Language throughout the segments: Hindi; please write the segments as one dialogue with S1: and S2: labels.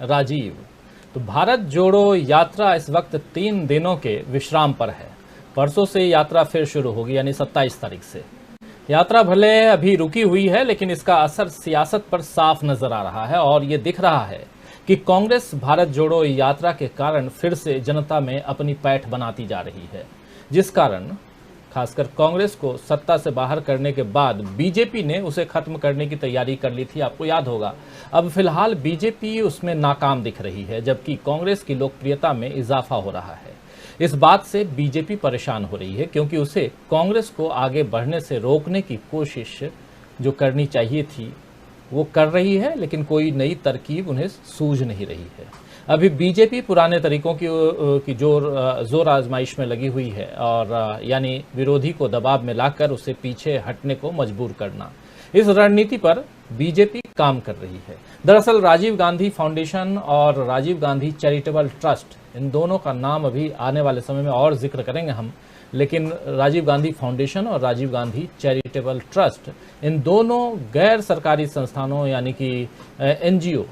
S1: राजीव। तो भारत जोड़ो यात्रा इस वक्त 3 दिनों के विश्राम पर है। परसों से यात्रा फिर शुरू होगी, यानी 27 तारीख से। यात्रा भले अभी रुकी हुई है, लेकिन इसका असर सियासत पर साफ नजर आ रहा है और ये दिख रहा है कि कांग्रेस भारत जोड़ो यात्रा के कारण फिर से जनता में अपनी पैठ बनाती जा रही है, जिस कारण खासकर कांग्रेस को सत्ता से बाहर करने के बाद बीजेपी ने उसे खत्म करने की तैयारी कर ली थी। आपको याद होगा। अब फिलहाल बीजेपी उसमें नाकाम दिख रही है, जबकि कांग्रेस की लोकप्रियता में इजाफा हो रहा है। इस बात से बीजेपी परेशान हो रही है, क्योंकि उसे कांग्रेस को आगे बढ़ने से रोकने की कोशिश जो करनी चाहिए थी वो कर रही है, लेकिन कोई नई तरकीब उन्हें सूझ नहीं रही है। अभी बीजेपी पुराने तरीकों की जोर आजमाइश में लगी हुई है, और यानी विरोधी को दबाव में लाकर उसे पीछे हटने को मजबूर करना। इस रणनीति पर बीजेपी काम कर रही है। दरअसल राजीव गांधी फाउंडेशन और राजीव गांधी चैरिटेबल ट्रस्ट, इन दोनों का नाम अभी आने वाले समय में और जिक्र करेंगे हम, लेकिन राजीव गांधी फाउंडेशन और राजीव गांधी चैरिटेबल ट्रस्ट, इन दोनों गैर सरकारी संस्थानों यानी कि एनजीओ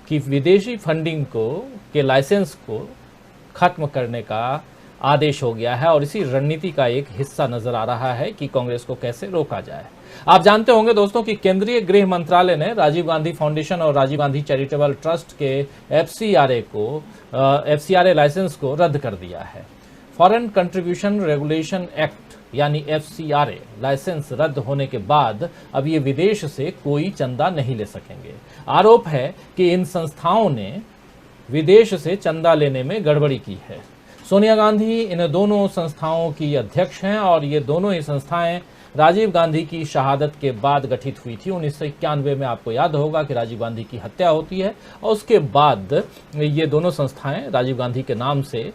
S1: की विदेशी फंडिंग के लाइसेंस को खत्म करने का आदेश हो गया है, और इसी रणनीति का एक हिस्सा नजर आ रहा है कि कांग्रेस को कैसे रोका जाए। आप जानते होंगे दोस्तों कि केंद्रीय गृह मंत्रालय ने राजीव गांधी फाउंडेशन और राजीव गांधी चैरिटेबल ट्रस्ट के एफसीआरए लाइसेंस को रद्द कर दिया है। फॉरेन कंट्रीब्यूशन रेगुलेशन एक्ट यानी एफसीआरए लाइसेंस रद्द होने के बाद अब ये विदेश से कोई चंदा नहीं ले सकेंगे। आरोप है कि इन संस्थाओं ने विदेश से चंदा लेने में गड़बड़ी की है। सोनिया गांधी इन दोनों संस्थाओं की अध्यक्ष हैं, और ये दोनों ही संस्थाएं राजीव गांधी की शहादत के बाद गठित हुई थी। 1991 में आपको याद होगा कि राजीव गांधी की हत्या होती है, और उसके बाद ये दोनों संस्थाएं राजीव गांधी के नाम से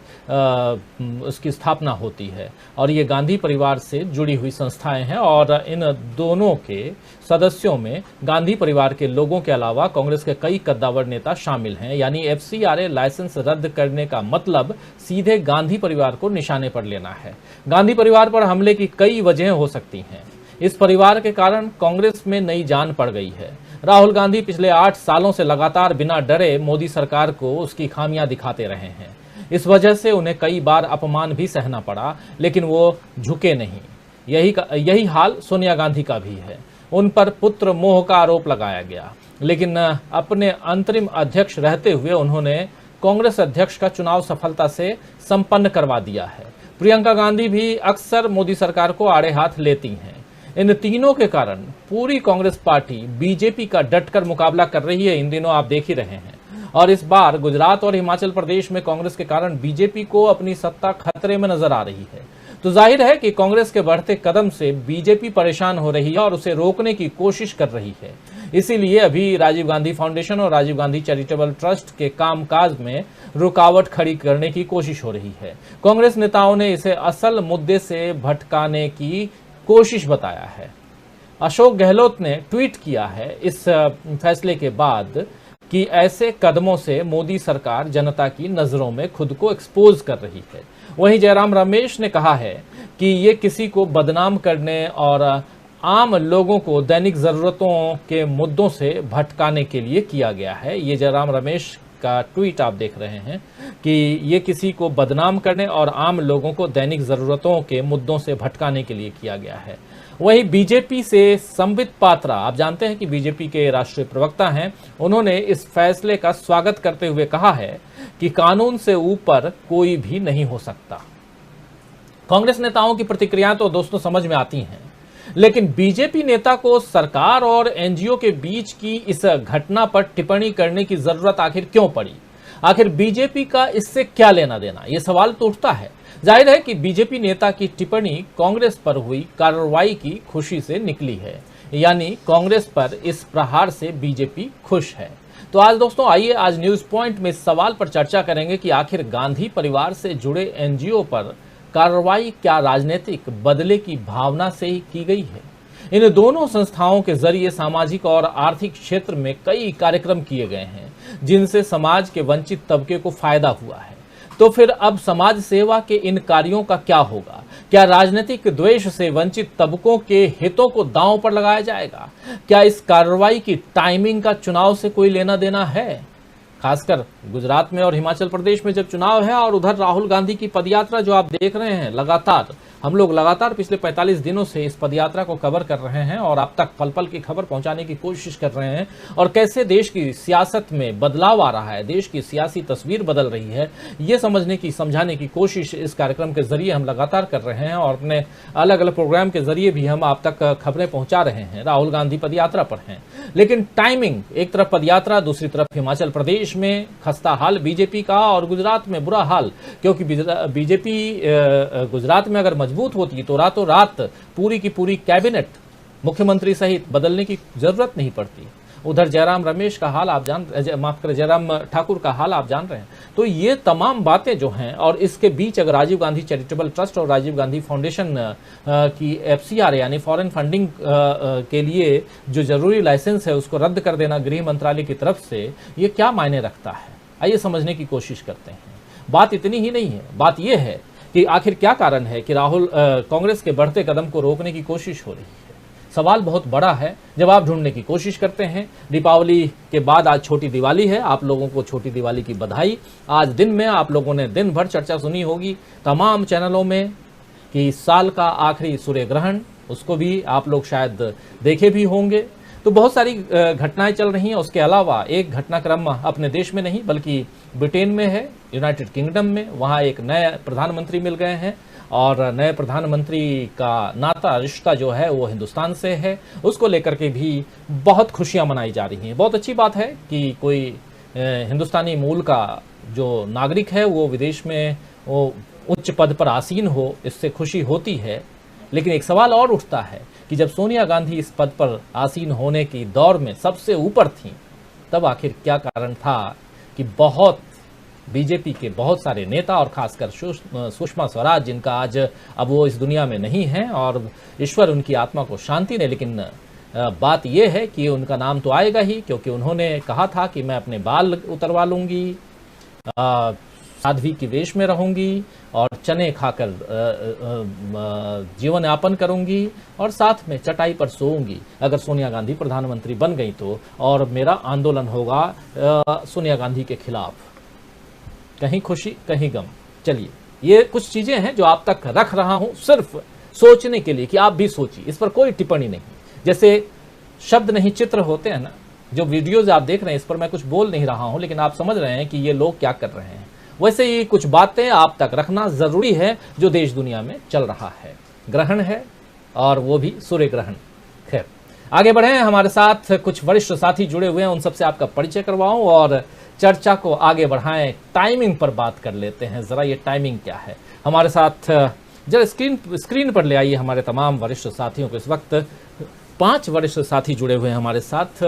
S1: उसकी स्थापना होती है, और ये गांधी परिवार से जुड़ी हुई संस्थाएं हैं। और इन दोनों के सदस्यों में गांधी परिवार के लोगों के अलावा कांग्रेस के कई कद्दावर नेता शामिल हैं। यानी एफसीआरए लाइसेंस रद्द करने का मतलब सीधे गांधी परिवार को निशाने पर लेना है। गांधी परिवार पर हमले की कई वजहें हो सकती हैं। इस परिवार के कारण कांग्रेस में नई जान पड़ गई है। राहुल गांधी पिछले 8 सालों से लगातार बिना डरे मोदी सरकार को उसकी खामियां दिखाते रहे हैं। इस वजह से उन्हें कई बार अपमान भी सहना पड़ा, लेकिन वो झुके नहीं। यही हाल सोनिया गांधी का भी है। उन पर पुत्र मोह का आरोप लगाया गया, लेकिन अपने अंतरिम अध्यक्ष रहते हुए उन्होंने कांग्रेस अध्यक्ष का चुनाव सफलता से संपन्न करवा दिया है। प्रियंका गांधी भी अक्सर मोदी सरकार को आड़े हाथ लेती हैं। इन तीनों के कारण पूरी कांग्रेस पार्टी बीजेपी का डटकर मुकाबला कर रही है। इन दिनों आप देख ही रहे हैं। और इस बार गुजरात और हिमाचल प्रदेश में कांग्रेस के कारण बीजेपी को अपनी सत्ता खतरे में नजर आ रही है। तो जाहिर है कि कांग्रेस के बढ़ते कदम से बीजेपी परेशान हो रही है और उसे रोकने की कोशिश कर रही है। इसीलिए अभी राजीव गांधी फाउंडेशन और राजीव गांधी चैरिटेबल ट्रस्ट के कामकाज में रुकावट खड़ी करने की कोशिश हो रही है। कांग्रेस नेताओं ने इसे असल मुद्दे से भटकाने की कोशिश बताया है। अशोक गहलोत ने ट्वीट किया है इस फैसले के बाद कि ऐसे कदमों से मोदी सरकार जनता की नजरों में खुद को एक्सपोज कर रही है। वहीं जयराम रमेश ने कहा है कि ये किसी को बदनाम करने और आम लोगों को दैनिक जरूरतों के मुद्दों से भटकाने के लिए किया गया है। ये जयराम रमेश का ट्वीट आप देख रहे हैं कि ये किसी को बदनाम करने और आम लोगों को दैनिक जरूरतों के मुद्दों से भटकाने के लिए किया गया है। वहीं बीजेपी से संबित पात्रा, आप जानते हैं कि बीजेपी के राष्ट्रीय प्रवक्ता हैं, उन्होंने इस फैसले का स्वागत करते हुए कहा है कि कानून से ऊपर कोई भी नहीं हो सकता। कांग्रेस नेताओं की प्रतिक्रियाएं तो दोस्तों समझ में आती हैं, लेकिन बीजेपी नेता को सरकार और एनजीओ के बीच की इस घटना पर टिप्पणी करने की जरूरत आखिर क्यों पड़ी? आखिर बीजेपी का इससे क्या लेना देना? ये सवाल तो उठता है। जाहिर है कि बीजेपी नेता की टिप्पणी कांग्रेस पर हुई कार्रवाई की खुशी से निकली है, यानी कांग्रेस पर इस प्रहार से बीजेपी खुश है। तो आज दोस्तों आइए आज न्यूज पॉइंट में इस सवाल पर चर्चा करेंगे कि आखिर गांधी परिवार से जुड़े एनजीओ पर कार्रवाई क्या राजनीतिक बदले की भावना से ही की गई है? इन दोनों संस्थाओं के जरिए सामाजिक और आर्थिक क्षेत्र में कई कार्यक्रम किए गए हैं, जिनसे समाज के वंचित तबके को फायदा हुआ है। तो फिर अब समाज सेवा के इन कार्यों का क्या होगा? क्या राजनीतिक द्वेष से वंचित तबकों के हितों को दांव पर लगाया जाएगा? क्या इस कार्रवाई की टाइमिंग का चुनाव से कोई लेना देना है? खासकर गुजरात में और हिमाचल प्रदेश में जब चुनाव है, और उधर राहुल गांधी की पदयात्रा जो आप देख रहे हैं लगातार, हम लोग लगातार पिछले 45 दिनों से इस पदयात्रा को कवर कर रहे हैं और अब तक पल पल की खबर पहुंचाने की कोशिश कर रहे हैं, और कैसे देश की सियासत में बदलाव आ रहा है, देश की सियासी तस्वीर बदल रही है, ये समझने की, समझाने की कोशिश इस कार्यक्रम के जरिए हम लगातार कर रहे हैं। और अपने अलग अलग प्रोग्राम के जरिए भी हम आप तक खबरें पहुंचा रहे हैं। राहुल गांधी पदयात्रा पर हैं, लेकिन टाइमिंग, एक तरफ पदयात्रा, दूसरी तरफ हिमाचल प्रदेश में खस्ता हाल बीजेपी का, और गुजरात में बुरा हाल, क्योंकि बीजेपी गुजरात में अगर मजबूत होती तो रातों रात पूरी की पूरी कैबिनेट मुख्यमंत्री सहित बदलने की जरूरत नहीं पड़ती। उधर जयराम रमेश का हाल आप जयराम ठाकुर का हाल आप जान रहे हैं। तो ये तमाम बातें जो हैं, और इसके बीच अगर राजीव गांधी चैरिटेबल ट्रस्ट और राजीव गांधी फाउंडेशन की FCRA यानी फॉरेन फंडिंग के लिए जो जरूरी लाइसेंस है उसको रद्द कर देना गृह मंत्रालय की तरफ से, ये क्या मायने रखता है, आइए समझने की कोशिश करते हैं। बात इतनी ही नहीं है, बात यह है कि आखिर क्या कारण है कि राहुल कांग्रेस के बढ़ते कदम को रोकने की कोशिश हो रही है। सवाल बहुत बड़ा है, जवाब ढूंढने की कोशिश करते हैं। दीपावली के बाद आज छोटी दिवाली है, आप लोगों को छोटी दिवाली की बधाई। आज दिन में आप लोगों ने दिन भर चर्चा सुनी होगी तमाम चैनलों में कि इस साल का आखिरी सूर्य ग्रहण, उसको भी आप लोग शायद देखे भी होंगे। तो बहुत सारी घटनाएं चल रही हैं। उसके अलावा एक घटनाक्रम अपने देश में नहीं बल्कि ब्रिटेन में है, यूनाइटेड किंगडम में। वहां एक नए प्रधानमंत्री मिल गए हैं, और नए प्रधानमंत्री का नाता, रिश्ता जो है वो हिंदुस्तान से है। उसको लेकर के भी बहुत खुशियां मनाई जा रही हैं। बहुत अच्छी बात है कि कोई हिंदुस्तानी मूल का जो नागरिक है वो विदेश में वो उच्च पद पर आसीन हो, इससे खुशी होती है। लेकिन एक सवाल और उठता है कि जब सोनिया गांधी इस पद पर आसीन होने की दौर में सबसे ऊपर थीं, तब आखिर क्या कारण था कि बहुत बीजेपी के बहुत सारे नेता, और खासकर सुषमा स्वराज, जिनका आज अब वो इस दुनिया में नहीं हैं और ईश्वर उनकी आत्मा को शांति दे, लेकिन बात यह है कि उनका नाम तो आएगा ही, क्योंकि उन्होंने कहा था कि मैं अपने बाल उतरवा लूंगी, साध्वी की वेश में रहूंगी और चने खाकर जीवन यापन करूंगी, और साथ में चटाई पर सोऊंगी अगर सोनिया गांधी प्रधानमंत्री बन गई तो, और मेरा आंदोलन होगा सोनिया गांधी के खिलाफ। कहीं खुशी कहीं गम। चलिए, ये कुछ चीजें हैं जो आप तक रख रहा हूं सिर्फ सोचने के लिए कि आप भी सोचिए, इस पर कोई टिप्पणी नहीं। जैसे शब्द नहीं चित्र होते हैं ना, जो वीडियोज आप देख रहे हैं इस पर मैं कुछ बोल नहीं रहा हूं, लेकिन आप समझ रहे हैं कि ये लोग क्या कर रहे हैं। वैसे ही कुछ बातें आप तक रखना जरूरी है जो देश दुनिया में चल रहा है। ग्रहण है, और वो भी सूर्य ग्रहण। खैर, आगे बढ़े, हमारे साथ कुछ वरिष्ठ साथी जुड़े हुए हैं, उन सबसे आपका परिचय करवाऊं और चर्चा को आगे बढ़ाएं। टाइमिंग पर बात कर लेते हैं, जरा ये टाइमिंग क्या है। हमारे साथ जरा स्क्रीन पर ले आइए हमारे तमाम वरिष्ठ साथियों को। इस वक्त 5 वरिष्ठ साथी जुड़े हुए हैं हमारे साथ।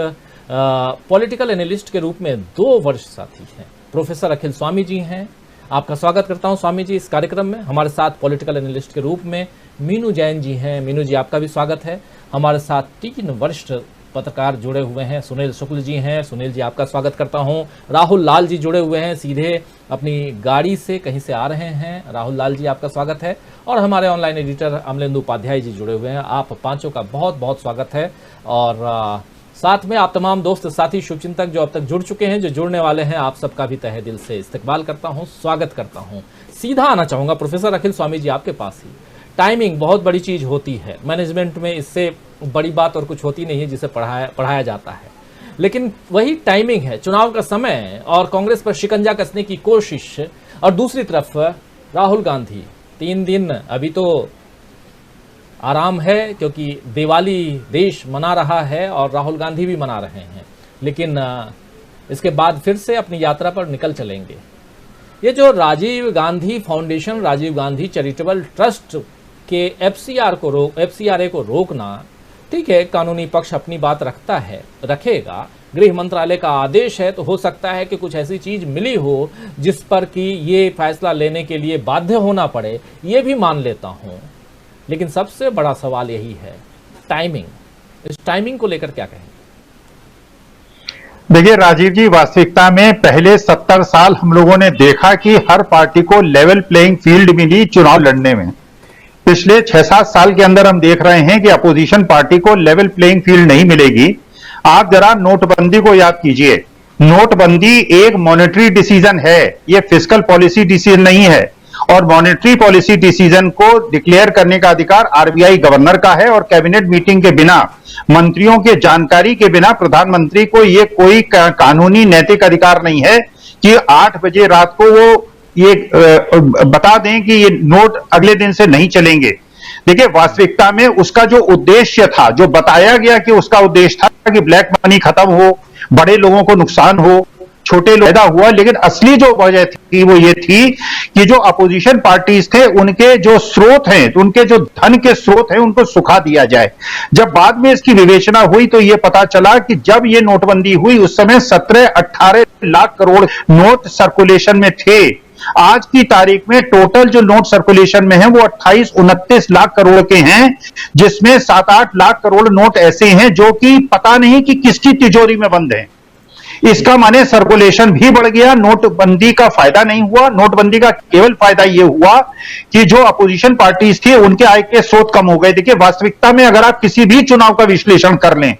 S1: पॉलिटिकल एनालिस्ट के रूप में 2 वरिष्ठ साथी हैं। प्रोफेसर अखिल स्वामी जी हैं, आपका स्वागत करता हूं स्वामी जी इस कार्यक्रम में। हमारे साथ पॉलिटिकल एनालिस्ट के रूप में मीनू जैन जी हैं। मीनू जी, आपका भी स्वागत है। हमारे साथ 3 वरिष्ठ पत्रकार जुड़े हुए हैं। सुनील शुक्ल जी हैं। सुनील जी, आपका स्वागत करता हूं। राहुल लाल जी जुड़े हुए हैं, सीधे अपनी गाड़ी से कहीं से आ रहे हैं। राहुल लाल जी, आपका स्वागत है। और हमारे ऑनलाइन एडिटर अमलेंदु उपाध्याय जी जुड़े हुए हैं। आप 5 का बहुत बहुत स्वागत है। और साथ में आप तमाम दोस्त साथी शुभचिंतक जो अब तक जुड़ चुके हैं, जो जुड़ने वाले हैं, आप सबका भी तहे दिल से इस्तकबाल करता हूं, स्वागत करता हूं। सीधा आना चाहूंगा प्रोफेसर अखिल स्वामी जी आपके पास ही। टाइमिंग बहुत बड़ी चीज होती है मैनेजमेंट में, इससे बड़ी बात और कुछ होती नहीं है जिसे पढ़ाया जाता है। लेकिन वही टाइमिंग है, चुनाव का समय और कांग्रेस पर शिकंजा कसने की कोशिश, और दूसरी तरफ राहुल गांधी। 3 दिन अभी तो आराम है क्योंकि दिवाली देश मना रहा है और राहुल गांधी भी मना रहे हैं, लेकिन इसके बाद फिर से अपनी यात्रा पर निकल चलेंगे। ये जो Rajiv Gandhi foundation, Rajiv Gandhi charitable trust के FCRA को रोकना, ठीक है, कानूनी पक्ष अपनी बात रखेगा। गृह मंत्रालय का आदेश है, तो हो सकता है कि कुछ ऐसी चीज मिली हो जिस पर कि ये फैसला लेने के लिए बाध्य होना पड़े, ये भी मान लेता हूं। लेकिन सबसे बड़ा सवाल यही है, टाइमिंग। इस टाइमिंग को लेकर क्या कहें?
S2: देखिए राजीव जी, वास्तविकता में पहले 70 साल हम लोगों ने देखा कि हर पार्टी को लेवल प्लेइंग फील्ड मिली चुनाव लड़ने में। पिछले 6-7 साल के अंदर हम देख रहे हैं कि अपोजिशन पार्टी को लेवल प्लेइंग फील्ड नहीं मिलेगी। आप जरा नोटबंदी को याद कीजिए। नोटबंदी एक मॉनेटरी डिसीजन है, ये फिस्कल पॉलिसी डिसीजन नहीं है, और मॉनेटरी पॉलिसी डिसीजन को डिक्लेयर करने का अधिकार आरबीआई गवर्नर का है, और कैबिनेट मीटिंग के बिना, मंत्रियों के जानकारी के बिना प्रधानमंत्री को ये कोई कानूनी नैतिक अधिकार नहीं है कि 8 बजे रात को वो ये बता दें कि ये नोट अगले दिन से नहीं चलेंगे। देखिए, वास्तविकता में उसका जो उद्देश्य था, जो बताया गया कि उसका उद्देश्य था कि ब्लैक मनी खत्म हो, बड़े लोगों को नुकसान हो, छोटे लोग पैदा हुआ, लेकिन असली जो वजह थी वो ये थी कि जो अपोजिशन पार्टीज थे उनके जो स्रोत हैं, उनके जो धन के स्रोत हैं, उनको सुखा दिया जाए। जब बाद में इसकी विवेचना हुई तो ये पता चला कि जब ये नोटबंदी हुई उस समय 17-18 लाख करोड़ नोट सर्कुलेशन में थे। आज की तारीख में टोटल जो नोट सर्कुलेशन में है वो 28-29 लाख करोड़ के हैं, जिसमें 7-8 लाख करोड़ नोट ऐसे हैं जो कि पता नहीं कि किसकी तिजोरी में बंद हैं। इसका माने सर्कुलेशन भी बढ़ गया, नोटबंदी का फायदा नहीं हुआ। नोटबंदी का केवल फायदा यह हुआ कि जो अपोजिशन पार्टीज थी उनके आय के स्रोत कम हो गए। देखिए, वास्तविकता में अगर आप किसी भी चुनाव का विश्लेषण कर लें,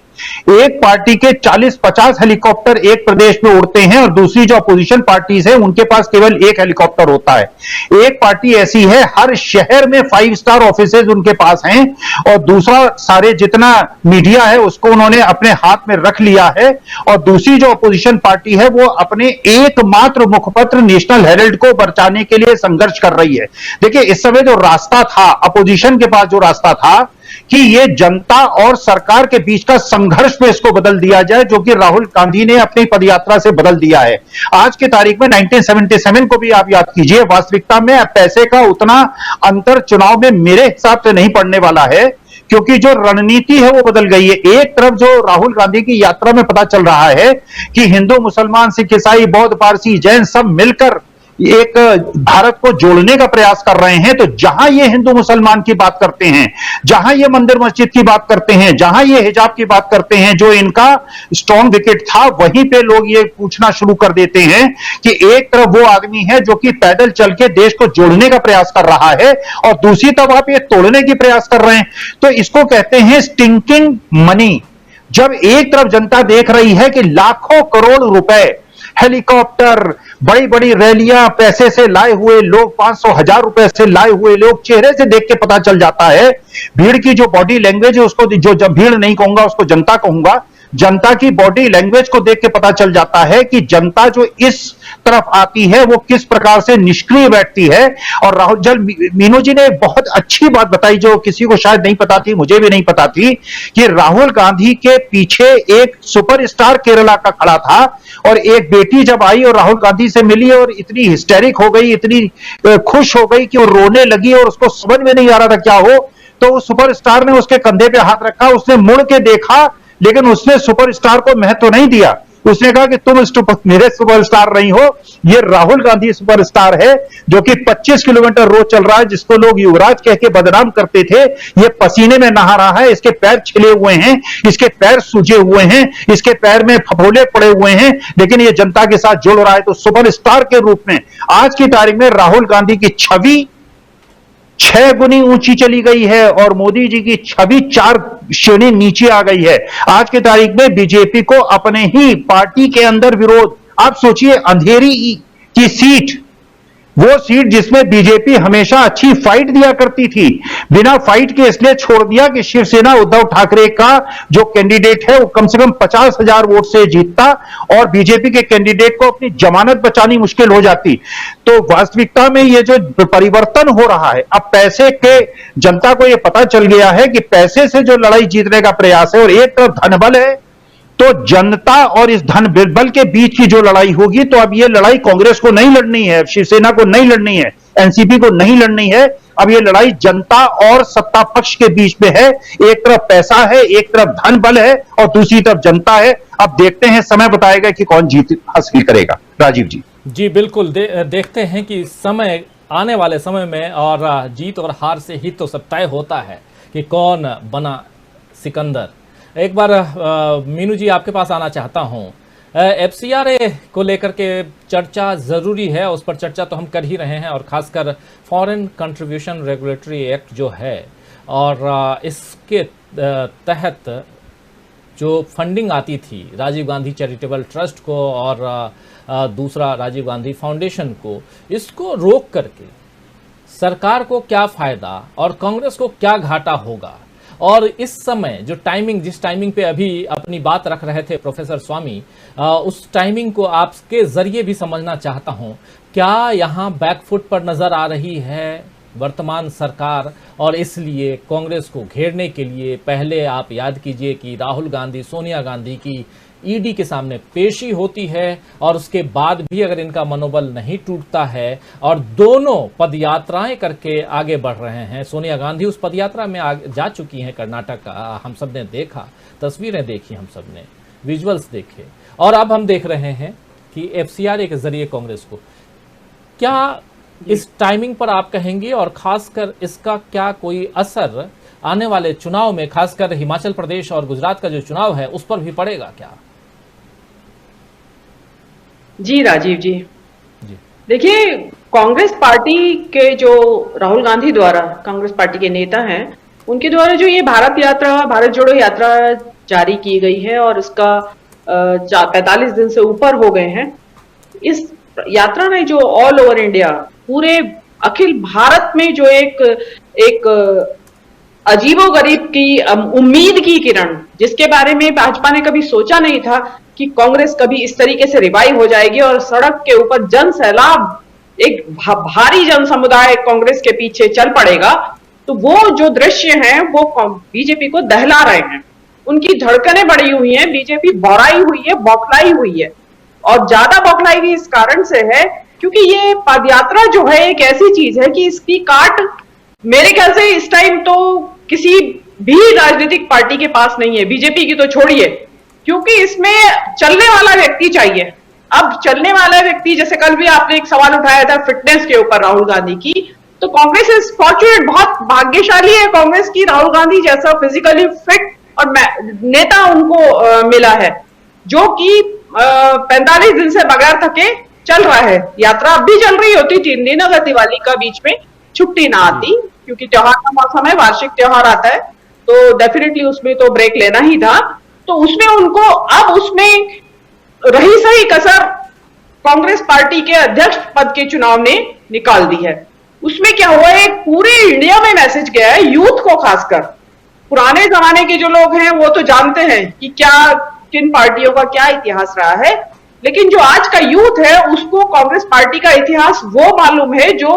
S2: एक पार्टी के 40-50 हेलीकॉप्टर एक प्रदेश में उड़ते हैं और दूसरी जो अपोजिशन पार्टीज है उनके पास केवल एक हेलीकॉप्टर होता है। एक पार्टी ऐसी है, हर शहर में 5 स्टार ऑफिसेज उनके पास हैं, और दूसरा सारे जितना मीडिया है उसको उन्होंने अपने हाथ में रख लिया है, और दूसरी जो अपोजिशन पार्टी है वो अपने एकमात्र मुखपत्र नेशनल हेराल्ड को बचाने के लिए संघर्ष कर रही है। देखिए, इस समय जो रास्ता था, अपोजिशन के पास जो रास्ता था कि ये जनता और सरकार के बीच का संघर्ष में इसको बदल दिया जाए, जो कि राहुल गांधी ने अपनी पदयात्रा से बदल दिया है। आज की तारीख में 1977 को भी आप याद कीजिए, वास्तविकता में पैसे का उतना अंतर चुनाव में मेरे हिसाब से नहीं पड़ने वाला है, क्योंकि जो रणनीति है वो बदल गई है। एक तरफ जो राहुल गांधी की यात्रा में पता चल रहा है कि हिंदू, मुसलमान, सिख, ईसाई, बौद्ध, पारसी, जैन सब मिलकर एक भारत को जोड़ने का प्रयास कर रहे हैं, तो जहां ये हिंदू मुसलमान की बात करते हैं, जहां ये मंदिर मस्जिद की बात करते हैं, जहां ये हिजाब की बात करते हैं, जो इनका स्ट्रॉन्ग विकेट था, वहीं पे लोग ये पूछना शुरू कर देते हैं कि एक तरफ वो आदमी है जो कि पैदल चल के देश को जोड़ने का प्रयास कर रहा है, और दूसरी तरफ आप ये तोड़ने की प्रयास कर रहे हैं। तो इसको कहते हैं स्टिंकिंग मनी। जब एक तरफ जनता देख रही है कि लाखों करोड़ रुपए, हेलीकॉप्टर, बड़ी बड़ी रैलियां, पैसे से लाए हुए लोग, 500-1000 रुपए से लाए हुए लोग, चेहरे से देख के पता चल जाता है। भीड़ की जो बॉडी लैंग्वेज है उसको, जो जब भीड़ नहीं कहूंगा उसको जनता कहूंगा, जनता की बॉडी लैंग्वेज को देख के पता चल जाता है कि जनता जो इस तरफ आती है वो किस प्रकार से निष्क्रिय बैठती है। और राहुल मीनू जी ने एक बहुत अच्छी बात बताई जो किसी को शायद नहीं पता थी, मुझे भी नहीं पता थी, कि राहुल गांधी के पीछे एक सुपरस्टार केरला का खड़ा था, और एक बेटी जब आई और राहुल गांधी से मिली और इतनी हिस्टेरिक हो गई, इतनी खुश हो गई कि वो रोने लगी, और उसको समझ में नहीं आ रहा था क्या हो, तो उस सुपरस्टार ने उसके कंधे पे हाथ रखा, उसने मुड़ के देखा, लेकिन उसने सुपरस्टार को महत्व नहीं दिया। उसने कहा कि तुम मेरे सुपरस्टार नहीं हो, ये राहुल गांधी सुपरस्टार है, जो कि 25 किलोमीटर रोज चल रहा है, जिसको लोग युवराज कह के बदनाम करते थे। ये पसीने में नहा रहा है, इसके पैर छिले हुए हैं, इसके पैर सूजे हुए हैं, इसके पैर में फफोले पड़े हुए हैं, लेकिन ये जनता के साथ जुड़ रहा है। तो सुपरस्टार के रूप में आज की तारीख में राहुल गांधी की छवि 6 गुनी ऊंची चली गई है, और मोदी जी की छवि 4 श्रेणी नीचे आ गई है। आज की तारीख में बीजेपी को अपने ही पार्टी के अंदर विरोध, आप सोचिए, अंधेरी की सीट, वो सीट जिसमें बीजेपी हमेशा अच्छी फाइट दिया करती थी, बिना फाइट के इसलिए छोड़ दिया कि शिवसेना उद्धव ठाकरे का जो कैंडिडेट है वो कम से कम 50,000 वोट से जीतता, और बीजेपी के कैंडिडेट को अपनी जमानत बचानी मुश्किल हो जाती। तो वास्तविकता में ये जो परिवर्तन हो रहा है, अब पैसे के, जनता को ये पता चल गया है कि पैसे से जो लड़ाई जीतने का प्रयास है, और एक तरफ धनबल है, तो जनता और इस धन बल के बीच की जो लड़ाई होगी, तो अब ये लड़ाई कांग्रेस को नहीं लड़नी है, शिवसेना को नहीं लड़नी है, एनसीपी को नहीं लड़नी है। अब ये लड़ाई जनता और सत्ता पक्ष के बीच में है। एक तरफ पैसा है, एक तरफ धन बल है, और दूसरी तरफ जनता है। अब देखते हैं, समय बताएगा कि कौन जीत हासिल करेगा। राजीव जी।
S1: जी बिल्कुल, देखते हैं कि समय, आने वाले समय में, और जीत और हार से ही तो सब तय होता है कि कौन बना सिकंदर। एक बार मीनू जी आपके पास आना चाहता हूं। एफसीआरए को लेकर के चर्चा ज़रूरी है, उस पर चर्चा तो हम कर ही रहे हैं, और ख़ासकर फॉरेन कंट्रीब्यूशन रेगुलेटरी एक्ट जो है, और इसके तहत जो फंडिंग आती थी राजीव गांधी चैरिटेबल ट्रस्ट को और दूसरा राजीव गांधी फाउंडेशन को, इसको रोक करके सरकार को क्या फायदा और कांग्रेस को क्या घाटा होगा? और इस समय जो टाइमिंग, जिस टाइमिंग पे अभी अपनी बात रख रहे थे प्रोफेसर स्वामी, उस टाइमिंग को आपके जरिए भी समझना चाहता हूं। क्या यहां बैकफुट पर नजर आ रही है वर्तमान सरकार, और इसलिए कांग्रेस को घेरने के लिए पहले आप याद कीजिए कि राहुल गांधी, सोनिया गांधी की ईडी के सामने पेशी होती है, और उसके बाद भी अगर इनका मनोबल नहीं टूटता है और दोनों पदयात्राएं करके आगे बढ़ रहे हैं। सोनिया गांधी उस पदयात्रा में जा चुकी हैं कर्नाटक, हम सब ने देखा, तस्वीरें देखी, हम सब ने विजुअल्स देखे, और अब हम देख रहे हैं कि एफसीआरए के जरिए कांग्रेस को, क्या इस टाइमिंग पर आप कहेंगे, और खासकर इसका क्या कोई असर आने वाले चुनाव में, खासकर हिमाचल प्रदेश और गुजरात का जो चुनाव है उस पर भी पड़ेगा क्या?
S3: जी राजीव जी, देखिए, कांग्रेस पार्टी के जो राहुल गांधी द्वारा, कांग्रेस पार्टी के नेता हैं, उनके द्वारा जो ये भारत यात्रा, भारत जोड़ो यात्रा जारी की गई है और इसका 45 दिन से ऊपर हो गए हैं। इस यात्रा ने जो ऑल ओवर इंडिया, पूरे अखिल भारत में जो एक अजीबोगरीब की उम्मीद की किरण, जिसके बारे में भाजपा ने कभी सोचा नहीं था कि कांग्रेस कभी इस तरीके से रिवाइव हो जाएगी और सड़क के ऊपर जन सैलाब, एक भारी जन समुदाय कांग्रेस के पीछे चल पड़ेगा। तो वो जो दृश्य हैं वो बीजेपी को दहला रहे हैं, उनकी धड़कनें बढ़ी हुई हैं, बीजेपी बौराई हुई है, बौखलाई हुई है, और ज्यादा बौखलाई भी इस कारण से है क्योंकि ये पदयात्रा जो है एक ऐसी चीज है कि इसकी काट मेरे ख्याल से इस टाइम तो किसी भी राजनीतिक पार्टी के पास नहीं है, बीजेपी की तो छोड़िए, क्योंकि इसमें चलने वाला व्यक्ति चाहिए। अब चलने वाला व्यक्ति, जैसे कल भी आपने एक सवाल उठाया था फिटनेस के ऊपर राहुल गांधी की, तो कांग्रेस इज फॉर्चुनेट, बहुत भाग्यशाली है कांग्रेस की, राहुल गांधी जैसा फिजिकली फिट और नेता उनको मिला है, जो कि 45 दिन से बगैर थके चल रहा है। यात्रा अब भी चल रही होती 3 दिन, अगर दिवाली का बीच में छुट्टी ना आती, क्योंकि त्योहार का मौसम है, वार्षिक त्योहार आता है, तो डेफिनेटली उसमें तो ब्रेक लेना ही था। तो उसमें उनको अब उसमें रही सही कसर कांग्रेस पार्टी के अध्यक्ष पद के चुनाव ने निकाल दी है। उसमें क्या हुआ है, पूरे इंडिया में मैसेज गया है यूथ को, खासकर पुराने जमाने के जो लोग हैं वो तो जानते हैं कि क्या किन पार्टियों का क्या इतिहास रहा है, लेकिन जो आज का यूथ है उसको कांग्रेस पार्टी का इतिहास वो मालूम है जो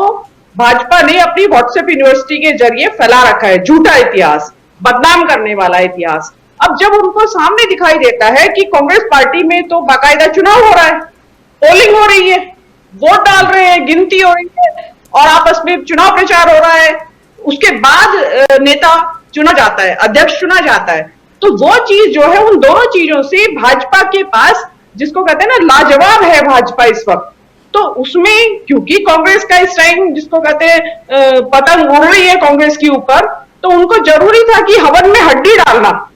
S3: भाजपा ने अपनी व्हाट्सएप यूनिवर्सिटी के जरिए फैला रखा है, झूठा इतिहास, बदनाम करने वाला इतिहास। अब जब उनको सामने दिखाई देता है कि कांग्रेस पार्टी में तो बाकायदा चुनाव हो रहा है, पोलिंग हो रही है, वोट डाल रहे हैं, गिनती हो रही है और आपस में चुनाव प्रचार हो रहा है, उसके बाद नेता चुना जाता है, अध्यक्ष चुना जाता है, तो वो चीज जो है, उन दोनों चीजों से भाजपा के पास, जिसको कहते हैं ना लाजवाब है भाजपा इस वक्त, तो उसमें क्योंकि कांग्रेस का इस टाइम जिसको कहते हैं पतंग उड़ रही है कांग्रेस के ऊपर, तो उनको जरूरी था कि हवन में हड्डी डालना,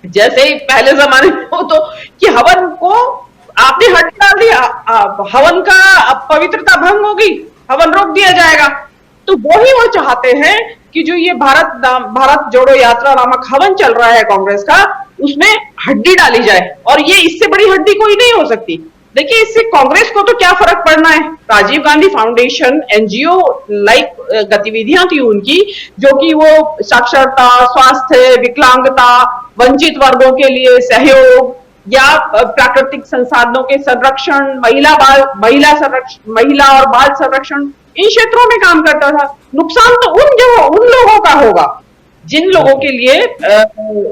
S3: जैसे पहले जमाने में हो तो कि हवन को आपने हड्डी डाल दिया, हवन का पवित्रता भंग होगी, हवन रोक दिया जाएगा। तो वही वो चाहते हैं कि जो ये भारत जोड़ो यात्रा नामक हवन चल रहा है कांग्रेस का, उसमें हड्डी डाली जाए, और ये इससे बड़ी हड्डी कोई नहीं हो सकती। देखिए, इससे कांग्रेस को तो क्या फर्क पड़ना है, Rajiv Gandhi foundation NGO like गतिविधियां थी उनकी, जो कि वो साक्षरता, स्वास्थ्य, विकलांगता, वंचित वर्गों के लिए सहयोग या प्राकृतिक संसाधनों के संरक्षण, महिला और बाल संरक्षण, इन क्षेत्रों में काम करता था। नुकसान तो उन लोगों का होगा जिन लोगों के लिए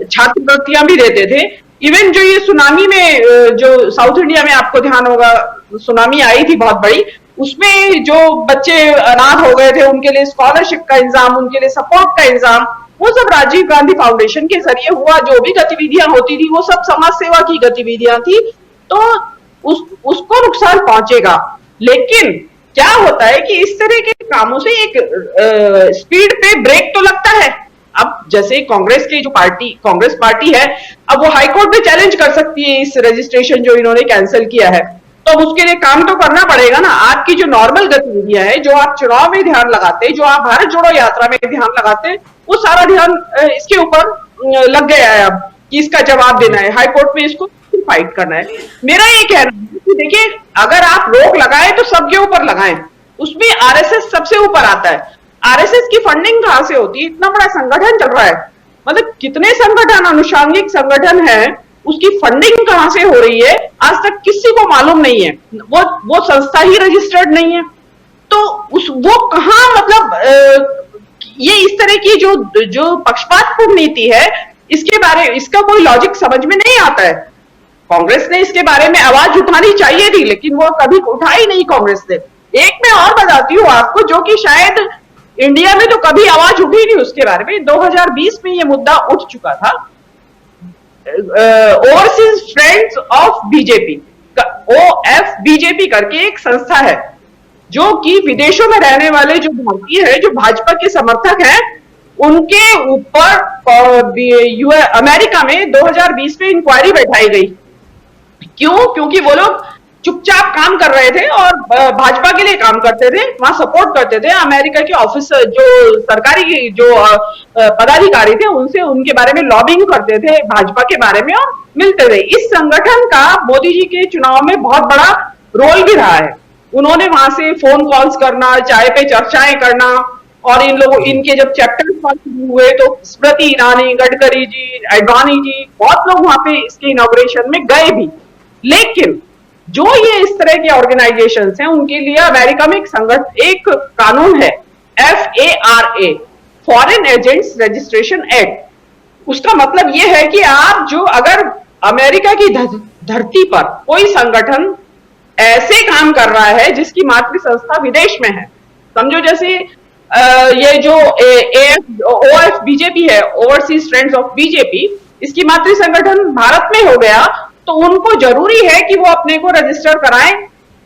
S3: छात्रवृत्तियां भी देते थे। इवन जो ये सुनामी में, जो साउथ इंडिया में आपको ध्यान होगा सुनामी आई थी बहुत बड़ी, उसमें जो बच्चे अनाथ हो गए थे उनके लिए स्कॉलरशिप का इंतजाम, उनके लिए सपोर्ट का इंतजाम, वो सब राजीव गांधी फाउंडेशन के जरिए हुआ। जो भी गतिविधियां होती थी वो सब समाज सेवा की गतिविधियां थी, तो उसको नुकसान पहुंचेगा। लेकिन क्या होता है कि इस तरह के कामों से एक स्पीड पे ब्रेक तो लगता है। अब जैसे कांग्रेस की जो कांग्रेस पार्टी है, अब वो हाईकोर्ट में चैलेंज कर सकती है इस रजिस्ट्रेशन जो इन्होंने कैंसिल किया है, तो अब उसके लिए काम तो करना पड़ेगा ना। आपकी जो नॉर्मल गतिविधियां है, जो आप चुनाव में ध्यान लगाते, जो आप भारत जोड़ो यात्रा में ध्यान लगाते, वो सारा ध्यान इसके ऊपर लग गया है अब। कि इसका जवाब देना है, हाई कोर्ट में इसको फाइट करना है। मेरा ये कहना है कि देखिए, अगर आप रोक लगाए तो सबके ऊपर लगाएं, उसमें आरएसएस सबसे ऊपर आता है। आरएसएस की फंडिंग कहां से होती है? इतना बड़ा संगठन चल रहा है, मतलब कितने संगठन, अनुषांगिक संगठन है, उसकी फंडिंग कहां से हो रही है आज तक किसी को मालूम नहीं है। वो संस्था ही रजिस्टर्ड नहीं है, तो वो कहां, मतलब ये इस तरह की जो पक्षपातपूर्ण नीति है, इसका कोई लॉजिक समझ में नहीं आता है। कांग्रेस ने इसके बारे में आवाज उठानी चाहिए थी, लेकिन वो कभी उठाई नहीं कांग्रेस ने। एक मैं और बताती हूँ आपको, जो कि शायद इंडिया में तो कभी आवाज उठी नहीं उसके बारे में। 2020 में ये मुद्दा उठ चुका था। Overseas friends of BJP, OF BJP करके एक संस्था है, जो कि विदेशों में रहने वाले जो भारतीय है, जो भाजपा के समर्थक हैं, उनके ऊपर अमेरिका में 2020 में इंक्वायरी बैठाई गई। क्यों? क्योंकि वो लोग चुपचाप काम कर रहे थे और भाजपा के लिए काम करते थे, वहां सपोर्ट करते थे। अमेरिका के ऑफिसर, जो सरकारी जो पदाधिकारी थे, उनसे उनके बारे में लॉबिंग करते थे भाजपा के बारे में और मिलते थे। इस संगठन का मोदी जी के चुनाव में बहुत बड़ा रोल भी रहा है। उन्होंने वहां से फोन कॉल्स करना, चाय पे चर्चाएं करना, और इनके जब चैप्टर शुरू हुए तो स्मृति ईरानी, गडकरी जी, अडवाणी जी, बहुत लोग वहां पे इसके इनॉग्रेशन में गए भी। लेकिन जो ये इस तरह के ऑर्गेनाइजेशंस हैं, उनके लिए अमेरिका में एक कानून है, FARA, foreign agents registration act. उसका मतलब ये है कि आप जो, अगर अमेरिका की धरती पर कोई संगठन ऐसे काम कर रहा है जिसकी मातृ संस्था विदेश में है, समझो जैसे ये जो OF बीजेपी है, ओवरसीज फ्रेंड्स ऑफ बीजेपी, इसकी मातृ संगठन भारत में हो गया, तो उनको जरूरी है कि वो अपने को रजिस्टर कराएं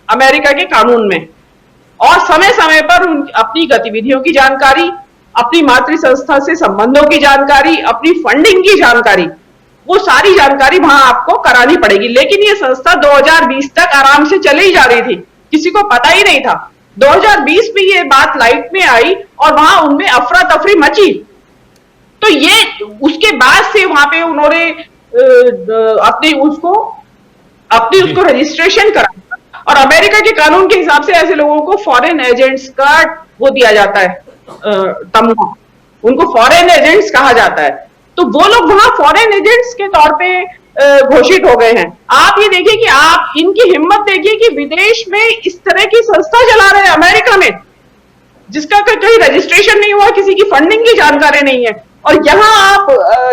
S3: अमेरिका के कानून में, और समय समय पर अपनी गतिविधियों की जानकारी, अपनी मातृ संस्था से संबंधों की जानकारी, अपनी फंडिंग की जानकारी, वो सारी जानकारी वहां आपको करानी पड़ेगी। लेकिन ये संस्था 2020 तक आराम से चली ही जा रही थी, किसी को पता ही नहीं था। 2020 में ये बात लाइट में आई और वहां उनमें अफरा तफरी मची। तो ये उसके बाद से वहां पे उन्होंने अपनी उसको रजिस्ट्रेशन करा, और अमेरिका के कानून के हिसाब से ऐसे लोगों को फॉरेन एजेंट्स का वो दिया जाता है, तमगा, उनको फॉरेन एजेंट्स कहा जाता है। तो वो लोग वहां फॉरेन एजेंट्स के तौर पे घोषित हो गए हैं। आप ये देखिए कि आप इनकी हिम्मत देखिए कि विदेश में इस तरह की संस्था चला रहे हैं, अमेरिका में, जिसका कहीं रजिस्ट्रेशन नहीं हुआ, किसी की फंडिंग की जानकारी नहीं है। और यहाँ आप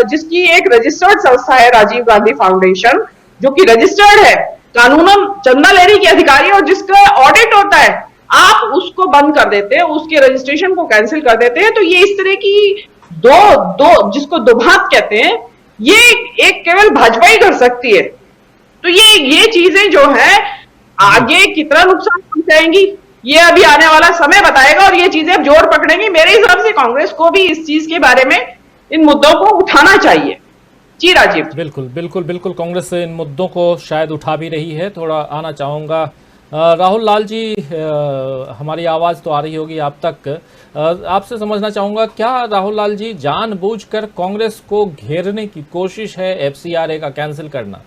S3: जिसकी एक रजिस्टर्ड संस्था है, राजीव गांधी फाउंडेशन, जो कि रजिस्टर्ड है, कानूनन चंदा लेने के अधिकारी, और जिसका ऑडिट होता है, आप उसको बंद कर देते हैं, उसके रजिस्ट्रेशन को कैंसिल कर देते हैं। तो ये इस तरह की दो जिसको दुभात कहते हैं, ये एक केवल भाजपा ही कर सकती है। तो ये चीजें जो है आगे कितना नुकसान पहुंचाएंगी, ये अभी आने वाला समय बताएगा, और ये चीजें अब जोर पकड़ेंगी। मेरे हिसाब से कांग्रेस को भी इस चीज के बारे में, इन मुद्दों को उठाना चाहिए। जी राजीव।
S1: बिल्कुल बिल्कुल बिल्कुल, कांग्रेस इन मुद्दों को शायद उठा भी रही है। थोड़ा आना चाहूंगा राहुल लाल जी, हमारी आवाज़ तो आ रही होगी आप तक। आपसे समझना चाहूंगा, क्या राहुल लाल जी जानबूझकर कांग्रेस को घेरने की कोशिश है FCRA का कैंसिल करना?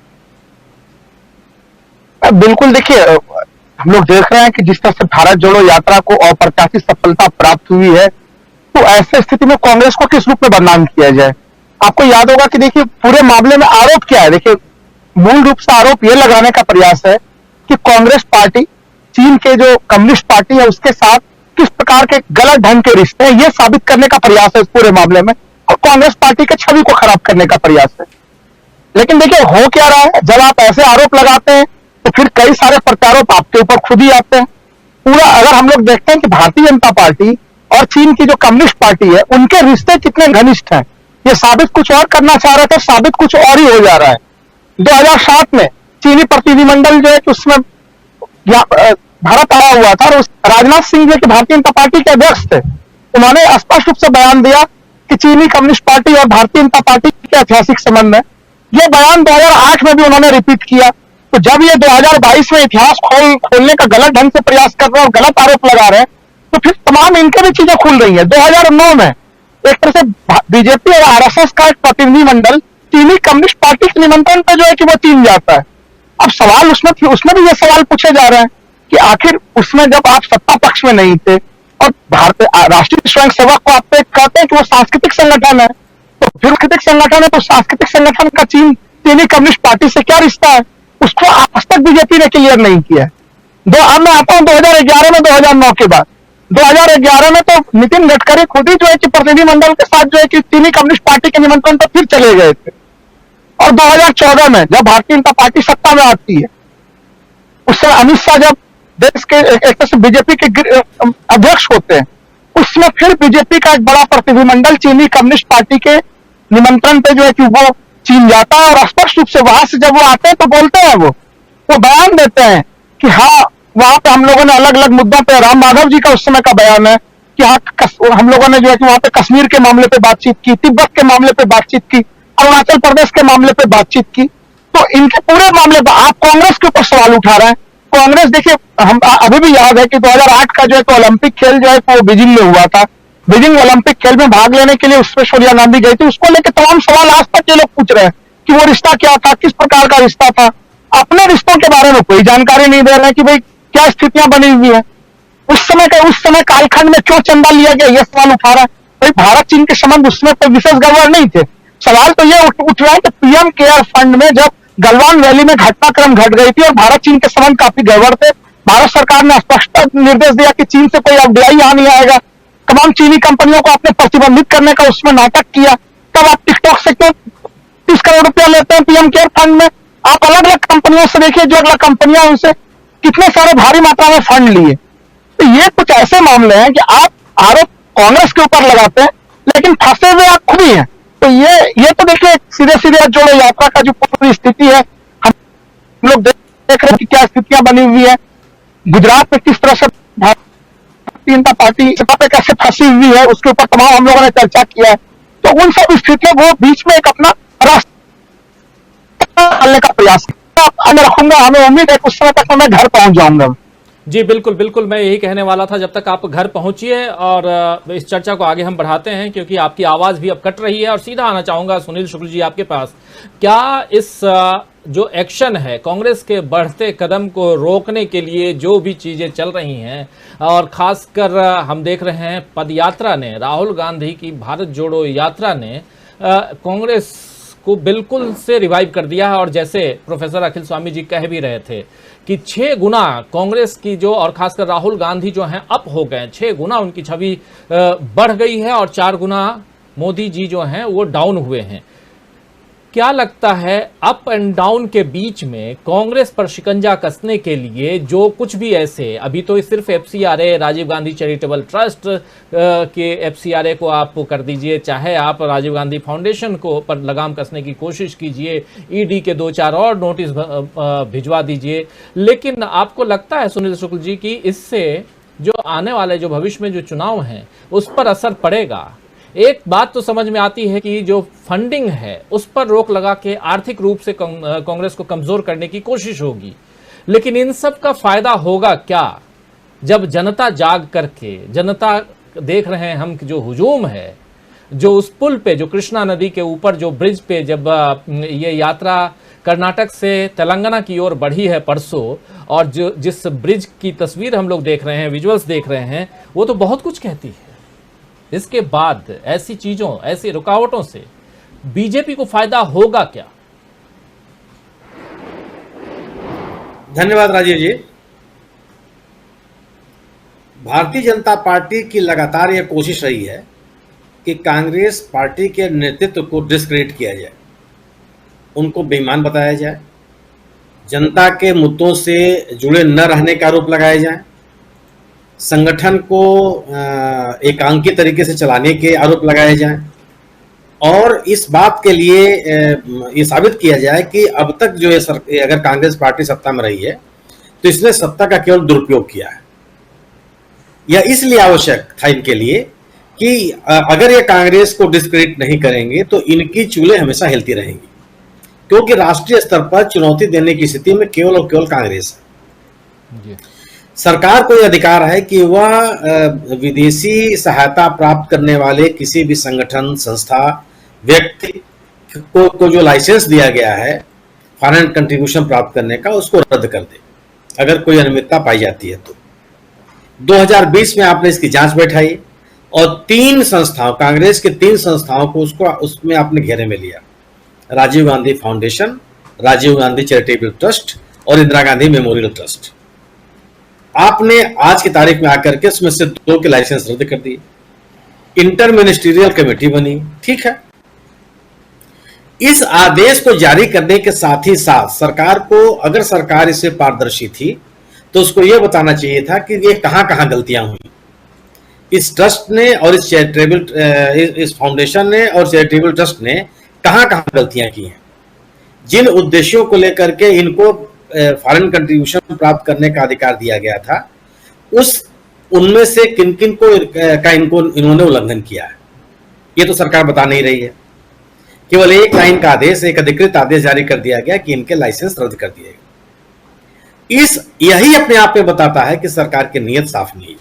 S4: बिल्कुल, देखिए हम लोग देख रहे हैं कि जिस तरह से भारत जोड़ो यात्रा को अप्रत्याशित सफलता प्राप्त हुई है, तो ऐसे स्थिति में कांग्रेस को किस रूप में बदनाम किया जाए? आपको याद होगा कि देखिए पूरे मामले में आरोप क्या है। देखिए मूल रूप से आरोप यह लगाने का प्रयास है कि कांग्रेस पार्टी चीन के जो कम्युनिस्ट पार्टी है उसके साथ किस प्रकार के गलत ढंग के रिश्ते हैं, यह साबित करने का प्रयास है इस पूरे मामले में, और कांग्रेस पार्टी के छवि को खराब करने का प्रयास है। लेकिन देखिए हो क्या रहा है, जब आप ऐसे आरोप लगाते हैं तो फिर कई सारे प्रत्यारोप आपके ऊपर खुद ही आते हैं। पूरा अगर हम लोग देखते हैं कि भारतीय जनता पार्टी और चीन की जो कम्युनिस्ट पार्टी है, उनके रिश्ते कितने घनिष्ठ हैं, ये साबित कुछ और करना चाह रहे थे, साबित कुछ और ही हो जा रहा है। 2007 में चीनी प्रतिनिधिमंडल जो है कि उसमें भारत आया हुआ था, और उस राजनाथ सिंह जो कि भारतीय जनता पार्टी के अध्यक्ष थे, उन्होंने स्पष्ट रूप से बयान दिया कि चीनी कम्युनिस्ट पार्टी और भारतीय जनता पार्टी के ऐतिहासिक संबंध है। यह बयान 2008 में भी उन्होंने रिपीट किया। तो जब ये 2022 में इतिहास खोलने का गलत ढंग से प्रयास कर रहे हैं और गलत आरोप लगा रहे हैं, तो फिर तमाम इनके भी चीजें खुल रही है। 2009 में एक तरह से बीजेपी और RSS का एक प्रतिनिधिमंडल चीनी कम्युनिस्ट पार्टी के निमंत्रण पे जो है कि वो चीन जाता है। अब सवाल उसमें भी ये सवाल पूछे जा रहे हैं कि आखिर उसमें जब आप सत्ता पक्ष में नहीं थे और भारतीय राष्ट्रीय स्वयंसेवक को आप कहते हैं कि वो सांस्कृतिक संगठन है, तो फिर सांस्कृतिक संगठन है तो सांस्कृतिक संगठन का चीनी कम्युनिस्ट पार्टी से क्या रिश्ता है, उसको आज तक बीजेपी ने क्लियर नहीं किया है। अब मैं आता हूं 2011 में 2009 के बाद 2011 में तो नितिन गडकरी खुद ही जो है कि प्रतिनिधिमंडल के साथ जो है कि चीनी कम्युनिस्ट पार्टी के निमंत्रण पर फिर चले गए थे। और 2014 में जब भारतीय जनता पार्टी सत्ता में आती है, उस समय अमित शाह जब देश के एक तरह से बीजेपी के अध्यक्ष होते हैं, उसमें फिर बीजेपी का एक बड़ा प्रतिनिधिमंडल चीनी कम्युनिस्ट पार्टी के निमंत्रण पे जो है कि वो चीन जाता है। और स्पष्ट रूप से वहां से जब वो आते हैं तो बोलते हैं, वो बयान देते हैं कि हाँ, वहां पे हम लोगों ने अलग अलग मुद्दों पे, राम माधव जी का उस समय का बयान है कि हाँ हम लोगों ने जो है कि वहां पे कश्मीर के मामले पे बातचीत की, तिब्बत के मामले पे बातचीत की, अरुणाचल प्रदेश के मामले पे बातचीत की। तो इनके पूरे मामले पर आप कांग्रेस के ऊपर सवाल उठा रहे हैं। कांग्रेस देखिए, हम अभी भी याद है कि 2008 का जो है तो ओलंपिक खेल जो है वो बीजिंग में हुआ था। बीजिंग ओलंपिक खेल में भाग लेने के लिए उसमें सोनिया गांधी गई थी। उसको लेकर तमाम सवाल आज तक ये लोग पूछ रहे हैं कि वो रिश्ता क्या था, किस प्रकार का रिश्ता था। अपने रिश्तों के बारे में कोई जानकारी नहीं दे रहे हैं कि भाई क्या स्थितियां बनी हुई है, उस समय कालखंड में क्यों चंदा लिया गया, ये सवाल उठा रहा है। भाई भारत चीन के संबंध उसमें कोई विशेष गड़बड़ नहीं थे। सवाल तो ये उठ रहा है कि पीएम केयर फंड में जब गलवान वैली में घटनाक्रम घट गई थी और भारत चीन के संबंध काफी गड़बड़ थे, भारत सरकार ने स्पष्ट निर्देश दिया कि चीन से कोई एफडीआई यहां नहीं आएगा। तमाम चीनी कंपनियों को आपने प्रतिबंधित करने का उसमें नाटक किया। तब आप टिकटॉक से क्यों 30 करोड़ रुपया लेते हैं पीएम केयर फंड में? आप अलग अलग कंपनियों से देखिए, जो अलग कंपनियां उनसे कितने सारे भारी मात्रा में फंड लिए। तो ये कुछ ऐसे मामले हैं कि आप आरोप कांग्रेस के ऊपर लगाते हैं, लेकिन फंसे हुए आप खुद ही हैं। तो ये तो देखिए सीधे सीधे जोड़ो यात्रा का जो पूरी स्थिति है, हम लोग देख रहे हैं कि क्या स्थितियां बनी हुई है। गुजरात में किस तरह से भारतीय जनता पार्टी सत्ता पे कैसे फंसी हुई है, उसके ऊपर तमाम हम लोगों ने चर्चा किया है। तो उन सब स्थितियों को बीच में एक अपना रास्ता डालने का प्रयास मैं रखूंगा। हमें उम्मीद है उस समय तक मैं घर पहुंच जाऊंगा।
S1: जी बिल्कुल बिल्कुल, मैं यही कहने वाला था, जब तक आप घर पहुंचिए और इस चर्चा को आगे हम बढ़ाते हैं, क्योंकि आपकी आवाज़ भी अब कट रही है। और सीधा आना चाहूंगा सुनील शुक्ल जी आपके पास। क्या इस जो एक्शन है, कांग्रेस के बढ़ते कदम को रोकने के लिए जो भी चीज़ें चल रही हैं, और ख़ासकर हम देख रहे हैं पदयात्रा ने, राहुल गांधी की भारत जोड़ो यात्रा ने कांग्रेस को बिल्कुल से रिवाइव कर दिया है। और जैसे प्रोफेसर अखिल स्वामी जी कह भी रहे थे कि 6 गुना कांग्रेस की जो, और खासकर राहुल गांधी जो हैं अप हो गए, 6 गुना उनकी छवि बढ़ गई है और 4 गुना मोदी जी जो हैं वो डाउन हुए हैं। क्या लगता है अप एंड डाउन के बीच में कांग्रेस पर शिकंजा कसने के लिए जो कुछ भी ऐसे, अभी तो सिर्फ FCRA, Rajiv Gandhi charitable trust के एफसीआरए को आप कर दीजिए, चाहे आप राजीव गांधी फाउंडेशन को पर लगाम कसने की कोशिश कीजिए, ईडी के 2-4 और नोटिस भिजवा दीजिए, लेकिन आपको लगता है सुनील शुक्ल जी कि इससे जो आने वाले जो भविष्य में जो चुनाव हैं उस पर असर पड़ेगा? एक बात तो समझ में आती है कि जो फंडिंग है उस पर रोक लगा के आर्थिक रूप से कांग्रेस को कमजोर करने की कोशिश होगी, लेकिन इन सब का फायदा होगा क्या जब जनता जाग करके, जनता देख रहे हैं हम जो हुजूम है, जो उस पुल पे, जो कृष्णा नदी के ऊपर जो ब्रिज पे जब ये यात्रा कर्नाटक से तेलंगाना की ओर बढ़ी है परसों, और जो जिस ब्रिज की तस्वीर हम लोग देख रहे हैं, विजुअल्स देख रहे हैं, वो तो बहुत कुछ कहती है। इसके बाद ऐसी चीजों, ऐसी रुकावटों से बीजेपी को फायदा होगा क्या?
S5: धन्यवाद राजीव जी। भारतीय जनता पार्टी की लगातार यह कोशिश रही है कि कांग्रेस पार्टी के नेतृत्व को डिस्क्रेडिट किया जाए, उनको बेईमान बताया जाए, जनता के मुद्दों से जुड़े न रहने का आरोप लगाया जाए, संगठन को एकांकी तरीके से चलाने के आरोप लगाए जाएं, और इस बात के लिए ये साबित किया जाए कि अब तक जो है अगर कांग्रेस पार्टी सत्ता में रही है तो इसने सत्ता का केवल दुरुपयोग किया है। यह इसलिए आवश्यक था इनके लिए कि अगर ये कांग्रेस को डिस्क्रेडिट नहीं करेंगे तो इनकी चूल्हे हमेशा हिलती रहेंगी, क्योंकि राष्ट्रीय स्तर पर चुनौती देने की स्थिति में केवल और केवल कांग्रेस है। सरकार को यह अधिकार है कि वह विदेशी सहायता प्राप्त करने वाले किसी भी संगठन, संस्था, व्यक्ति को जो लाइसेंस दिया गया है फॉरेन कंट्रीब्यूशन प्राप्त करने का, उसको रद्द कर दे अगर कोई अनियमितता पाई जाती है तो। 2020 में आपने इसकी जांच बैठाई और 3 संस्थाओं, कांग्रेस के 3 संस्थाओं को उसमें आपने घेरे में लिया, Rajiv Gandhi foundation, Rajiv Gandhi charitable trust और इंदिरा गांधी मेमोरियल ट्रस्ट। आपने आज की तारीख में आकर के उसमें से 2 के लाइसेंस रद्द कर दिए। इंटर मिनिस्ट्रियल कमेटी बनी, ठीक है। इस आदेश को जारी करने के साथ ही साथ सरकार को, अगर सरकार इससे पारदर्शी थी तो उसको यह बताना चाहिए था कि ये कहां कहां गलतियां हुई। इस ट्रस्ट ने और इस चैरिटेबल, इस फाउंडेशन ने और चैरिटेबल ट्रस्ट ने कहां कहां गलतियां की हैं। जिन उद्देश्यों को लेकर के इनको फॉरेन कंट्रीब्यूशन प्राप्त करने का अधिकार दिया गया था, उनमें से किन किन को इन्होंने उल्लंघन किया है, ये तो सरकार बता नहीं रही है। केवल एक लाइन का आदेश, एक अधिकृत आदेश जारी कर दिया गया कि इनके लाइसेंस रद्द कर दिए गए। यही अपने आप में बताता है कि सरकार की नीयत साफ नहीं है।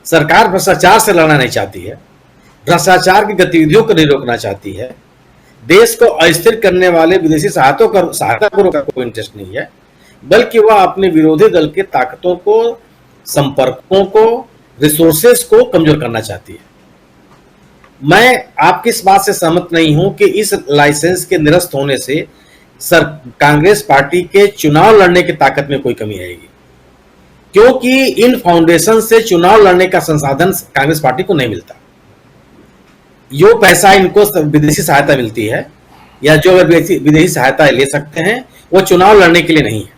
S5: सरकार भ्रष्टाचार से लड़ना नहीं चाहती है, भ्रष्टाचार की गतिविधियों को नहीं रोकना चाहती है, देश को अस्थिर करने वाले विदेशी सहायता को रोकने का कोई इंटरेस्ट नहीं है, बल्कि वह अपने विरोधी दल के ताकतों को, संपर्कों को, रिसोर्सेस को कमजोर करना चाहती है। मैं आपकी इस बात से सहमत नहीं हूं कि इस लाइसेंस के निरस्त होने से कांग्रेस पार्टी के चुनाव लड़ने की ताकत में कोई कमी आएगी, क्योंकि इन फाउंडेशन से चुनाव लड़ने का संसाधन कांग्रेस पार्टी को नहीं मिलता। जो पैसा इनको विदेशी सहायता मिलती है या जो विदेशी सहायता ले सकते हैं, वो चुनाव लड़ने के लिए नहीं है।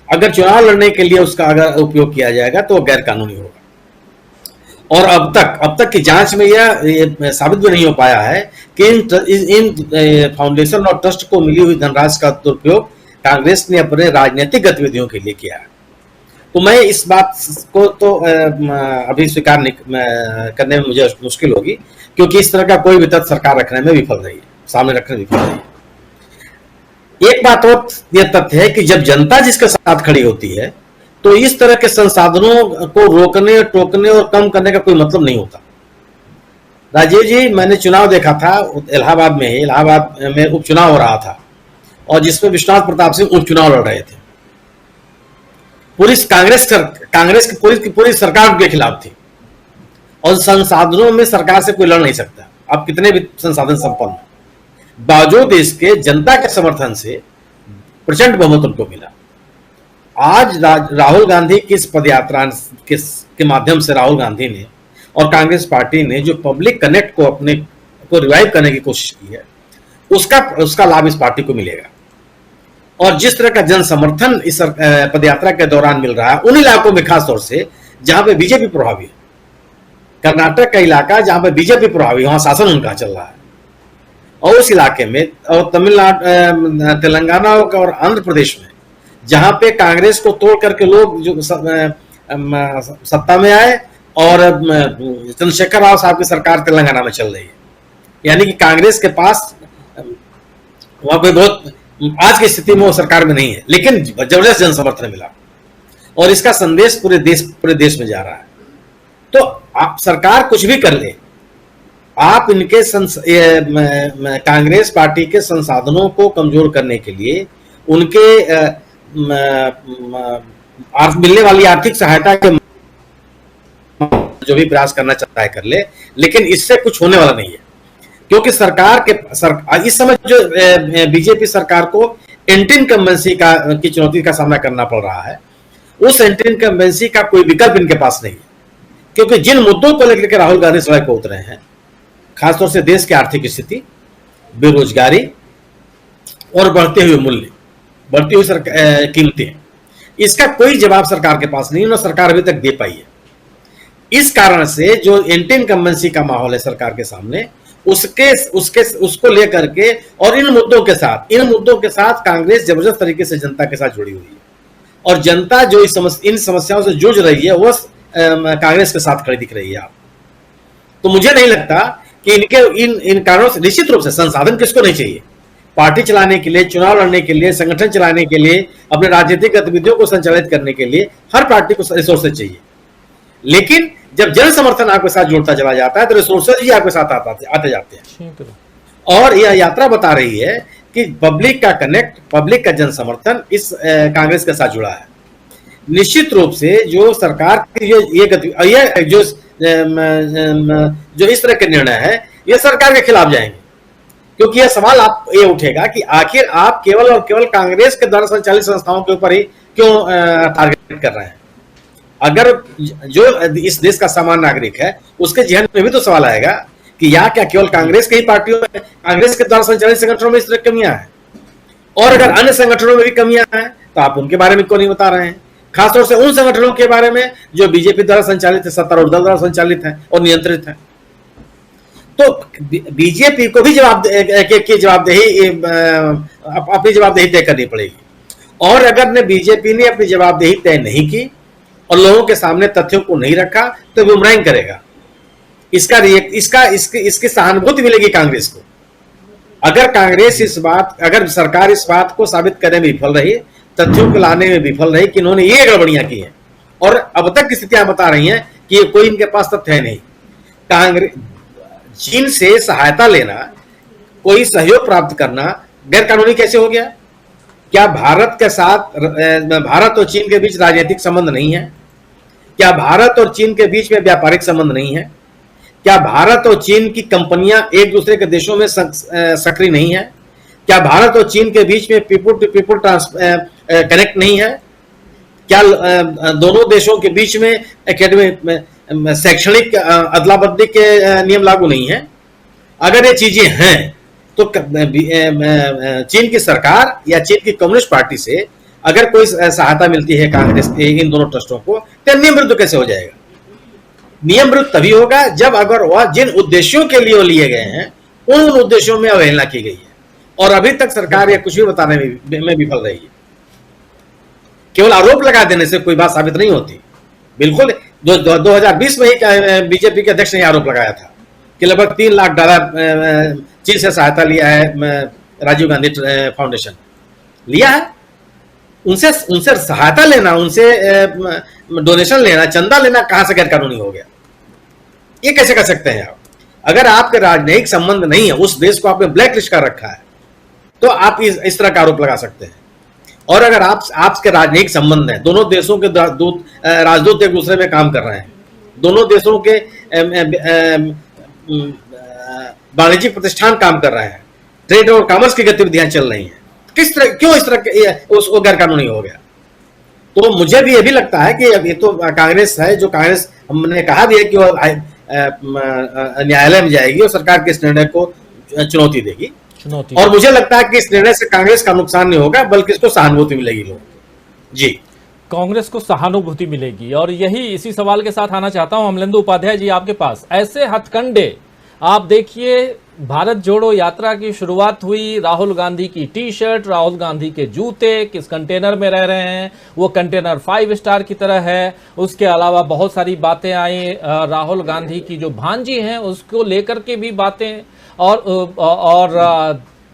S5: अगर चुनाव लड़ने के लिए उसका अगर उपयोग किया जाएगा तो वो गैर कानूनी होगा। और अब तक की जांच में यह साबित भी नहीं हो पाया है कि इन फाउंडेशन और ट्रस्ट को मिली हुई धनराशि का दुरुपयोग कांग्रेस ने अपने राजनीतिक गतिविधियों के लिए किया है। तो मैं इस बात को तो अभी स्वीकार करने में मुझे मुश्किल होगी, क्योंकि इस तरह का कोई भी तथ्य सरकार रखने में विफल रही है, सामने रखने में विफल रही है। एक बात और यह तथ्य है कि जब जनता जिसके साथ खड़ी होती है तो इस तरह के संसाधनों को रोकने, टोकने और कम करने का कोई मतलब नहीं होता। राजीव जी, मैंने चुनाव देखा था इलाहाबाद में उपचुनाव हो रहा था और जिसमें विश्वनाथ प्रताप सिंह उपचुनाव लड़ रहे थे। कांग्रेस की पूरी सरकार उनके खिलाफ थी और संसाधनों में सरकार से कोई लड़ नहीं सकता, आप कितने भी संसाधन संपन्न। बावजूद इसके जनता के समर्थन से प्रचंड बहुमत उनको मिला। आज राहुल गांधी की इस पदयात्रा के माध्यम से राहुल गांधी ने और कांग्रेस पार्टी ने जो पब्लिक कनेक्ट को अपने को रिवाइव करने की कोशिश की है, उसका लाभ इस पार्टी को मिलेगा। और जिस तरह का जन समर्थन इस पदयात्रा के दौरान मिल रहा है उन इलाकों में, खासतौर से जहां पे बीजेपी प्रभावी है, कर्नाटक का इलाका जहां पे बीजेपी प्रभावी, वहां शासन उनका चल रहा है, और उस इलाके में, और तमिलनाडु, तेलंगाना और आंध्र प्रदेश में जहां पे कांग्रेस को तोड़ करके लोग जो सत्ता में आए और चंद्रशेखर राव साहब की सरकार तेलंगाना में चल रही है, यानी कि कांग्रेस के पास वहां पे बहुत आज की स्थिति में वो सरकार में नहीं है, लेकिन जबरदस्त जन समर्थन मिला और इसका संदेश पूरे देश में जा रहा है। तो आप सरकार कुछ भी कर ले, आप इनके कांग्रेस पार्टी के संसाधनों को कमजोर करने के लिए उनके मिलने वाली आर्थिक सहायता के जो भी प्रयास करना चाहता है कर ले, लेकिन इससे कुछ होने वाला नहीं है, क्योंकि इस समय जो बीजेपी सरकार को एंटी इनकम्बेंसी की चुनौती का सामना करना पड़ रहा है, उस एंटी इनकम्बेंसी का कोई विकल्प इनके पास नहीं है। क्योंकि जिन मुद्दों को लेकर के राहुल गांधी सड़क पर उतरे हैं, खासतौर से देश की आर्थिक स्थिति, बेरोजगारी और बढ़ते हुए मूल्य, बढ़ती हुई कीमतें, इसका कोई जवाब सरकार के पास नहीं है, न सरकार अभी तक दे पाई है। इस कारण से जो एंटी इनकम्बेंसी का माहौल है सरकार के सामने, उसको लेकर के और इन मुद्दों के साथ कांग्रेस जबरदस्त तरीके से जनता के साथ जुड़ी हुई है, और जनता जो इन समस्याओं से जूझ रही है वो कांग्रेस के साथ खड़ी दिख रही है। आप तो मुझे नहीं लगता कि इन कारणों से, निश्चित रूप से संसाधन किसको नहीं चाहिए, पार्टी चलाने के लिए, चुनाव लड़ने के लिए, संगठन चलाने के लिए, अपने राजनीतिक गतिविधियों को संचालित करने के लिए हर पार्टी को रिसोर्सेज चाहिए, लेकिन जब जन समर्थन आपके साथ जुड़ता चला जाता है तो रिसोर्सेज ही आपके साथ आते जाते हैं। और यह यात्रा बता रही है कि पब्लिक का कनेक्ट, पब्लिक का जन समर्थन इस कांग्रेस के साथ जुड़ा है। निश्चित रूप से जो सरकार की ये जो इस तरह के निर्णय है, ये सरकार के खिलाफ जाएंगे, क्योंकि यह सवाल ये उठेगा कि आखिर आप केवल और केवल कांग्रेस के द्वारा संचालित संस्थाओं के ऊपर ही क्यों टारगेट कर रहे हैं। अगर जो इस देश का सामान्य नागरिक है, उसके जहन में भी तो सवाल आएगा कि या क्या केवल कांग्रेस की ही पार्टियों में, कांग्रेस के द्वारा संचालित संगठनों में इस तरह कमियां हैं, और अगर अन्य संगठनों में भी कमियां हैं तो आप उनके बारे में क्यों नहीं बता रहे हैं, खासतौर से उन संगठनों के बारे में जो बीजेपी द्वारा संचालित है, सत्तारूढ़ दल द्वारा संचालित है और नियंत्रित है। तो बीजेपी को भी अपनी जवाबदेही तय करनी पड़ेगी, और अगर बीजेपी ने अपनी जवाबदेही तय नहीं की और लोगों के सामने तथ्यों को नहीं रखा तो बुमराइंग करेगा। इसकी सहानुभूति मिलेगी कांग्रेस को। अगर सरकार इस बात को साबित करने में विफल रही, तथ्यों को लाने में विफल रही कि इन्होंने ये गड़बड़ियां की हैं, और अब तक की स्थितियां बता रही हैं कि कोई इनके पास तथ्य है नहीं। कांग्रेस चीन से सहायता लेना, कोई सहयोग प्राप्त करना गैर कानूनी कैसे हो गया? क्या भारत के साथ, भारत और चीन के बीच राजनीतिक संबंध नहीं है? क्या भारत और चीन के बीच में व्यापारिक संबंध नहीं है? क्या भारत और चीन की कंपनियां एक दूसरे के देशों में सक्रिय नहीं है? क्या भारत और चीन के बीच में पीपुल टू पीपुल कनेक्ट नहीं है? क्या दोनों देशों के बीच में एकेडमिक शैक्षणिक अदला बदली के नियम लागू नहीं है? अगर ये चीजें हैं तो चीन की सरकार या चीन की कम्युनिस्ट पार्टी से अगर कोई सहायता मिलती है कांग्रेस के इन दोनों ट्रस्टों को, तो नियम विरुद्ध कैसे हो जाएगा? नियम विरुद्ध तभी होगा जब अगर वह जिन उद्देश्यों के लिए लिए गए हैं उन उद्देश्यों में अवहेलना की गई है, और अभी तक सरकार यह कुछ भी बताने में विफल रही है। केवल आरोप लगा देने से कोई बात साबित नहीं होती। बिल्कुल 2020 में ही बीजेपी के अध्यक्ष ने आरोप लगाया था कि लगभग $3 लाख चीन से सहायता लिया है राजीव गांधी फाउंडेशन, लिया है। उनसे सहायता लेना, उनसे डोनेशन लेना, चंदा लेना कहां से गैर कानूनी हो गया? ये कैसे कर सकते हैं आप? अगर आपके राजनयिक संबंध नहीं है, उस देश को आपने ब्लैक लिस्ट कर रखा है, तो आप इस तरह का आरोप लगा सकते हैं। और अगर आपके राजनयिक संबंध है, दोनों देशों के राजदूत एक दूसरे में काम कर रहे हैं, दोनों देशों के वाणिज्यिक प्रतिष्ठान काम कर रहे हैं, ट्रेड और कॉमर्स की गतिविधियां चल रही हैं, क्यों इस तरह उसको गैर कानूनी हो गया? तो मुझे भी ये भी लगता है कि ये तो कांग्रेस है, जो कांग्रेस हमने कहा भी है कि वो न्यायालय में जाएगी और सरकार के इस निर्णय को चुनौती देगी। और मुझे लगता है कि इस निर्णय से कांग्रेस का नुकसान नहीं होगा, बल्कि इसको सहानुभूति मिलेगी लोगों को। जी,
S1: कांग्रेस को सहानुभूति मिलेगी। और यही इसी सवाल के साथ आना चाहता हूं अमलेंदु उपाध्याय जी आपके पास। ऐसे हथकंडे आप देखिए, भारत जोड़ो यात्रा की शुरुआत हुई, राहुल गांधी की टी शर्ट, राहुल गांधी के जूते किस कंटेनर में रह रहे हैं, वो कंटेनर 5 स्टार की तरह है। उसके अलावा बहुत सारी बातें आई, राहुल गांधी की जो भांजी हैं उसको लेकर के भी बातें, और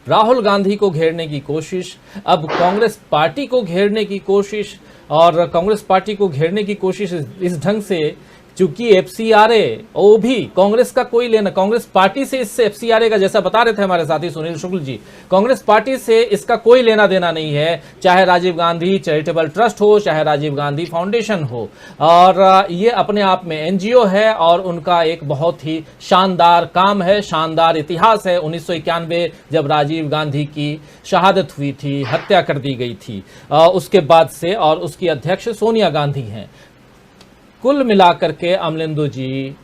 S1: राहुल गांधी को घेरने की कोशिश, अब कांग्रेस पार्टी को घेरने की कोशिश, और कांग्रेस पार्टी को घेरने की कोशिश इस ढंग से, चूंकि एफसीआरए वो भी कांग्रेस का कोई लेना, कांग्रेस पार्टी से इससे एफसीआरए का, जैसा बता रहे थे हमारे साथी सुनील शुक्ल जी, कांग्रेस पार्टी से इसका कोई लेना देना नहीं है, चाहे राजीव गांधी चैरिटेबल ट्रस्ट हो, चाहे राजीव गांधी फाउंडेशन हो। और ये अपने आप में एनजीओ है और उनका एक बहुत ही शानदार काम है, शानदार इतिहास है। 1991 जब राजीव गांधी की शहादत हुई थी, हत्या कर दी गई थी, उसके बाद से, और उसकी अध्यक्ष सोनिया गांधी हैं। कुल मिलाकर के अमलेंदु जी,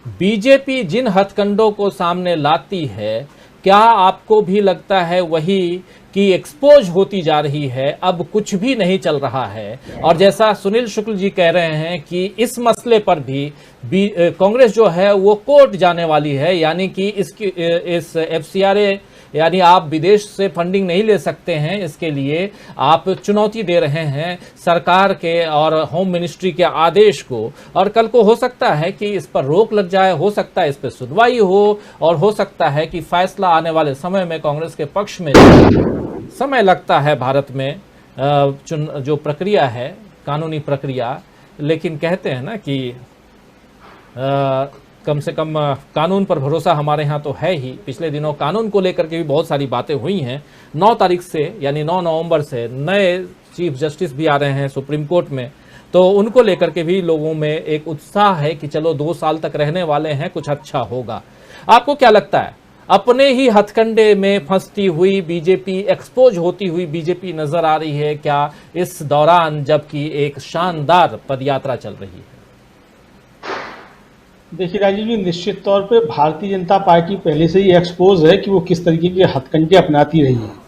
S1: बीजेपी जिन हथकंडों को सामने लाती है, क्या आपको भी लगता है वही कि एक्सपोज होती जा रही है, अब कुछ भी नहीं चल रहा है? और जैसा सुनील शुक्ल जी कह रहे हैं कि इस मसले पर भी कांग्रेस जो है वो कोर्ट जाने वाली है, यानी कि इस एफसीआरए, यानी आप विदेश से फंडिंग नहीं ले सकते हैं, इसके लिए आप चुनौती दे रहे हैं सरकार के और होम मिनिस्ट्री के आदेश को। और कल को हो सकता है कि इस पर रोक लग जाए, हो सकता है इस पर सुनवाई हो, और हो सकता है कि फैसला आने वाले समय में कांग्रेस के पक्ष में समय लगता है भारत में जो प्रक्रिया है, कानूनी प्रक्रिया। लेकिन कहते हैं ना कि कम से कम कानून पर भरोसा हमारे यहाँ तो है ही। पिछले दिनों कानून को लेकर के भी बहुत सारी बातें हुई हैं। 9 तारीख से यानी 9 नवंबर से नए चीफ जस्टिस भी आ रहे हैं सुप्रीम कोर्ट में, तो उनको लेकर के भी लोगों में एक उत्साह है कि चलो 2 साल तक रहने वाले हैं, कुछ अच्छा होगा। आपको क्या लगता है, अपने ही हथकंडे में फंसती हुई बीजेपी, एक्सपोज होती हुई बीजेपी नजर आ रही है क्या इस दौरान, जबकि एक शानदार पदयात्रा चल रही है?
S6: देखिए राजीव जी, निश्चित तौर पे भारतीय जनता पार्टी पहले से ही एक्सपोज है कि वो किस तरीके के हथकंडे अपनाती रही है।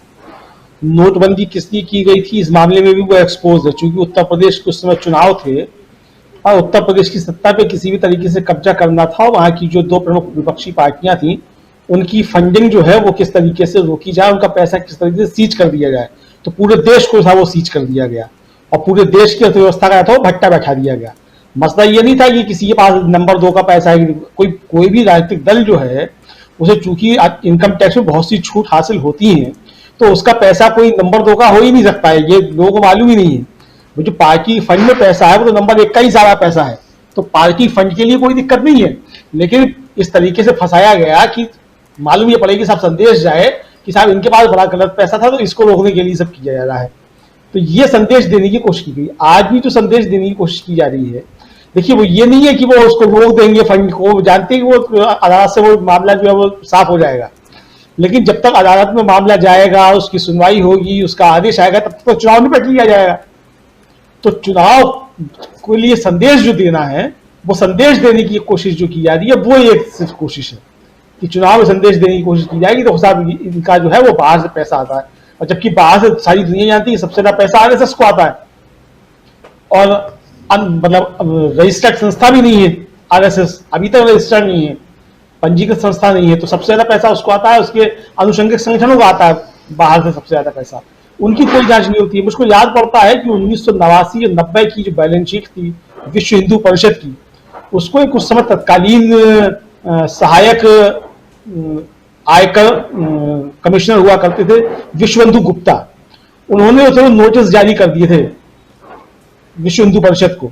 S6: नोटबंदी किस लिए की गई थी, इस मामले में भी वो एक्सपोज है, क्योंकि उत्तर प्रदेश के उस समय चुनाव थे और उत्तर प्रदेश की सत्ता पे किसी भी तरीके से कब्जा करना था। वहाँ की जो 2 प्रमुख विपक्षी पार्टियां थी, उनकी फंडिंग जो है वो किस तरीके से रोकी जाए, उनका पैसा किस तरीके से सीज कर दिया जाए। तो पूरे देश को था वो सीज कर दिया गया और पूरे देश की अर्थव्यवस्था का था वो भट्टा बैठा दिया गया। मसला ये नहीं था कि किसी के पास नंबर 2 का पैसा है। कोई भी राजनीतिक दल जो है उसे चूंकि इनकम टैक्स में बहुत सी छूट हासिल होती है, तो उसका पैसा कोई नंबर 2 का हो ही नहीं सकता है, ये लोगों को मालूम ही नहीं है। वो जो पार्टी फंड में पैसा है वो तो नंबर 1 का ही सारा पैसा है, तो पार्टी फंड के लिए कोई दिक्कत नहीं है। लेकिन इस तरीके से फंसाया गया कि मालूम ये पड़े कि साहब संदेश जाए कि साहब इनके पास बड़ा गलत पैसा था, तो इसको रोकने के लिए सब किया जा रहा है। तो ये संदेश देने की कोशिश की गई। आज भी जो संदेश देने की कोशिश की जा रही है, देखिए वो ये नहीं है कि वो उसको रोक देंगे फंड को, जानते हैं कि वो अदालत से वो मामला जो है वो साफ हो जाएगा। लेकिन जब तक अदालत में मामला जाएगा, उसकी सुनवाई होगी, उसका आदेश आएगा, तब तक तो चुनाव नहीं बैठ लिया जाएगा। तो चुनाव के लिए संदेश जो देना है, वो संदेश देने की कोशिश जो की जा रही है, वो एक सिर्फ कोशिश है कि चुनाव में संदेश देने की कोशिश की जाएगी। तो साहब इनका जो है वो बाहर से पैसा आता है, और जबकि बाहर से सारी दुनिया जानती है सबसे ज्यादा पैसा आरएसएस को आता है, और मतलब रजिस्टर्ड संस्था भी नहीं है आरएसएस, अभी तक रजिस्टर्ड नहीं है, पंजीकृत संस्था नहीं है, तो सबसे ज्यादा पैसा उसको आता है, उसके अनुषंगिक संगठनों को आता है बाहर से सबसे ज्यादा पैसा। उनकी कोई जांच नहीं होती है। मुझको याद पड़ता है कि 1989 या 90 की जो बैलेंस शीट थी विश्व हिंदू परिषद की, उसको एक उस समय तत्कालीन सहायक आयकर कमिश्नर हुआ करते थे विश्वेंदु गुप्ता, उन्होंने उसे नोटिस जारी कर दिए थे विश्व हिंदू परिषद को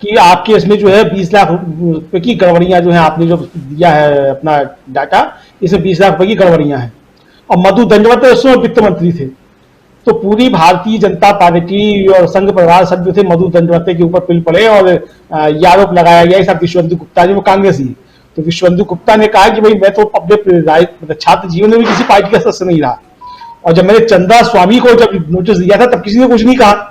S6: कि आपके इसमें जो है 20 लाख रुपए की गड़बड़ियां जो है, आपने जो दिया है अपना डाटा, इसमें 20 लाख रुपए की गड़बड़ियां हैं। और मधु दंडवत उस समय वित्त मंत्री थे, तो पूरी भारतीय जनता पार्टी और संघ परिवार सब जो थे मधु दंडवते के ऊपर पिल पड़े और ये आरोप लगाया गया सब विश्वेंदु गुप्ता जी वो कांग्रेसी। तो विश्वेंदु गुप्ता ने कहा कि भाई मैं तो अपने छात्र जीवन में भी किसी पार्टी का सदस्य नहीं रहा, और जब मैंने चंदा स्वामी को जब नोटिस दिया था तब किसी ने कुछ नहीं कहा,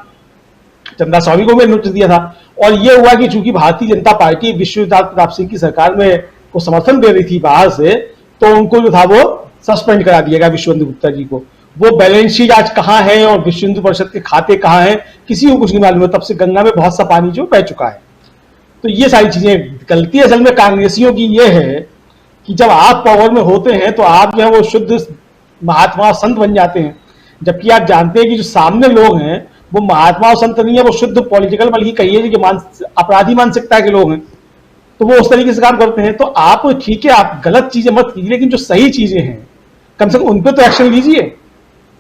S6: चंदा स्वामी को मैंने नोटिस दिया था। और यह हुआ कि चूंकि भारतीय जनता पार्टी विश्वनाथ प्रताप सिंह की सरकार में को समर्थन दे रही थी बाहर से, तो उनको जो था वो सस्पेंड करा दिया गया विश्वेंदु गुप्ता जी को। वो बैलेंस शीट आज कहाँ है और विश्व हिंदू परिषद के खाते कहाँ हैं किसी को कुछ नहीं मालूम है। तब से गंगा में बहुत सा पानी जो बह चुका है। तो ये सारी चीजें, गलती असल में कांग्रेसियों की ये है कि जब आप पावर में होते हैं तो आप जो है वो शुद्ध महात्मा संत बन जाते हैं, जबकि आप जानते हैं कि जो सामने लोग हैं वो महात्मा और संत नहीं है, वो शुद्ध पॉलिटिकल बल्कि कहिए कि अपराधी मानसिकता के लोग हैं, तो वो उस तरीके से काम करते हैं। तो आप ठीक है, आप गलत चीजें मत कीजिए, लेकिन जो सही चीजें हैं कम से कम उन पर तो एक्शन लीजिए।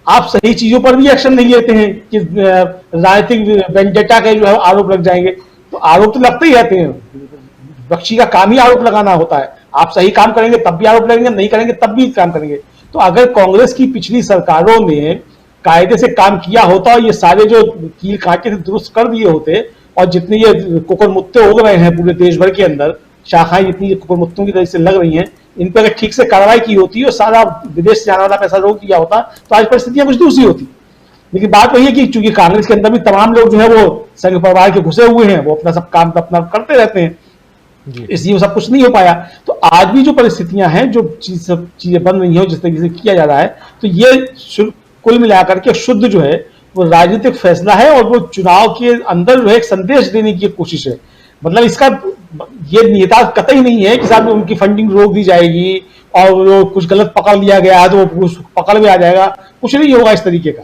S6: आप सही चीजों पर भी एक्शन नहीं लेते हैं कि राजनीतिक वेंडेटा के जो है आरोप लग जाएंगे, तो आरोप तो लगते ही रहते हैं, विपक्षी का काम ही आरोप लगाना होता है। आप सही काम करेंगे तब भी आरोप लगेंगे, नहीं करेंगे तब भी काम करेंगे। तो अगर कांग्रेस की पिछली सरकारों ने कायदे से काम किया होता और ये सारे जो कील कांटे थे दुरुस्त कर दिए होते, और जितने ये कुकुरमुत्ते उग रहे हैं पूरे देश भर के अंदर, शाखाएं जितनी कुकुरमुत्तों की तरह से लग रही हैं, इन पर अगर ठीक से कार्रवाई की होती और सारा विदेश से जाने वाला पैसा रोक दिया होता तो आज परिस्थितियां कुछ दूसरी होती। लेकिन बात वही है कि चूंकि कांग्रेस के अंदर भी तमाम लोग जो है वो संघ परिवार के घुसे हुए हैं, वो अपना सब काम अपना करते रहते हैं, इसलिए वो सब कुछ नहीं हो पाया। तो आज भी जो परिस्थितियां हैं, जो सब चीजें बन रही है जिस तरीके से किया जा रहा है, तो ये कुल मिलाकर के शुद्ध जो है वो राजनीतिक फैसला है और वो चुनाव के अंदर जो है एक संदेश देने की कोशिश है। मतलब इसका ये नेता कतई नहीं है कि साहब उनकी फंडिंग रोक दी जाएगी और वो कुछ गलत पकड़ लिया गया तो वो पकड़ में आ जाएगा, कुछ नहीं होगा इस तरीके का।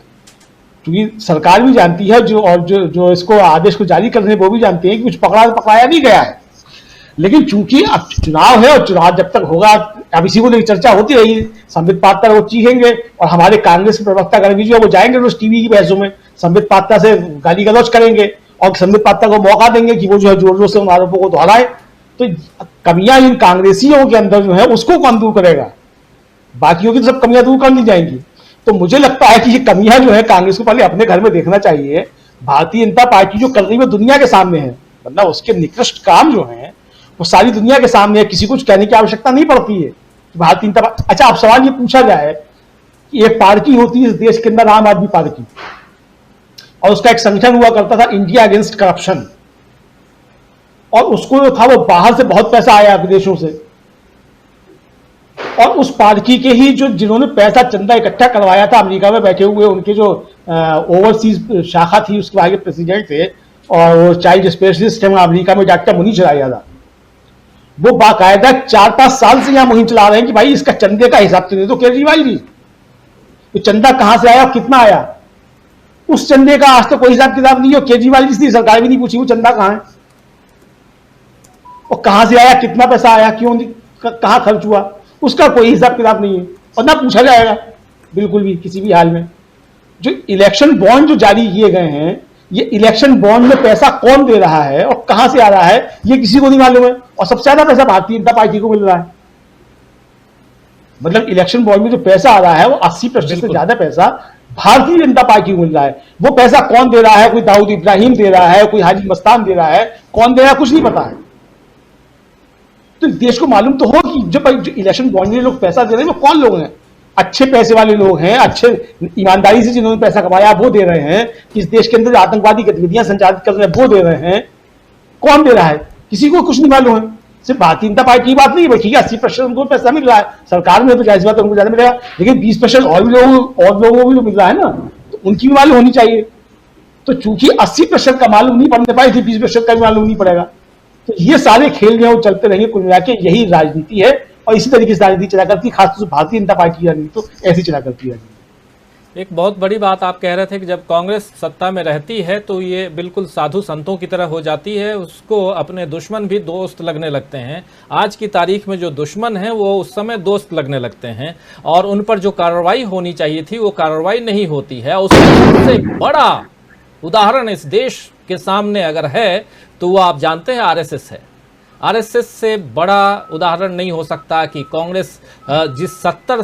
S6: क्योंकि सरकार भी जानती है जो इसको आदेश को जारी कर रहे हैं वो भी जानते हैं कि कुछ पकड़ाया नहीं गया है। लेकिन चूंकि अब चुनाव है और चुनाव जब तक होगा, अब इसी को लेकर चर्चा होती रही, संबित पात्रा वो चीखेंगे और हमारे कांग्रेस के प्रवक्ता कर्मी जो है वो जाएंगे रोज टीवी की बहसों में, संबित पात्रा से गाली गलौज करेंगे और संबित पात्रा को मौका देंगे कि वो जो है जोर जोर से उन आरोपों को दोहराए। तो कमियां इन कांग्रेसियों के अंदर जो है उसको कौन दूर करेगा? बाकियों की तो सब कमियां दूर कर ली जाएंगी। तो मुझे लगता है कि ये कमियां जो है कांग्रेस को पहले अपने घर में देखना चाहिए। भारतीय जनता पार्टी जो कर रही है दुनिया के सामने है, मतलब उसके निकृष्ट काम जो है वो सारी दुनिया के सामने है। किसी को कुछ कहने की आवश्यकता नहीं पड़ती है कि भारतीय जनता पार्टी। अच्छा, अब सवाल ये पूछा जाए कि एक पार्टी होती है इस देश के अंदर, आम आदमी पार्टी, और उसका एक संगठन हुआ करता था इंडिया अगेंस्ट करप्शन, और उसको जो था वो बाहर से बहुत पैसा आया विदेशों से, और उस पार्टी के ही जो जिन्होंने पैसा चंदा इकट्ठा करवाया था अमेरिका में बैठे हुए, उनके जो ओवरसीज शाखा थी उसके आगे प्रेसिडेंट थे और वो चाइल्ड स्पेशलिस्ट है अमेरिका में, डॉक्टर मुनीष रायजादा, वो बाकायदा 4-5 साल से यहां मुहिम चला रहे हैं कि भाई इसका चंदे का हिसाब तो दे दो केजरीवाल जी, तो चंदा कहां से आया, कितना आया। उस चंदे का आज तक कोई हिसाब किताब नहीं है। केजरीवाल जी की सरकार भी नहीं पूछी वो चंदा कहां है और कहां से आया, कितना पैसा आया, क्यों, कहां खर्च हुआ, उसका कोई हिसाब किताब नहीं है और ना पूछा जाएगा बिल्कुल भी किसी भी हाल में। जो इलेक्शन बॉन्ड जो जारी किए गए हैं, ये इलेक्शन बॉन्ड में पैसा कौन दे रहा है और कहां से आ रहा है ये किसी को नहीं मालूम है, और सबसे ज्यादा पैसा भारतीय जनता पार्टी को मिल रहा है। मतलब इलेक्शन बॉन्ड में जो पैसा आ रहा है वो 80% से ज्यादा पैसा भारतीय जनता पार्टी को मिल रहा है। वो पैसा कौन दे रहा है, कोई दाऊद इब्राहिम दे रहा है, कोई हाजी मस्तान दे रहा है, कौन दे रहा है कुछ नहीं पता है। तो देश को मालूम तो हो कि जब इलेक्शन बॉन्ड में लोग पैसा दे रहे हैं वो कौन लोग हैं, अच्छे पैसे वाले लोग हैं, अच्छे ईमानदारी से जिन्होंने पैसा कमाया वो दे रहे हैं, इस देश के अंदर आतंकवादी गतिविधियां संचालित कर रहे हैं वो दे रहे हैं, कौन दे रहा है किसी को कुछ नहीं मालूम है। सिर्फ भारतीय जनता पार्टी की बात नहीं है, ठीक है 80% उनको पैसा मिल रहा है, सरकार में तो जाहिर बात है उनको ज्यादा मिलेगा, लेकिन 20% और लोगों को भी तो मिल रहा है ना, तो उनकी भी मालूम होनी चाहिए। तो चूंकि 80% का मालूम नहीं पड़ने पाए, 20% का भी मालूम नहीं पड़ेगा। तो ये सारे खेल जो है वो चलते रहेंगे, कुल मिला के यही राजनीति है और इसी तरीके से राजनीति चला करती है, खासतौर से भारतीय जनता पार्टी की राजनीति तो ऐसी चला करती है।
S1: एक बहुत बड़ी बात आप कह रहे थे कि जब कांग्रेस सत्ता में रहती है तो ये बिल्कुल साधु संतों की तरह हो जाती है, उसको अपने दुश्मन भी दोस्त लगने लगते हैं। आज की तारीख में जो दुश्मन हैं वो उस समय दोस्त लगने लगते हैं और उन पर जो कार्रवाई होनी चाहिए थी वो कार्रवाई नहीं होती है। उसका सबसे बड़ा उदाहरण इस देश के सामने अगर है तो वो आप जानते हैं आरएसएस है। आरएसएस से बड़ा उदाहरण नहीं हो सकता कि कांग्रेस जिस 70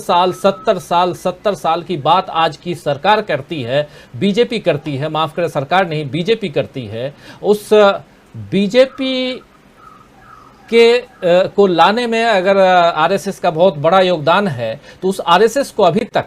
S1: साल की बात आज की सरकार करती है, बीजेपी करती है, माफ करें सरकार नहीं बीजेपी करती है, उस बीजेपी के को लाने में अगर आरएसएस का बहुत बड़ा योगदान है तो उस आरएसएस को अभी तक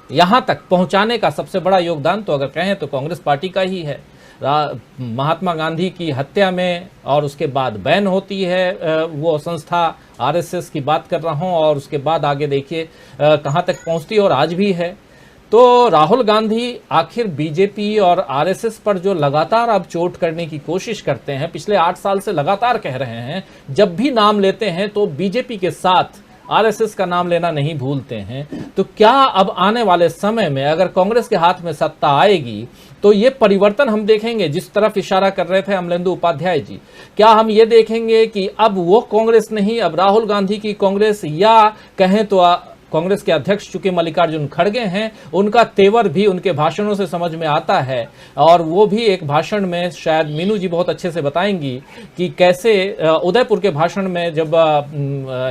S1: यहां तक पहुंचाने का सबसे बड़ा योगदान तो अगर कहें तो कांग्रेस पार्टी का ही है। महात्मा गांधी की हत्या में और उसके बाद बैन होती है वो संस्था, आरएसएस की बात कर रहा हूं, और उसके बाद आगे देखिए कहां तक पहुंचती है और आज भी है। तो राहुल गांधी आखिर बीजेपी और आरएसएस पर जो लगातार अब चोट करने की कोशिश करते हैं, पिछले 8 साल से लगातार कह रहे हैं, जब भी नाम लेते हैं तो बीजेपी के साथ आरएसएस का नाम लेना नहीं भूलते हैं। तो क्या अब आने वाले समय में अगर कांग्रेस के हाथ में सत्ता आएगी तो ये परिवर्तन हम देखेंगे, जिस तरफ इशारा कर रहे थे अमलेंदु उपाध्याय जी, क्या हम ये देखेंगे कि अब वो कांग्रेस नहीं, अब राहुल गांधी की कांग्रेस, या कहें तो कांग्रेस के अध्यक्ष चूंकि मल्लिकार्जुन खड़गे हैं, उनका तेवर भी उनके भाषणों से समझ में आता है, और वो भी एक भाषण में शायद मीनू जी बहुत अच्छे से बताएंगी कि कैसे उदयपुर के भाषण में जब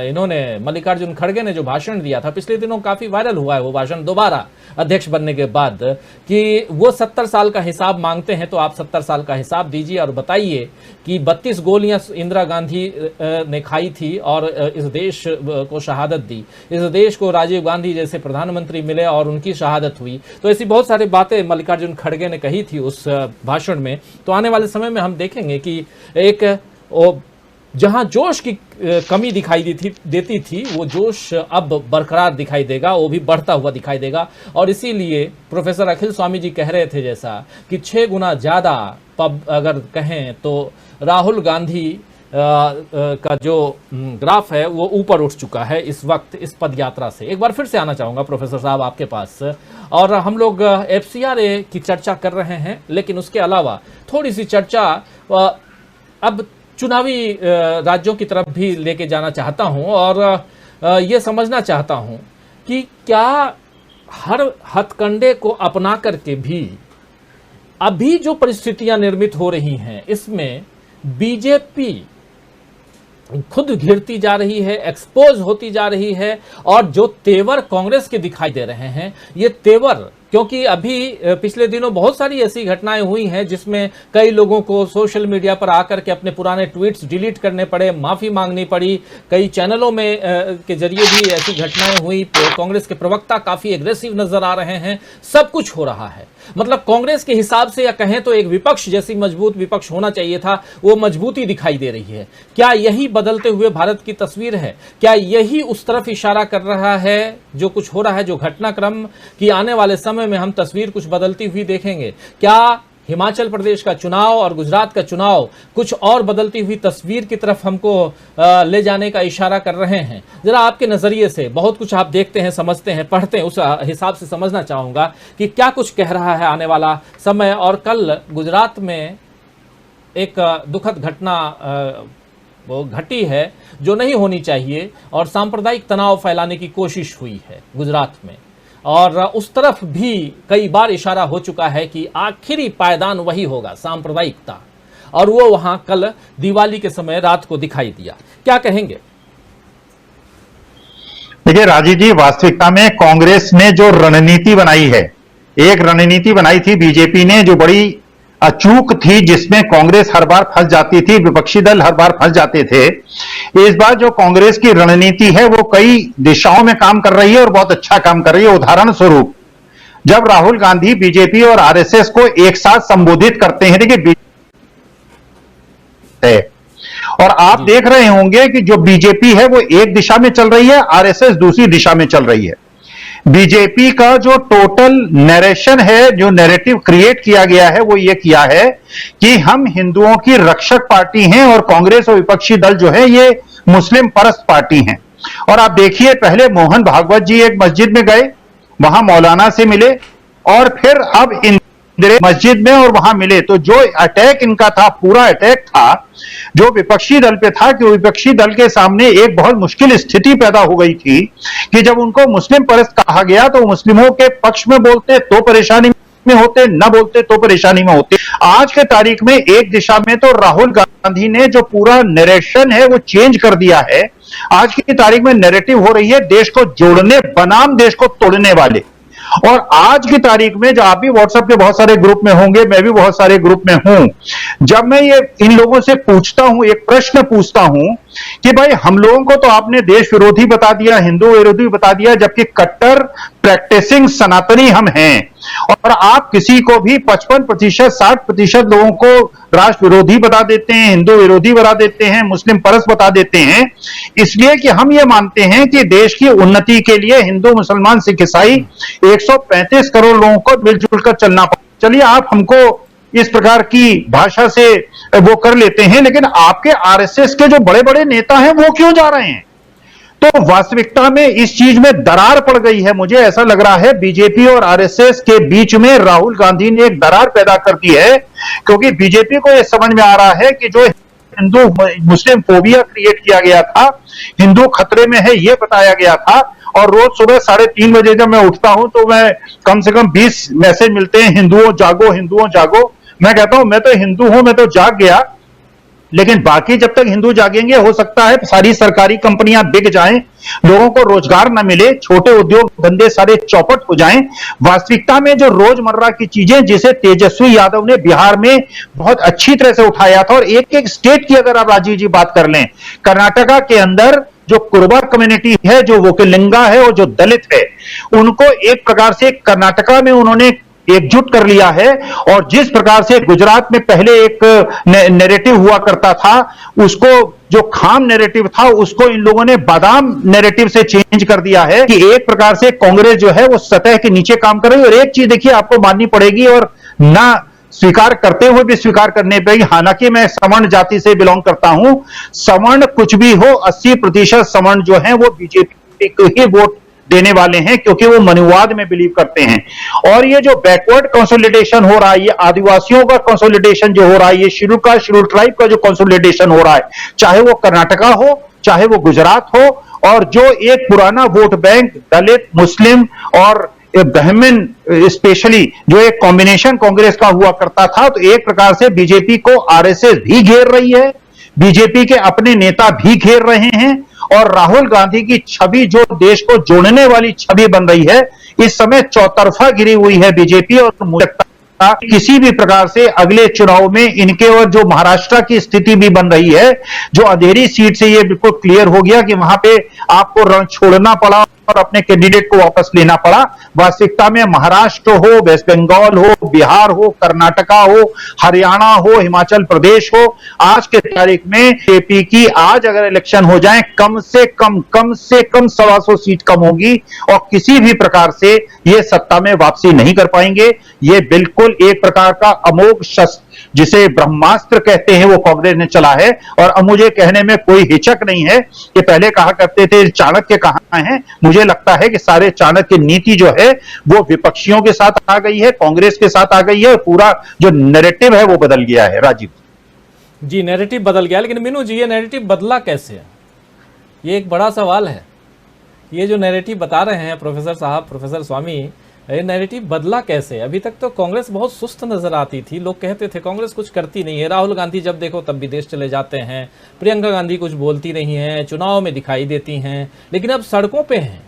S1: इन्होंने मल्लिकार्जुन खड़गे ने जो भाषण दिया था पिछले दिनों, काफी वायरल हुआ है वो भाषण दोबारा अध्यक्ष बनने के बाद, कि वो 70 साल का हिसाब मांगते हैं तो आप 70 साल का हिसाब दीजिए और बताइए कि 32 गोलियां इंदिरा गांधी ने खाई थी और इस देश को शहादत दी, इस देश को राजीव गांधी जैसे प्रधानमंत्री मिले और उनकी शहादत हुई। तो ऐसी बहुत सारी बातें मल्लिकार्जुन खड़गे ने कही थी उस भाषण में। तो आने वाले समय में हम देखेंगे कि एक जहां जोश की कमी दिखाई देती थी वो जोश अब बरकरार दिखाई देगा, वो भी बढ़ता हुआ दिखाई देगा। और इसीलिए प्रोफेसर अखिल स्वामी जी कह रहे थे जैसा कि 6 गुना ज्यादा अगर कहें तो राहुल गांधी का जो ग्राफ है वो ऊपर उठ चुका है इस वक्त इस पद यात्रा से। एक बार फिर से आना चाहूंगा प्रोफेसर साहब आपके पास, और हम लोग FCRA की चर्चा कर रहे हैं, लेकिन उसके अलावा थोड़ी सी चर्चा अब चुनावी राज्यों की तरफ भी लेके जाना चाहता हूं और ये समझना चाहता हूं कि क्या हर हथकंडे को अपना करके भी अभी जो परिस्थितियां निर्मित हो रही हैं इसमें बीजेपी खुद घिरती जा रही है, एक्सपोज होती जा रही है। और जो तेवर कांग्रेस के दिखाई दे रहे हैं, ये तेवर, क्योंकि अभी पिछले दिनों बहुत सारी ऐसी घटनाएं हुई हैं जिसमें कई लोगों को सोशल मीडिया पर आकर के अपने पुराने ट्वीट्स डिलीट करने पड़े, माफी मांगनी पड़ी। कई चैनलों में के जरिए भी ऐसी घटनाएं हुई। कांग्रेस के प्रवक्ता काफी एग्रेसिव नजर आ रहे हैं। सब कुछ हो रहा है, मतलब कांग्रेस के हिसाब से या कहें तो एक विपक्ष जैसी मजबूत विपक्ष होना चाहिए था, वो मजबूती दिखाई दे रही है। क्या यही बदलते हुए भारत की तस्वीर है? क्या यही उस तरफ इशारा कर रहा है जो कुछ हो रहा है, जो घटनाक्रम की आने वाले समय में हम तस्वीर कुछ बदलती हुई देखेंगे? क्या हिमाचल प्रदेश का चुनाव और गुजरात का चुनाव कुछ और बदलती हुई तस्वीर की तरफ हमको ले जाने का इशारा कर रहे हैं? जरा आपके नजरिए से, बहुत कुछ आप देखते हैं, समझते हैं, पढ़ते हैं, उस हिसाब से समझना चाहूंगा कि क्या कुछ कह रहा है आने वाला समय। और कल गुजरात में एक दुखद घटना वो घटी है जो नहीं होनी चाहिए, और सांप्रदायिक तनाव फैलाने की कोशिश हुई है गुजरात में। और उस तरफ भी कई बार इशारा हो चुका है कि आखिरी पायदान वही होगा, सांप्रदायिकता। और वो वहां कल दिवाली के समय रात को दिखाई दिया। क्या कहेंगे?
S2: देखिए राजीव जी, वास्तविकता में कांग्रेस ने जो रणनीति बनाई है, एक रणनीति बनाई थी बीजेपी ने जो बड़ी अचूक थी, जिसमें कांग्रेस हर बार फंस जाती थी, विपक्षी दल हर बार फंस जाते थे। इस बार जो कांग्रेस की रणनीति है वो कई दिशाओं में काम कर रही है और बहुत अच्छा काम कर रही है। उदाहरण स्वरूप, जब राहुल गांधी बीजेपी और आरएसएस को एक साथ संबोधित करते हैं, देखिए, और आप देख रहे होंगे कि जो बीजेपी है वो एक दिशा में चल रही है, आरएसएस दूसरी दिशा में चल रही है। बीजेपी का जो टोटल नरेशन है, जो नैरेटिव क्रिएट किया गया है, वो ये किया है कि हम हिंदुओं की रक्षक पार्टी हैं और कांग्रेस और विपक्षी दल जो है ये मुस्लिम परस्त पार्टी हैं। और आप देखिए, पहले मोहन भागवत जी एक मस्जिद में गए, वहां मौलाना से मिले, और फिर अब मस्जिद में और वहां मिले। तो जो अटैक इनका था, पूरा अटैक था जो विपक्षी दल पे था, कि विपक्षी दल के सामने एक बहुत मुश्किल स्थिति पैदा हो गई थी कि जब उनको मुस्लिम परस्त कहा गया तो मुस्लिमों के पक्ष में बोलते तो परेशानी में होते, न बोलते तो परेशानी में होते। आज के तारीख में एक दिशा में तो राहुल गांधी ने जो पूरा नरेशन है वो चेंज कर दिया है। आज की तारीख में नैरेटिव हो रही है देश को जोड़ने बनाम देश को तोड़ने वाले। और आज की तारीख में, जो आप भी व्हाट्सएप के बहुत सारे ग्रुप में होंगे, मैं भी बहुत सारे ग्रुप में हूं, जब मैं ये इन लोगों से पूछता हूं, एक प्रश्न पूछता हूं कि भाई हम लोगों को तो आपने देश विरोधी बता दिया, हिंदू विरोधी बता दिया, जबकि कट्टर प्रैक्टिसिंग सनातनी हम हैं, और आप किसी को भी 55%, 60% लोगों को राष्ट्र विरोधी बता देते हैं, हिंदू विरोधी बता देते हैं, मुस्लिम परस्त बता देते हैं, इसलिए कि हम ये मानते हैं कि देश की उन्नति के लिए हिंदू, मुसलमान, सिख, ईसाई 135 करोड़ लोगों को मिलजुल कर चलना पड़ेगा। चलिए, आप हमको इस प्रकार की भाषा से वो कर लेते हैं, लेकिन आपके आरएसएस के जो बड़े बड़े नेता हैं वो क्यों जा रहे हैं? तो वास्तविकता में इस चीज में दरार पड़ गई है। मुझे ऐसा लग रहा है बीजेपी और आरएसएस के बीच में राहुल गांधी ने एक दरार पैदा कर दी है, क्योंकि बीजेपी को यह समझ में आ रहा है कि जो हिंदू मुस्लिम फोबिया क्रिएट किया गया था, हिंदू खतरे में है ये बताया गया था, और रोज सुबह 3:30 बजे जब मैं उठता हूं तो मैं कम से कम 20 मैसेज मिलते हैं, हिंदुओं जागो, हिंदुओं जागो। मैं कहता हूं मैं तो हिंदू हूं, मैं तो जाग गया, लेकिन बाकी जब तक हिंदू जागेंगे हो सकता है सारी सरकारी कंपनियां बिक जाएं, लोगों को रोजगार न मिले, छोटे उद्योग धंधे सारे चौपट हो जाएं। वास्तविकता में जो रोजमर्रा की चीजें, जिसे तेजस्वी यादव ने बिहार में बहुत अच्छी तरह से उठाया था, और एक एक स्टेट की अगर आप राजीव जी बात कर लें, कर्नाटका के अंदर जो कुरुबा कम्युनिटी है, जो वोकलिंगा है और जो दलित है, उनको एक प्रकार से कर्नाटका में उन्होंने एकजुट कर लिया है। और जिस प्रकार से गुजरात में पहले एक नैरेटिव हुआ करता था, उसको जो खाम नैरेटिव था उसको इन लोगों ने बादाम नैरेटिव से चेंज कर दिया है, कि एक प्रकार से कांग्रेस जो है वो सतह के नीचे काम कर रही है। और एक चीज देखिए आपको माननी पड़ेगी, और ना स्वीकार करते हुए भी स्वीकार करने पड़ेगी, हालांकि मैं सवर्ण जाति से बिलोंग करता हूं, सवर्ण कुछ भी हो, 80% सवर्ण जो है वो बीजेपी को ही वोट देने वाले हैं, क्योंकि वो मनुवाद में बिलीव करते हैं। और ये जो बैकवर्ड कंसोलिडेशन हो रहा है, ये आदिवासियों का कंसोलिडेशन जो हो रहा है, ये शेड्यूल ट्राइब का जो कंसोलिडेशन हो रहा है, चाहे वो कर्नाटका हो, चाहे वो गुजरात हो, और जो एक पुराना वोट बैंक दलित, मुस्लिम और ब्राह्मण स्पेशली जो एक कॉम्बिनेशन कांग्रेस का हुआ करता था, तो एक प्रकार से बीजेपी को आरएसएस भी घेर रही है, बीजेपी के अपने नेता भी घेर रहे हैं और राहुल गांधी की छवि जो देश को जोड़ने वाली छवि बन रही है, इस समय चौतरफा गिरी हुई है बीजेपी। और मुझे लगता है किसी भी प्रकार से अगले चुनाव में इनके और जो महाराष्ट्र की स्थिति भी बन रही है, जो अंधेरी सीट से ये बिल्कुल क्लियर हो गया कि वहां पे आपको रण छोड़ना पड़ा और अपने कैंडिडेट को वापस लेना पड़ा। वास्तविकता में महाराष्ट्र हो, वेस्ट बंगाल हो, बिहार हो, कर्नाटका हो, हरियाणा हो, हिमाचल प्रदेश हो, आज के तारीख में बीजेपी की आज अगर इलेक्शन हो जाए कम से कम 125 सीट कम होगी और किसी भी प्रकार से ये सत्ता में वापसी नहीं कर पाएंगे। ये बिल्कुल एक प्रकार का अमोघ शस्त्र जिसे ब्रह्मास्त्र कहते हैं वो कांग्रेस ने चला है। और अब मुझे कहने में कोई हिचक नहीं है कि पहले कहा करते थे चाणक्य कहां है, मुझे लगता है कि सारे चाणक्य नीति जो है वो विपक्षियों के साथ आ गई है, कांग्रेस के साथ आ गई है, पूरा जो नैरेटिव है वो बदल गया है। राजीव
S1: जी, नैरेटिव बदल गया, लेकिन मीनू जी ये नैरेटिव बदला कैसे है, ये एक बड़ा सवाल है। ये जो नैरेटिव बता रहे हैं प्रोफेसर साहब, प्रोफेसर स्वामी, ये नैरेटिव बदला कैसे? अभी तक तो कांग्रेस बहुत सुस्त नजर आती थी, लोग कहते थे कांग्रेस कुछ करती नहीं है, राहुल गांधी जब देखो तब विदेश चले जाते हैं, प्रियंका गांधी कुछ बोलती नहीं है, चुनाव में दिखाई देती हैं, लेकिन अब सड़कों पे हैं।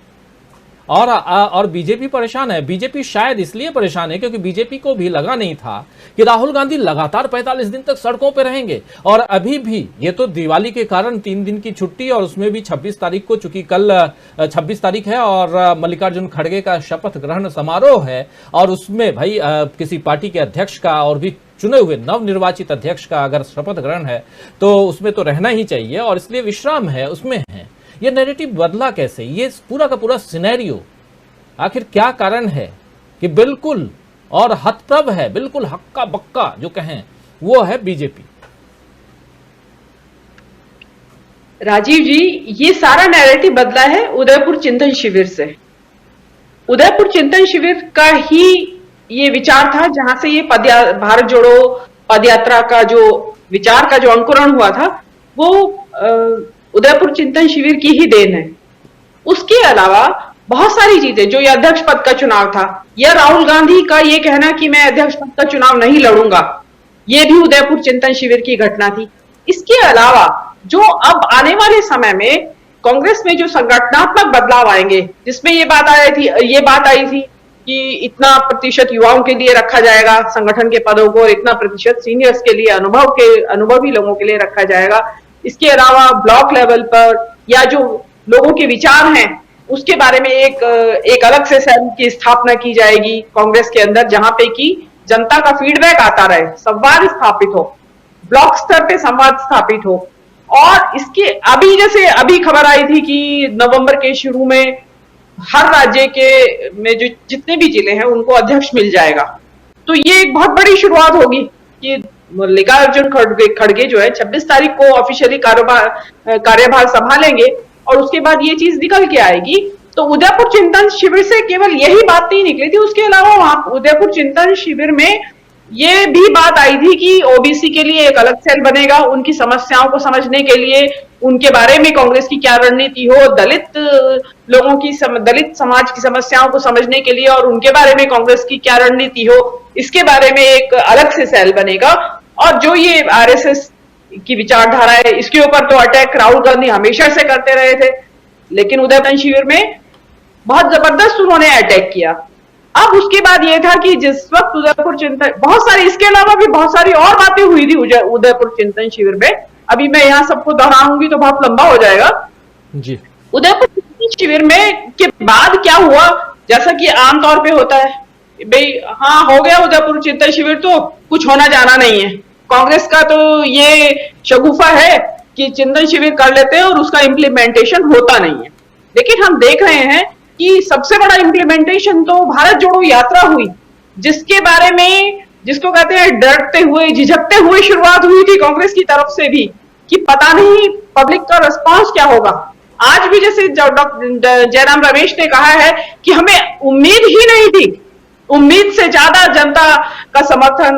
S1: और बीजेपी परेशान है। बीजेपी शायद इसलिए परेशान है क्योंकि बीजेपी को भी लगा नहीं था कि राहुल गांधी लगातार 45 दिन तक सड़कों पे रहेंगे। और अभी भी ये तो दिवाली के कारण 3 दिन की छुट्टी, और उसमें भी 26 तारीख को, चूंकि कल 26 तारीख है और मल्लिकार्जुन खड़गे का शपथ ग्रहण समारोह है, और उसमें भाई किसी पार्टी के अध्यक्ष का और भी चुने हुए नवनिर्वाचित अध्यक्ष का अगर शपथ ग्रहण है तो उसमें तो रहना ही चाहिए, और इसलिए विश्राम है, उसमें है। ये नैरेटिव बदला कैसे? ये पूरा का पूरा सिनेरियो आखिर क्या कारण है कि बिल्कुल और हतप्रभ है, बिल्कुल हक्का बक्का जो कहें वो है बीजेपी?
S3: राजीव जी, ये सारा नैरेटिव बदला है उदयपुर चिंतन शिविर से। उदयपुर चिंतन शिविर का ही ये विचार था जहां से ये भारत जोड़ो पदयात्रा का जो विचार का जो अंकुरण हुआ था वो उदयपुर चिंतन शिविर की ही देन है। उसके अलावा बहुत सारी चीजें, जो ये अध्यक्ष पद का चुनाव था, या राहुल गांधी का ये कहना कि मैं अध्यक्ष पद का चुनाव नहीं लड़ूंगा, ये भी उदयपुर चिंतन शिविर की घटना थी। इसके अलावा जो अब आने वाले समय में कांग्रेस में जो संगठनात्मक बदलाव आएंगे, जिसमें ये बात आई थी कि इतना प्रतिशत युवाओं के लिए रखा जाएगा संगठन के पदों को, और इतना प्रतिशत सीनियर्स के लिए, अनुभवी लोगों के लिए रखा जाएगा। इसके अलावा ब्लॉक लेवल पर या जो लोगों के विचार हैं उसके बारे में एक अलग से सेल की स्थापना की जाएगी कांग्रेस के अंदर, जहां पे कि जनता का फीडबैक आता रहे, संवाद स्थापित हो, ब्लॉक स्तर पे संवाद स्थापित हो। और इसके अभी खबर आई थी कि नवंबर के शुरू में हर राज्य के में जो जितने भी जिले हैं उनको अध्यक्ष मिल जाएगा। तो ये एक बहुत बड़ी शुरुआत होगी कि मल्लिकार्जुन खड़गे जो है 26 तारीख को ऑफिशियली कार्यभार संभालेंगे, और उसके बाद ये चीज निकल के आएगी। तो उदयपुर चिंतन शिविर से केवल यही बात नहीं निकली थी, उसके अलावा वहां उदयपुर चिंतन शिविर में ये भी बात आई थी कि ओबीसी के लिए एक अलग सेल बनेगा, उनकी समस्याओं को समझने के लिए, उनके बारे में कांग्रेस की क्या रणनीति हो, दलित समाज की समस्याओं को समझने के लिए और उनके बारे में कांग्रेस की क्या रणनीति हो, इसके बारे में एक अलग से सेल बनेगा। और जो ये आरएसएस की विचारधारा है, इसके ऊपर तो अटैक राहुल गांधी हमेशा से करते रहे थे, लेकिन उदयपुर शिविर में बहुत जबरदस्त उन्होंने अटैक किया। अब उसके बाद ये था कि जिस वक्त उदयपुर चिंतन, बहुत सारी इसके अलावा भी बहुत सारी और बातें हुई थी उदयपुर चिंतन शिविर में, अभी मैं यहाँ सबको दोहराऊंगी तो बहुत लंबा हो जाएगा
S1: जी।
S3: उदयपुर चिंतन शिविर में के बाद क्या हुआ, जैसा कि आमतौर पे होता है, भाई हाँ हो गया उदयपुर चिंतन शिविर तो कुछ होना जाना नहीं है। कांग्रेस का तो ये शगुफा है कि चिंतन शिविर कर लेते हैं और उसका इम्प्लीमेंटेशन होता नहीं है। लेकिन हम देख रहे हैं कि सबसे बड़ा इम्प्लीमेंटेशन तो भारत जोड़ो यात्रा हुई, जिसके बारे में, जिसको कहते हैं डरते हुए झिझकते हुए शुरुआत हुई थी कांग्रेस की तरफ से भी कि पता नहीं पब्लिक का रिस्पांस क्या होगा। आज भी जैसे जयराम रमेश ने कहा है कि हमें उम्मीद ही नहीं थी, उम्मीद से ज्यादा जनता का समर्थन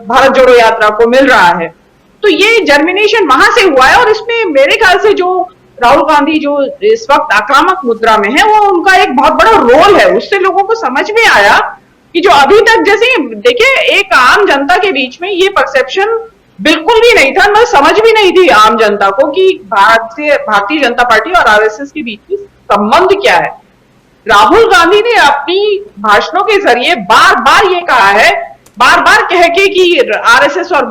S3: भारत जोड़ो यात्रा को मिल रहा है। तो ये जर्मिनेशन वहां से हुआ है, और इसमें मेरे ख्याल से जो राहुल गांधी जो इस वक्त आक्रामक मुद्रा में है, वो उनका एक बहुत बड़ा रोल है। उससे लोगों को समझ में आया कि जो अभी तक, जैसे देखिए, एक आम जनता के बीच में ये परसेप्शन बिल्कुल भी नहीं था, मैं समझ भी नहीं थी आम जनता को कि भारतीय जनता पार्टी और आरएसएस के बीच में संबंध क्या है। राहुल गांधी ने अपनी भाषणों के जरिए बार बार ये कहा है, बार बार कह के कि आरएसएस और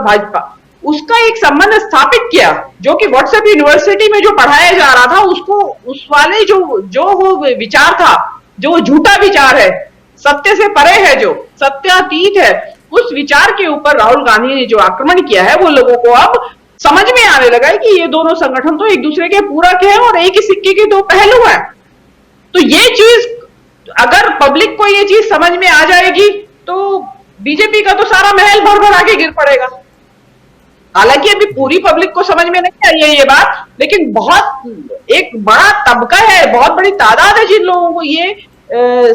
S3: भाजपा, उसका एक संबंध स्थापित किया, जो कि व्हाट्सएप यूनिवर्सिटी में जो पढ़ाया जा रहा था उसको, उस वाले जो वो विचार था, जो झूठा विचार है, सत्य से परे है, जो सत्यातीत है, उस विचार के ऊपर राहुल गांधी ने जो आक्रमण किया है, वो लोगों को अब समझ में आने लगा है कि ये दोनों संगठन तो एक दूसरे के पूरक है और एक ही सिक्के के दो पहलू हैं। तो ये चीज, अगर पब्लिक को ये चीज समझ में आ जाएगी तो बीजेपी का तो सारा महल भर भर आके गिर पड़ेगा। हालांकि अभी पूरी पब्लिक को समझ में नहीं आई है ये बात, लेकिन बहुत एक बड़ा तबका है, बहुत बड़ी तादाद है जिन लोगों को ये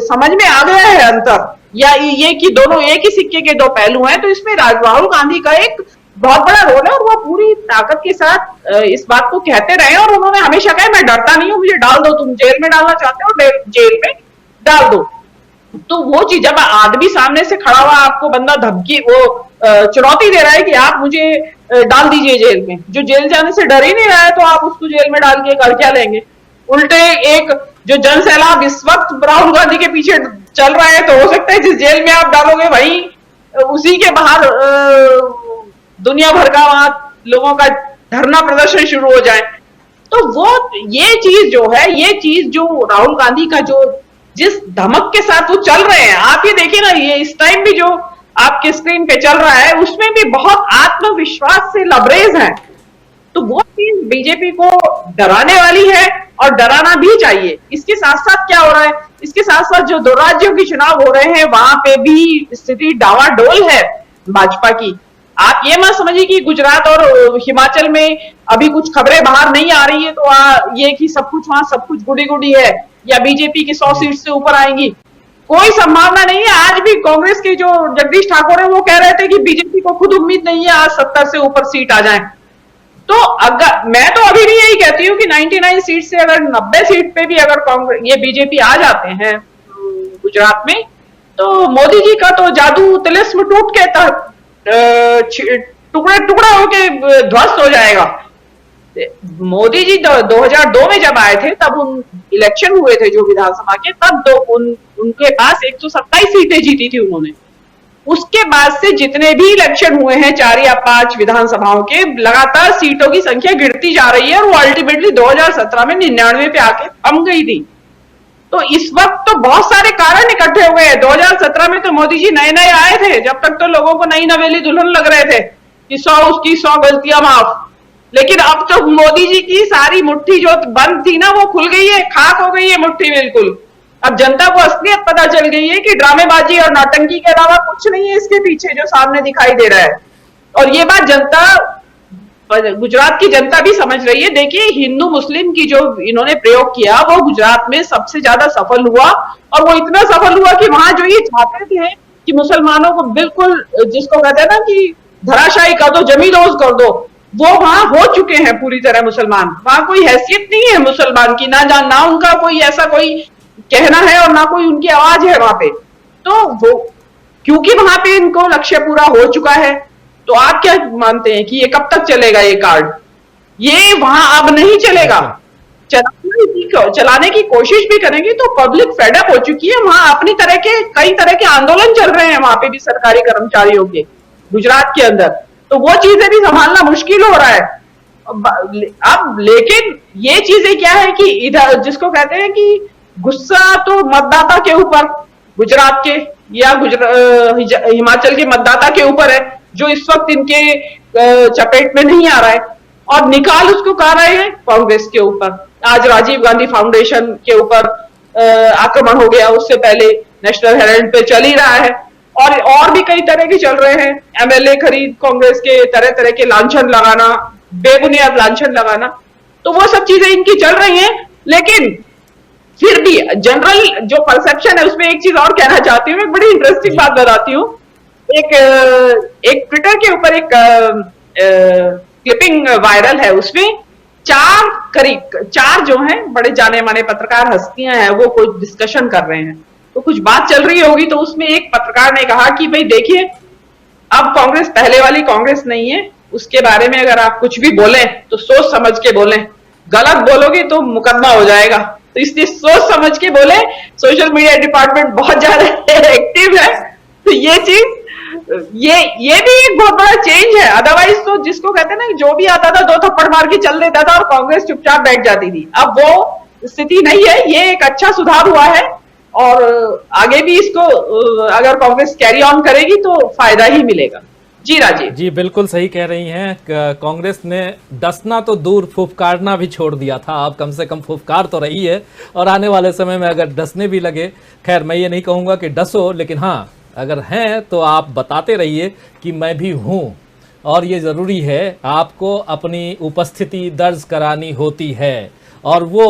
S3: समझ में आ गया है अंतर, या ये कि दोनों एक ही सिक्के के दो पहलू हैं। तो इसमें राहुल गांधी का एक बहुत बड़ा रोल है और वो पूरी ताकत के साथ इस बात को कहते रहे और उन्होंने हमेशा कहा मैं डरता नहीं हूं, मुझे डाल दो, तुम जेल में डालना चाहते हो जेल में डाल दो। तो वो चीज, जब आदमी सामने से खड़ा हुआ, आपको बंदा धमकी, वो चुनौती दे रहा है कि आप मुझे डाल दीजिए जेल में, जो जेल जाने से डर ही नहीं रहा है, तो आप उसको जेल में डाल के कर क्या लेंगे। उल्टे एक जो जन सैलाब इस वक्त राहुल गांधी के पीछे चल रहा है, तो हो सकता है जिस जेल में आप डालोगे वहीं उसी के बाहर दुनिया भर का वहां लोगों का धरना प्रदर्शन शुरू हो जाए। तो वो ये चीज जो है, ये चीज जो राहुल गांधी का जो जिस धमक के साथ वो चल रहे हैं, आप ये देखिए ना, ये इस टाइम भी जो आपके स्क्रीन पे चल रहा है उसमें भी बहुत आत्मविश्वास से लबरेज है। तो वो चीज बीजेपी को डराने वाली है और डराना भी चाहिए। इसके साथ साथ क्या हो रहा है, इसके साथ साथ जो दो राज्यों के चुनाव हो रहे हैं वहां पे भी स्थिति डावाडोल है भाजपा की। आप ये मत समझिए कि गुजरात और हिमाचल में अभी कुछ खबरें बाहर नहीं आ रही है तो ये कि सब कुछ वहां सब कुछ गुडी गुडी है या बीजेपी की 100 सीट से ऊपर आएंगी, कोई संभावना नहीं है। आज भी कांग्रेस के जो जगदीश ठाकुर है वो कह रहे थे कि बीजेपी को खुद उम्मीद नहीं है आज 70 से ऊपर सीट आ जाए। तो अगर मैं तो अभी भी यही कहती हूँ कि 99 सीट से अगर 90 सीट पे भी अगर कांग्रेस ये बीजेपी आ जाते हैं गुजरात में, तो मोदी जी का तो जादू तिलिस्म टूट के टुकड़े टुकड़ा होके ध्वस्त हो जाएगा। मोदी जी 2002 में जब आए थे, तब उन इलेक्शन हुए थे जो विधानसभा के, तब उनके पास 127 सीटें जीती थी उन्होंने। उसके बाद से जितने भी इलेक्शन हुए हैं 4 या 5 विधानसभाओं के, लगातार सीटों की संख्या गिरती जा रही है और वो अल्टीमेटली 2017 में 99 पे आके थम गई थी। तो इस वक्त तो बहुत सारे कारण इकट्ठे हो गए हैं। 2017 में तो मोदी जी नए नए आए थे, जब तक तो लोगों को नई नवेली दुल्हन लग रहे थे कि 100 उसकी 100 गलतियां माफ। लेकिन अब तो मोदी जी की सारी मुट्ठी जो बंद थी ना, वो खुल गई है, खाक हो गई है मुट्ठी बिल्कुल। अब जनता को असलियत पता चल गई है कि ड्रामेबाजी और नौटंकी के अलावा कुछ नहीं है इसके पीछे जो सामने दिखाई दे रहा है। और ये बात जनता, गुजरात की जनता भी समझ रही है। देखिए, हिंदू मुस्लिम की जो इन्होंने प्रयोग किया वो गुजरात में सबसे ज्यादा सफल हुआ, और वो इतना सफल हुआ कि वहां जो ये चाहते थे कि मुसलमानों को बिल्कुल, जिसको कहते हैं ना कि धराशायी कर दो, जमींदोज कर दो, वो वहां हो चुके हैं पूरी तरह मुसलमान। वहां कोई हैसियत नहीं है मुसलमान की, ना उनका कोई ऐसा कोई कहना है और ना कोई उनकी आवाज है वहां पे। तो वो क्योंकि वहां पे इनको लक्ष्य पूरा हो चुका है, तो आप क्या मानते हैं कि ये कब तक चलेगा ये कार्ड? ये वहां अब नहीं चलेगा। चलाने की कोशिश भी करेंगे तो पब्लिक फेडअप हो चुकी है। वहां अपनी तरह के कई तरह के आंदोलन चल रहे हैं वहां पे भी सरकारी कर्मचारियों के, गुजरात के अंदर। तो वो चीजें भी संभालना मुश्किल हो रहा है अब। लेकिन ये चीजें क्या है कि इधर जिसको कहते हैं कि गुस्सा तो मतदाता के ऊपर, गुजरात के या हिमाचल के मतदाता के ऊपर है, जो इस वक्त इनके चपेट में नहीं आ रहा है, और निकाल उसको कर रहे हैं कांग्रेस के ऊपर। आज राजीव गांधी फाउंडेशन के ऊपर आक्रमण हो गया, उससे पहले नेशनल हेराल्ड पे चल ही रहा है, और भी कई तरह के चल रहे हैं। एमएलए खरीद, कांग्रेस के तरह तरह के लांछन लगाना, बेबुनियाद लांछन लगाना, तो वो सब चीजें इनकी चल रही हैं। लेकिन फिर भी जनरल जो परसेप्शन है, उसमें एक चीज और कहना चाहती हूँ, एक बड़ी इंटरेस्टिंग बात बताती हूँ। एक ट्विटर के ऊपर एक क्लिपिंग वायरल है, उसमें चार जो हैं बड़े जाने माने पत्रकार हस्तियां हैं, वो कुछ डिस्कशन कर रहे हैं। तो कुछ बात चल रही होगी, तो उसमें एक पत्रकार ने कहा कि भाई देखिए, अब कांग्रेस पहले वाली कांग्रेस नहीं है। उसके बारे में अगर आप कुछ भी बोलें तो सोच समझ के बोलें, गलत बोलोगे तो मुकदमा हो जाएगा, तो इसलिए सोच समझ के बोले। सोशल मीडिया डिपार्टमेंट बहुत ज्यादा एक्टिव है, तो ये चीज ये भी एक बहुत बड़ा चेंज है। अदरवाइज तो जिसको कहते हैं ना, जो भी आता था 2 थप्पड़ मार के चल देता था और कांग्रेस चुपचाप बैठ जाती थी। अब वो स्थिति नहीं है, ये एक अच्छा सुधार हुआ है और आगे भी इसको अगर कांग्रेस कैरी ऑन करेगी तो फायदा ही मिलेगा। जी राजीव
S1: जी, बिल्कुल सही कह रही हैं। कांग्रेस ने डसना तो दूर, फुफकारना भी छोड़ दिया था। अब कम से कम फुफकार तो रही है, और आने वाले समय में अगर डसने भी लगे, खैर मैं ये नहीं कहूँगा कि डसो, लेकिन हाँ अगर हैं तो आप बताते रहिए कि मैं भी हूँ। और ये ज़रूरी है, आपको अपनी उपस्थिति दर्ज करानी होती है, और वो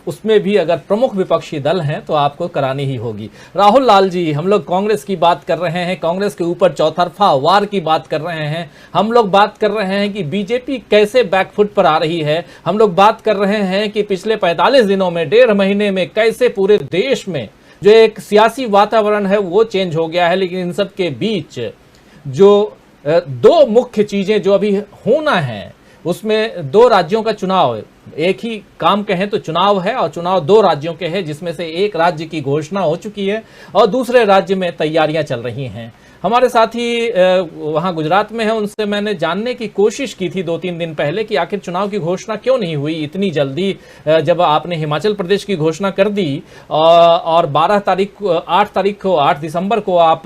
S1: उसमें भी अगर प्रमुख विपक्षी दल हैं तो आपको करानी ही होगी। राहुल लाल जी, हम लोग कांग्रेस की बात कर रहे हैं, कांग्रेस के ऊपर चौतरफा वार की बात कर रहे हैं, हम लोग बात कर रहे हैं कि बीजेपी कैसे बैकफुट पर आ रही है, हम लोग बात कर रहे हैं कि पिछले 45 दिनों में, 1.5 महीने में कैसे पूरे देश में जो एक सियासी वातावरण है वो चेंज हो गया है। लेकिन इन सब के बीच जो 2 मुख्य चीजें जो अभी होना है, उसमें 2 राज्यों का चुनाव, एक ही काम कहें तो चुनाव है, और चुनाव 2 राज्यों के हैं, जिसमें से एक राज्य की घोषणा हो चुकी है और दूसरे राज्य में तैयारियां चल रही हैं। हमारे साथी वहां गुजरात में है, उनसे मैंने जानने की कोशिश की थी 2-3 दिन पहले कि आखिर चुनाव की घोषणा क्यों नहीं हुई इतनी जल्दी, जब आपने हिमाचल प्रदेश की घोषणा कर दी और 8 दिसंबर को आप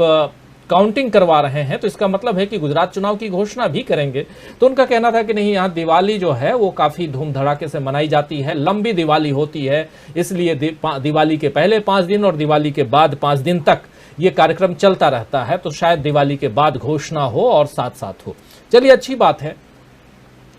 S1: काउंटिंग करवा रहे हैं, तो इसका मतलब है कि गुजरात चुनाव की घोषणा भी करेंगे। तो उनका कहना था कि नहीं, यहाँ दिवाली जो है वो काफी धूम धड़ाके से मनाई जाती है, लंबी दिवाली होती है, इसलिए दिवाली के पहले 5 दिन और दिवाली के बाद 5 दिन तक ये कार्यक्रम चलता रहता है, तो शायद दिवाली के बाद घोषणा हो और साथ साथ हो। चलिए, अच्छी बात है।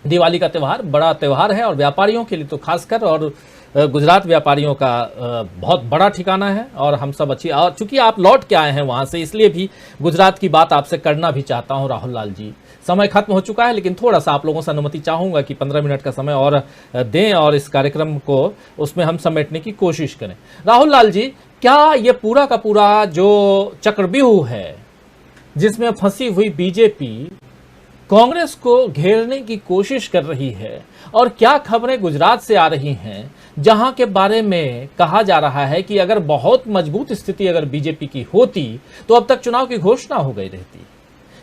S1: दिवाली का त्यौहार बड़ा त्यौहार है और व्यापारियों के लिए तो खासकर, और गुजरात व्यापारियों का बहुत बड़ा ठिकाना है, और हम सब अच्छी, और चूंकि आप लौट के आए हैं वहां से, इसलिए भी गुजरात की बात आपसे करना भी चाहता हूं। राहुल लाल जी, समय खत्म हो चुका है, लेकिन थोड़ा सा आप लोगों से अनुमति चाहूंगा कि 15 मिनट का समय और दें और इस कार्यक्रम को उसमें हम समेटने की कोशिश करें। राहुल लाल जी, क्या ये पूरा का पूरा जो चक्रव्यूह है जिसमें फंसी हुई बीजेपी कांग्रेस को घेरने की कोशिश कर रही है, और क्या खबरें गुजरात से आ रही हैं जहां के बारे में कहा जा रहा है कि अगर बहुत मजबूत स्थिति अगर बीजेपी की होती तो अब तक चुनाव की घोषणा हो गई रहती।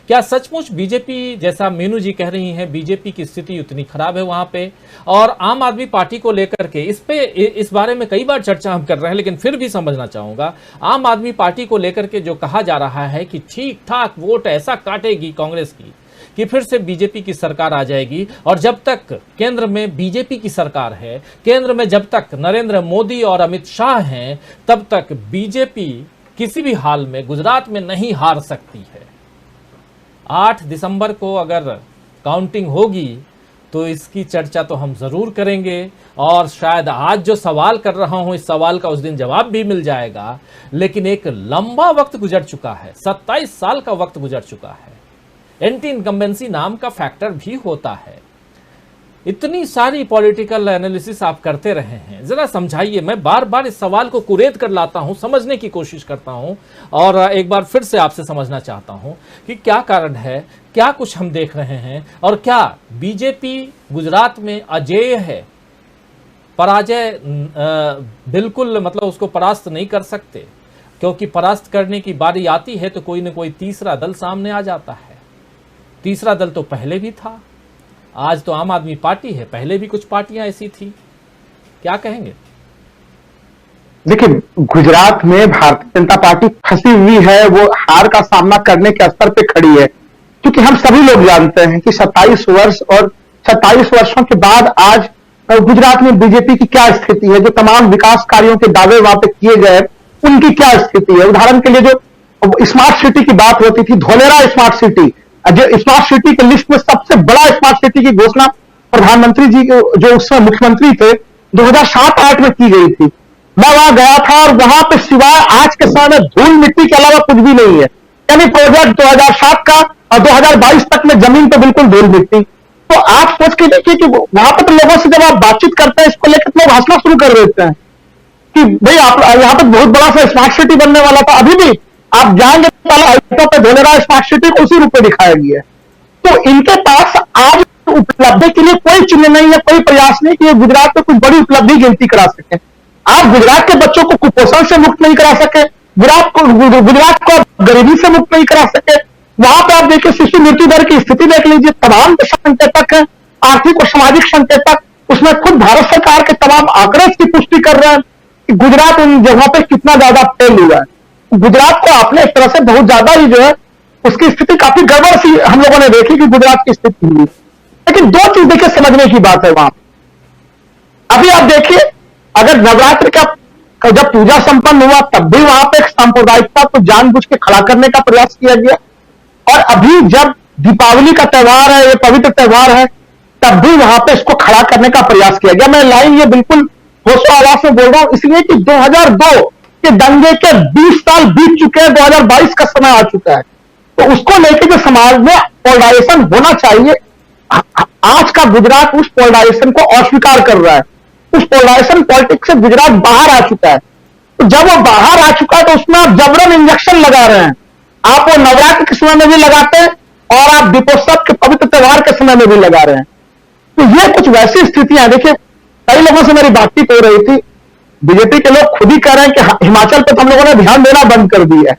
S1: क्या सचमुच बीजेपी, जैसा मीनू जी कह रही हैं, बीजेपी की स्थिति उतनी खराब है वहां पे? और आम आदमी पार्टी को लेकर के इस बारे में कई बार चर्चा हम कर रहे हैं, लेकिन फिर भी समझना चाहूंगा, आम आदमी पार्टी को लेकर के जो कहा जा रहा है कि ठीक ठाक वोट ऐसा काटेगी कांग्रेस की कि फिर से बीजेपी की सरकार आ जाएगी, और जब तक केंद्र में बीजेपी की सरकार है, केंद्र में जब तक नरेंद्र मोदी और अमित शाह हैं, तब तक बीजेपी किसी भी हाल में गुजरात में नहीं हार सकती है। 8 दिसंबर को अगर काउंटिंग होगी तो इसकी चर्चा तो हम जरूर करेंगे, और शायद आज जो सवाल कर रहा हूं इस सवाल का उस दिन जवाब भी मिल जाएगा। लेकिन एक लंबा वक्त गुजर चुका है, 27 साल का वक्त गुजर चुका है। एंटी इनकम्बेंसी नाम का फैक्टर भी होता है। इतनी सारी पॉलिटिकल एनालिसिस आप करते रहे हैं, जरा समझाइए। मैं बार बार इस सवाल को कुरेद कर लाता हूं, समझने की कोशिश करता हूं, और एक बार फिर से आपसे समझना चाहता हूं कि क्या कारण है, क्या कुछ हम देख रहे हैं, और क्या बीजेपी गुजरात में अजेय है? पराजय बिल्कुल, मतलब उसको परास्त नहीं कर सकते, क्योंकि परास्त करने की बारी आती है तो कोई न कोई तीसरा दल सामने आ जाता है। तीसरा दल तो पहले भी था, आज तो आम आदमी पार्टी है, पहले भी कुछ पार्टियां ऐसी थी। क्या कहेंगे?
S4: देखिए, गुजरात में भारतीय जनता पार्टी फंसी हुई है, वो हार का सामना करने के स्तर पे खड़ी है, क्योंकि हम सभी लोग जानते हैं कि 27 वर्ष और 27 वर्षों के बाद आज गुजरात में बीजेपी की क्या स्थिति है, जो तमाम विकास कार्यों के दावे वहां पे किए गए उनकी क्या स्थिति है। उदाहरण के लिए जो स्मार्ट सिटी की बात होती थी, धोलेरा स्मार्ट सिटी, जो स्मार्ट सिटी के लिस्ट में सबसे बड़ा स्मार्ट सिटी की घोषणा प्रधानमंत्री जी जो उस समय मुख्यमंत्री थे 2007-8 में की गई थी। मैं वहां गया था और वहां पे सिवाय आज के समय में धूल मिट्टी के अलावा कुछ भी नहीं है। यानी प्रोजेक्ट 2007 का और 2022 तक में जमीन पे बिल्कुल धूल मिट्टी। तो आप सोच के देखिए कि वहां पर तो लोगों से जब आप बातचीत करते हैं इसको लेकर लोग हंसना शुरू कर देते हैं कि भाई आप यहाँ पे बहुत बड़ा सा स्मार्ट सिटी बनने वाला था। अभी भी आप जाएंगे प्लेटों पे धोलेरा स्मार्ट सिटी को उसी रूप में दिखाया गया है। तो इनके पास आज उपलब्धि के लिए कोई चिन्ह नहीं है, कोई प्रयास नहीं कि ये गुजरात में कुछ बड़ी उपलब्धि गिनती करा सके। आप गुजरात के बच्चों को कुपोषण से मुक्त नहीं करा सके, गुजरात को गरीबी से मुक्त नहीं करा सके। वहां पर आप देखिए शिशु मृत्यु दर की स्थिति देख लीजिए, तमाम संकेतक है, आर्थिक और सामाजिक संकेतक, उसमें खुद भारत सरकार के तमाम आंकड़े इसकी पुष्टि कर रहे हैं कि गुजरात उन जगहों पर कितना ज्यादा फेल हुआ है। गुजरात को आपने एक तरह से बहुत ज्यादा ही जो है उसकी स्थिति काफी गड़बड़ सी हम लोगों ने देखी कि गुजरात की स्थिति हुई। लेकिन दो चीज देखिए समझने की बात है वहां। अभी आप देखिए, अगर नवरात्र का जब पूजा संपन्न हुआ तब भी वहां पे एक सांप्रदायिकता को जानबूझ के खड़ा करने का प्रयास किया गया, और अभी जब दीपावली का त्योहार है, ये पवित्र त्योहार है, तब भी वहां पे इसको खड़ा करने का प्रयास किया गया। मैं लाइन ये बिल्कुल होशो आवाज में बोल रहा हूं इसलिए कि 2002 के दंगे के 20 साल बीत चुके हैं, 2022 का समय आ चुका है। तो उसको लेकर जो समाज में पोलराइजेशन होना चाहिए, आज का गुजरात उस पोलराइजेशन को अस्वीकार कर रहा है। उस पोलराइजेशन पॉलिटिक्स से गुजरात बाहर आ चुका है। तो जब वो बाहर आ चुका है तो उसमें आप जबरन इंजेक्शन लगा रहे हैं। आप वो नवरात्र के समय में भी लगाते हैं और आप दीपोत्सव के पवित्र त्योहार के समय में भी लगा रहे हैं। तो ये कुछ वैसी स्थितियां, देखिए कई लोगों से मेरी बातचीत हो रही थी, बीजेपी के लोग खुद ही कह रहे हैं कि हिमाचल पे तो हम लोगों ने ध्यान देना बंद कर दिया है।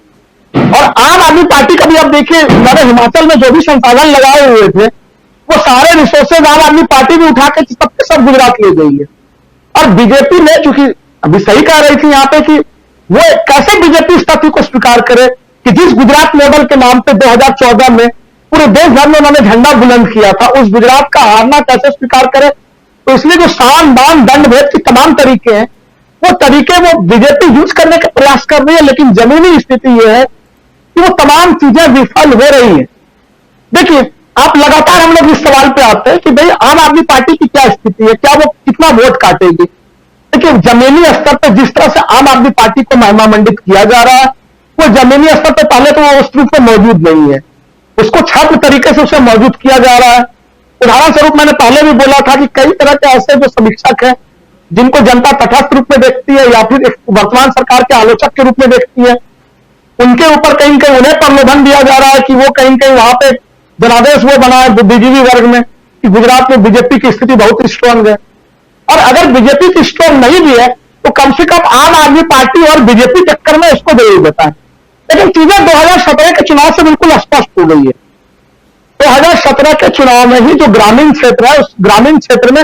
S4: और आम आदमी पार्टी का भी आप देखिए, मैंने हिमाचल में जो भी संसाधन लगाए हुए थे वो सारे रिसोर्सेज आम आदमी पार्टी भी उठा के सबके सब गुजरात ले गई है। और बीजेपी ने, चूंकि अभी सही कह रही थी यहां पे कि वो कैसे बीजेपी इस तथ्य को स्वीकार करे कि जिस गुजरात मॉडल के नाम पे 2014 में पूरे देश भर में उन्होंने झंडा बुलंद किया था, उस गुजरात का हारना कैसे स्वीकार करे। तो इसलिए जो शान बान दंड भेद के तमाम तरीके हैं, वो तरीके वो बीजेपी यूज करने का प्रयास कर रही है, लेकिन जमीनी स्थिति यह है कि वो तमाम चीजें विफल हो रही है। देखिए, आप लगातार हम लोग इस सवाल पे आते हैं कि भाई आम आदमी पार्टी की क्या स्थिति है, क्या वो कितना वोट काटेगी। देखिए, जमीनी स्तर पर जिस तरह से आम आदमी पार्टी को महिमा मंडित किया जा रहा है, वो जमीनी स्तर पर पहले तो वो उस रूप में मौजूद नहीं है, उसको छद्म तरीके से उसे मौजूद किया जा रहा है। उदाहरण स्वरूप मैंने पहले भी बोला था कि कई तरह के ऐसे जो समीक्षक हैं जिनको जनता तटस्थ रूप में देखती है या फिर वर्तमान सरकार के आलोचक के रूप में देखती है, उनके ऊपर कहीं कहीं उन्हें प्रलोभन दिया जा रहा है कि वो कहीं कहीं वहां पे जनादेश वो बनाए बुद्धिजीवी वर्ग में कि गुजरात में बीजेपी की स्थिति बहुत स्ट्रांग है। और अगर बीजेपी की स्ट्रांग नहीं भी है तो कम से कम आम आदमी पार्टी और बीजेपी चक्कर में इसको जरूर बताएं। लेकिन चीजें 2017 के चुनाव से बिल्कुल स्पष्ट हो गई है। 2017 के चुनाव में ही जो ग्रामीण क्षेत्र है, उस ग्रामीण क्षेत्र में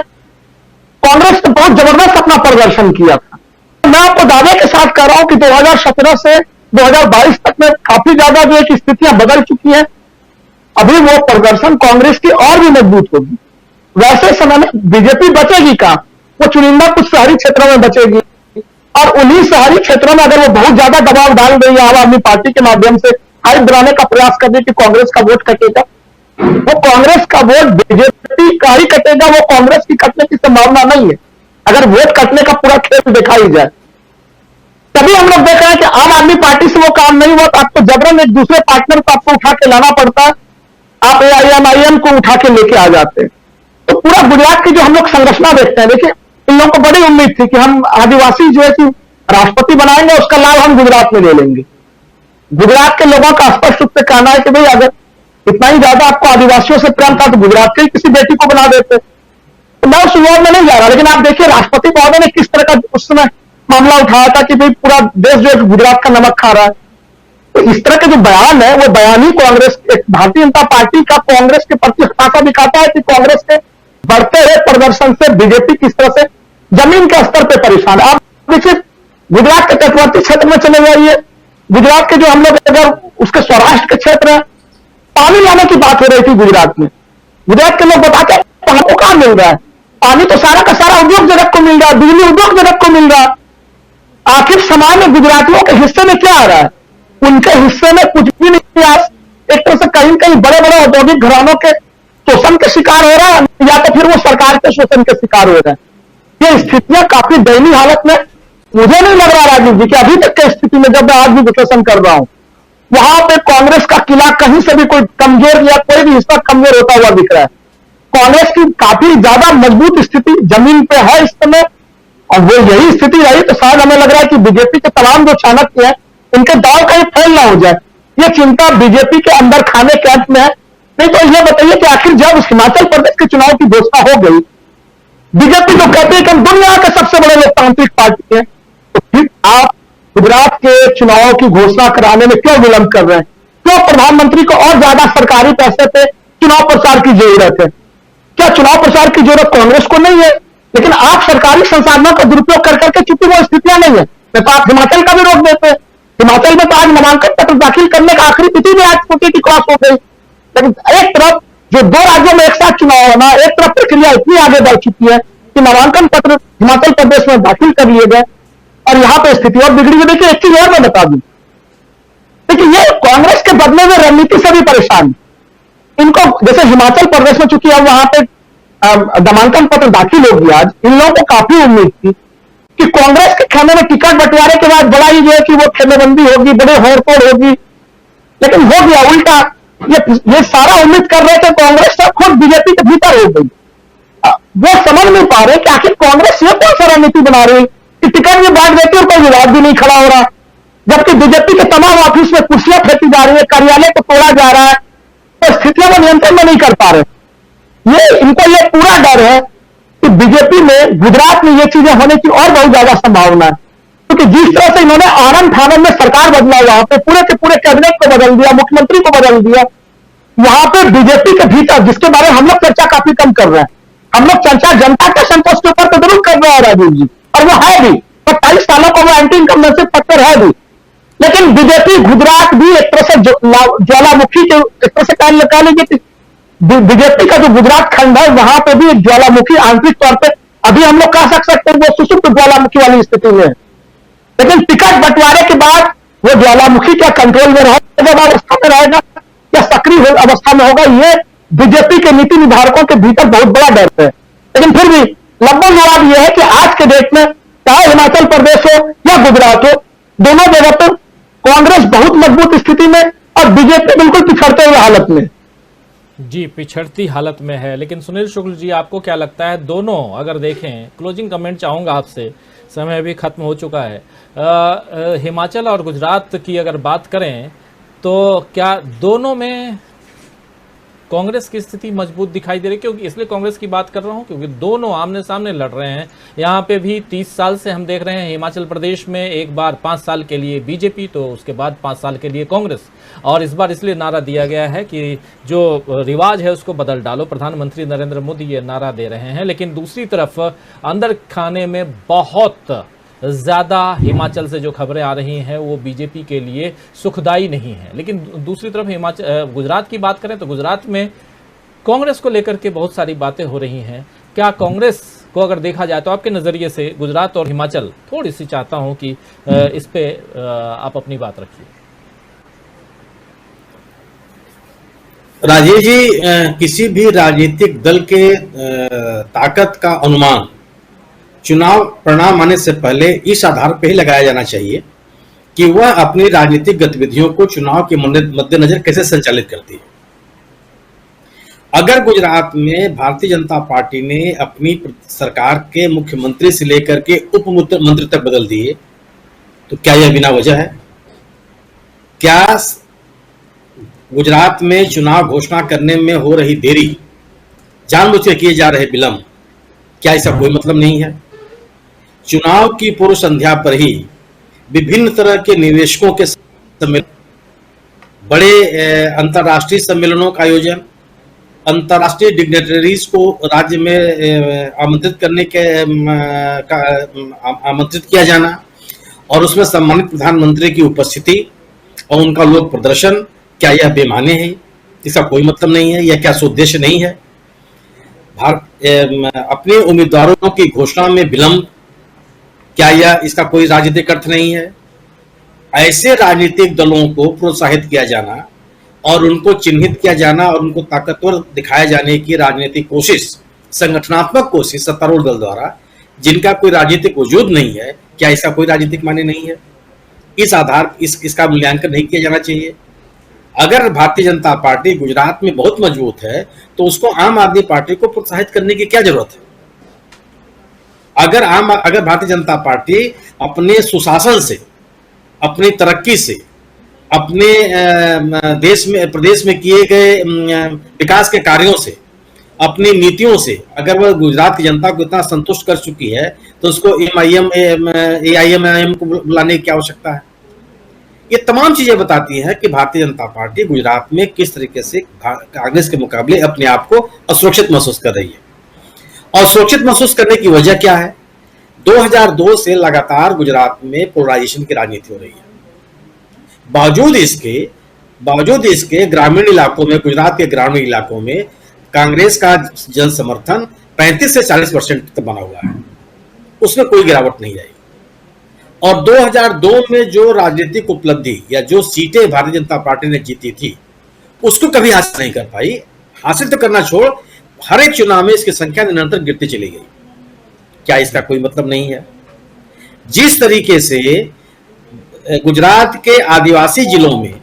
S4: कांग्रेस ने बहुत जबरदस्त अपना प्रदर्शन किया था। मैं आपको दावे के साथ कह रहा हूं कि 2017 से 2022 तक में काफी ज्यादा जो है स्थितियां बदल चुकी हैं। अभी वो प्रदर्शन कांग्रेस की और भी मजबूत होगी। वैसे समय में बीजेपी बचेगी कहां, वो चुनिंदा कुछ शहरी क्षेत्रों में बचेगी, और उन्हीं शहरी क्षेत्रों में अगर वो बहुत ज्यादा दबाव डाल रही है आम आदमी पार्टी के माध्यम से हाइप बनाने का प्रयास कर रही है कि कांग्रेस का वोट कटेगा, वो कांग्रेस का वोट बीजेपी का ही कटेगा, वो कांग्रेस की कटने की संभावना नहीं है। अगर वोट कटने का पूरा खेल देखा ही जाए, तभी हम लोग देख रहे हैं कि आम आदमी पार्टी से वो काम नहीं हुआ तो आपको जबरन एक दूसरे पार्टनर को आपको उठा के लाना पड़ता है, आप AIMIM को उठा के लेके आ जाते हैं। तो पूरा गुजरात की जो हम लोग संरचना देखते हैं, देखिए इन लोगों को बड़ी उम्मीद थी कि हम आदिवासी जो है कि राष्ट्रपति बनाएंगे, उसका लाभ हम गुजरात में ले लेंगे। गुजरात के लोगों का स्पष्ट रूप से कहना है कि भाई अगर इतना ही ज्यादा आपको आदिवासियों से प्रेम था तो गुजरात के किसी बेटी को बना देते। तो मैं उस विवाद में नहीं जा रहा, लेकिन आप देखिए राष्ट्रपति महोदय ने किस तरह का उस समय मामला उठाया था कि भाई पूरा देश जो है गुजरात का नमक खा रहा है। तो इस तरह के जो बयान है वो बयान ही कांग्रेस, भारतीय जनता पार्टी का कांग्रेस के प्रति हताशा दिखाता है कि कांग्रेस के बढ़ते हुए प्रदर्शन से बीजेपी किस तरह से जमीन के स्तर पर परेशान है। आप देखिए गुजरात के तटवर्ती क्षेत्र में चले जाइए, गुजरात के जो हम लोग अगर उसके सौराष्ट्र के क्षेत्र है, पानी लाने की बात हो रही थी गुजरात में। गुजरात के लोग बताते हैं पानी को कहां मिल रहा है, पानी तो सारा का सारा उद्योग जगत को मिल रहा है, बिजली उद्योग जगत को मिल रहा है। आखिर समाज में गुजरातियों के हिस्से में क्या आ रहा है? उनके हिस्से में कुछ भी नहीं। आज एक तरह से कहीं कहीं बड़े बड़े औद्योगिक घरानों के शोषण के शिकार हो रहा है, या तो फिर वो सरकार के शोषण के शिकार हो रहे हैं। ये स्थितियां काफी दयनीय हालत में, मुझे नहीं लग रहा राजीव जी कि अभी तक की स्थिति में जब मैं आज भी विश्लेषण कर रहा हूं, वहां पे कांग्रेस का किला कहीं से भी कोई कमजोर या कोई भी हिस्सा कमजोर होता हुआ दिख रहा है। कांग्रेस की काफी ज्यादा मजबूत स्थिति जमीन पे है इस समय, और वो यही स्थिति रही तो शायद हमें लग रहा है कि बीजेपी के तमाम जो चाणक्य हैं इनके दाव कहीं फेल ना हो जाए। ये चिंता बीजेपी के अंदर खाने कैंप में है। नहीं तो ये बताइए कि आखिर जब हिमाचल प्रदेश के चुनाव की घोषणा हो गई, बीजेपी जो कहती है कि हम दुनिया के सबसे बड़े लोकतांत्रिक पार्टी है, तो फिर आप गुजरात के चुनाव की घोषणा कराने में क्यों विलंब कर रहे हैं? क्यों प्रधानमंत्री को और ज्यादा सरकारी पैसे पे चुनाव प्रचार की जरूरत है? क्या चुनाव प्रचार की जरूरत कांग्रेस को नहीं है? लेकिन आप सरकारी संसाधनों का दुरुपयोग कर करके, चूंकि वो स्थितियां नहीं है, तो आप हिमाचल का भी रोक देते हैं। हिमाचल में तो आज नामांकन पत्र दाखिल करने का आखिरी तिथि भी आज छुट्टी की क्रॉस हो गई। लेकिन एक तरफ जो दो राज्यों में एक साथ चुनाव होना, एक तरफ प्रक्रिया इतनी आगे बढ़ चुकी है कि नामांकन पत्र हिमाचल प्रदेश में दाखिल कर लिए गए और यहां पर स्थिति और बिगड़ी हुई। देखिए, एक चीज और मैं बता दूं, देखिए ये कांग्रेस के बदले में रणनीति से भी परेशान। इनको जैसे हिमाचल प्रदेश में, चूंकि अब वहां पे नामांकन पत्र दाखिल हो गया, आज इन लोगों को काफी उम्मीद थी कि कांग्रेस के खेमे में टिकट बंटवारे के बाद बड़ा ही है कि वो खेमेबंदी होगी, बड़े होड़ होगी, लेकिन हो गया उल्टा। ये सारा उम्मीद कर रहे थे कांग्रेस से, खुद बीजेपी के भीतर हो गई। वो समझ नहीं पा रहे कि आखिर कांग्रेस ये कौन सा रणनीति बना रही कि टिकट भी बांट देती और कोई विवाद भी नहीं खड़ा हो रहा, जबकि बीजेपी के तमाम ऑफिस में कुर्सियां फेंकी जा रही है, कार्यालय को तोड़ा जा रहा है, तो स्थितियों को नियंत्रण में नहीं कर पा रहे। इनको ये पूरा डर है कि बीजेपी में, गुजरात में ये चीजें होने की और बहुत ज्यादा संभावना है, क्योंकि जिस तरह से इन्होंने आनंद फानंद में सरकार बदला, वहां पे पूरे के पूरे कैबिनेट को बदल दिया, मुख्यमंत्री को बदल दिया, वहां पे बीजेपी के भीतर, जिसके बारे में हम लोग चर्चा काफी कम कर रहे हैं, हम लोग चर्चा जनता के संतोष के ऊपर तो जरूर कर रहे हैं राजीव जी, और वो है भी, 27 सालों का वो एंटी इनकम्बेंसी फैक्टर है भी। लेकिन बीजेपी गुजरात भी एक तरह से ज्वालामुखी के, एक तरह से कह लीजिए बीजेपी का जो गुजरात खंड है, वहां पे भी एक ज्वालामुखी आंतरिक तौर पे, अभी हम लोग कह सकते हैं वो सुसुप्त ज्वालामुखी वाली स्थिति में है। लेकिन टिकट बंटवारे के बाद वो ज्वालामुखी क्या कंट्रोल में रहेगा, अवस्था में रहेगा या सक्रिय अवस्था में होगा, ये बीजेपी के नीति निर्धारकों के भीतर बहुत बड़ा डर है। लेकिन फिर भी लगभग जवाब यह है कि आज के डेट में चाहे हिमाचल प्रदेश हो या गुजरात हो, दोनों जगह पर कांग्रेस बहुत मजबूत स्थिति में और बीजेपी बिल्कुल पिछड़ते हुए हालत में।
S1: जी, पिछड़ती हालत में है। लेकिन सुनील शुक्ल जी, आपको क्या लगता है, दोनों अगर देखें, क्लोजिंग कमेंट चाहूंगा आपसे, समय भी खत्म हो चुका है, हिमाचल और गुजरात की अगर बात करें तो क्या दोनों में कांग्रेस की स्थिति मजबूत दिखाई दे रही है? क्योंकि इसलिए कांग्रेस की बात कर रहा हूं क्योंकि दोनों आमने सामने लड़ रहे हैं। यहाँ पे भी 30 साल से हम देख रहे हैं, हिमाचल प्रदेश में एक बार 5 साल के लिए बीजेपी, तो उसके बाद 5 साल के लिए कांग्रेस, और इस बार इसलिए नारा दिया गया है कि जो रिवाज है उसको बदल डालो। प्रधानमंत्री नरेंद्र मोदी ये नारा दे रहे हैं। लेकिन दूसरी तरफ अंदर खाने में बहुत ज़्यादा हिमाचल से जो खबरें आ रही हैं वो बीजेपी के लिए सुखदाई नहीं है। लेकिन दूसरी तरफ गुजरात की बात करें तो गुजरात में कांग्रेस को लेकर के बहुत सारी बातें हो रही हैं। क्या कांग्रेस को अगर देखा जाए तो आपके नज़रिए से गुजरात और हिमाचल, थोड़ी सी चाहता हूं कि इस पे आप अपनी बात रखिए।
S5: राजीव जी, किसी भी राजनीतिक दल के ताकत का अनुमान चुनाव परिणाम आने से पहले इस आधार पर ही लगाया जाना चाहिए कि वह अपनी राजनीतिक गतिविधियों को चुनाव के मद्देनजर कैसे संचालित करती है। अगर गुजरात में भारतीय जनता पार्टी ने अपनी सरकार के मुख्यमंत्री से लेकर के उप मुख्यमंत्री तक बदल दिए, तो क्या यह बिना वजह है? क्या गुजरात में चुनाव घोषणा करने में हो रही देरी, जानबूझ के किए जा रहे विलंब, क्या इसका कोई मतलब नहीं है? चुनाव की पूर्व संध्या पर ही विभिन्न तरह के निवेशकों के सम्मेलन, बड़े अंतर्राष्ट्रीय सम्मेलनों का आयोजन, अंतर्राष्ट्रीय डिग्नेटरीज को राज्य में आमंत्रित करने के आमंत्रित किया जाना और उसमें सम्मानित प्रधानमंत्री की उपस्थिति और उनका लोक प्रदर्शन, क्या यह बेमाने है? इसका कोई मतलब नहीं है? यह क्या उद्देश्य नहीं है? अपने उम्मीदवारों की घोषणा में विलंब, क्या यह इसका कोई राजनीतिक अर्थ नहीं है? ऐसे राजनीतिक दलों को प्रोत्साहित किया जाना और उनको चिन्हित किया जाना और उनको ताकतवर दिखाया जाने की राजनीतिक कोशिश, संगठनात्मक कोशिश सत्तारूढ़ दल द्वारा, जिनका कोई राजनीतिक वजूद नहीं है, क्या इसका कोई राजनीतिक माने नहीं है? इस आधार इसका मूल्यांकन नहीं किया जाना चाहिए। अगर भारतीय जनता पार्टी गुजरात में बहुत मजबूत है तो उसको आम आदमी पार्टी को प्रोत्साहित करने की क्या जरूरत है? अगर भारतीय जनता पार्टी अपने सुशासन से, अपनी तरक्की से अपने देश में प्रदेश में किए गए विकास के कार्यों से, अपनी नीतियों से अगर वह गुजरात की जनता को इतना संतुष्ट कर चुकी है तो उसको AIMIM को बुलाने की क्या आवश्यकता है। ये तमाम चीजें बताती हैं कि भारतीय जनता पार्टी गुजरात में किस तरीके से कांग्रेस के मुकाबले अपने आप को असुरक्षित महसूस कर रही है। और सुरक्षित महसूस करने की वजह क्या है? 2002 से लगातार गुजरात में पोलराइजेशन की राजनीति हो रही है। बावजूद इसके ग्रामीण इलाकों में, गुजरात के ग्रामीण इलाकों में कांग्रेस का जन समर्थन 35 से 40% तक बना हुआ है, उसमें कोई गिरावट नहीं आई। और 2002 में जो राजनीतिक उपलब्धि या जो सीटें भारतीय जनता पार्टी ने जीती थी उसको कभी हासिल नहीं कर पाई। हासिल तो करना छोड़, हर एक चुनाव में इसकी संख्या निरंतर गिरती चली गई। क्या इसका कोई मतलब नहीं है? जिस तरीके से गुजरात के आदिवासी जिलों में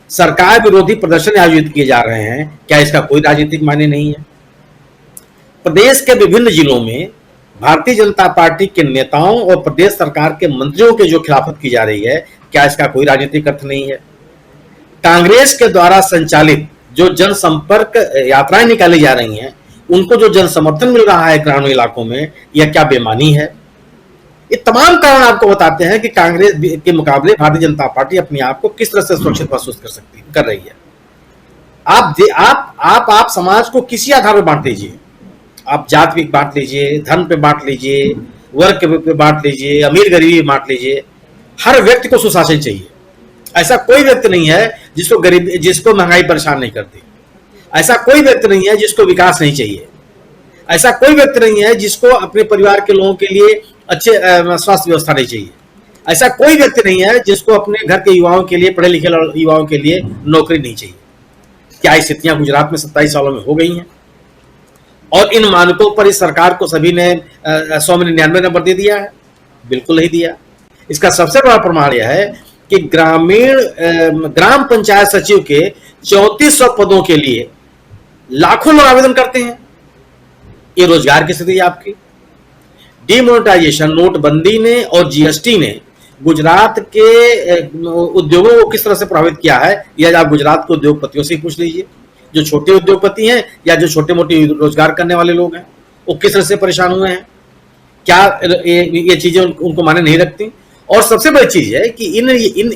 S5: सरकार विरोधी प्रदर्शन आयोजित किए जा रहे हैं, क्या इसका कोई राजनीतिक मायने नहीं है? प्रदेश के विभिन्न जिलों में भारतीय जनता पार्टी के नेताओं और प्रदेश सरकार के मंत्रियों के जो खिलाफत की जा रही है, क्या इसका कोई राजनीतिक अर्थ नहीं है? कांग्रेस के द्वारा संचालित जो जनसंपर्क यात्राएं निकाली जा रही हैं, उनको जो जन समर्थन मिल रहा है ग्रामीण इलाकों में, यह क्या बेईमानी है? ये तमाम कारण आपको बताते हैं कि कांग्रेस के मुकाबले भारतीय जनता पार्टी अपने आप को किस तरह से सुरक्षित महसूस कर रही है। आप समाज को किसी आधार पर बांट लीजिए, आप जात पे बांट लीजिए, धर्म पे बांट लीजिए, वर्ग पे बांट लीजिए, अमीर गरीबी बांट लीजिए, हर व्यक्ति को सुशासन चाहिए। ऐसा कोई व्यक्ति नहीं है जिसको महंगाई परेशान नहीं करती। ऐसा कोई व्यक्ति नहीं है जिसको विकास नहीं चाहिए। ऐसा कोई व्यक्ति नहीं है जिसको अपने परिवार के लोगों के लिए अच्छे स्वास्थ्य व्यवस्था नहीं चाहिए। ऐसा कोई व्यक्ति नहीं है जिसको अपने घर के युवाओं के लिए, पढ़े लिखे युवाओं के लिए नौकरी नहीं चाहिए। क्या स्थितियां गुजरात में 27 सालों में हो गई हैं? और इन मानकों पर इस सरकार को सभी ने 100 में 99 नंबर दे दिया है? बिल्कुल नहीं दिया। इसका सबसे बड़ा प्रमाण यह है कि ग्राम पंचायत सचिव के 3400 पदों के लिए लाखों लोग आवेदन करते हैं। ये रोजगार की स्थिति है आपकी। डिमोनेटाइजेशन, नोटबंदी ने और जीएसटी ने गुजरात के उद्योगों को किस तरह से प्रभावित किया है, यह आप गुजरात के उद्योगपतियों से पूछ लीजिए। जो छोटे उद्योगपति हैं या जो छोटे मोटे रोजगार करने वाले लोग हैं, वो किस तरह से परेशान हुए हैं। क्या ये चीजें उनको माने नहीं रखती? और सबसे बड़ी चीज है कि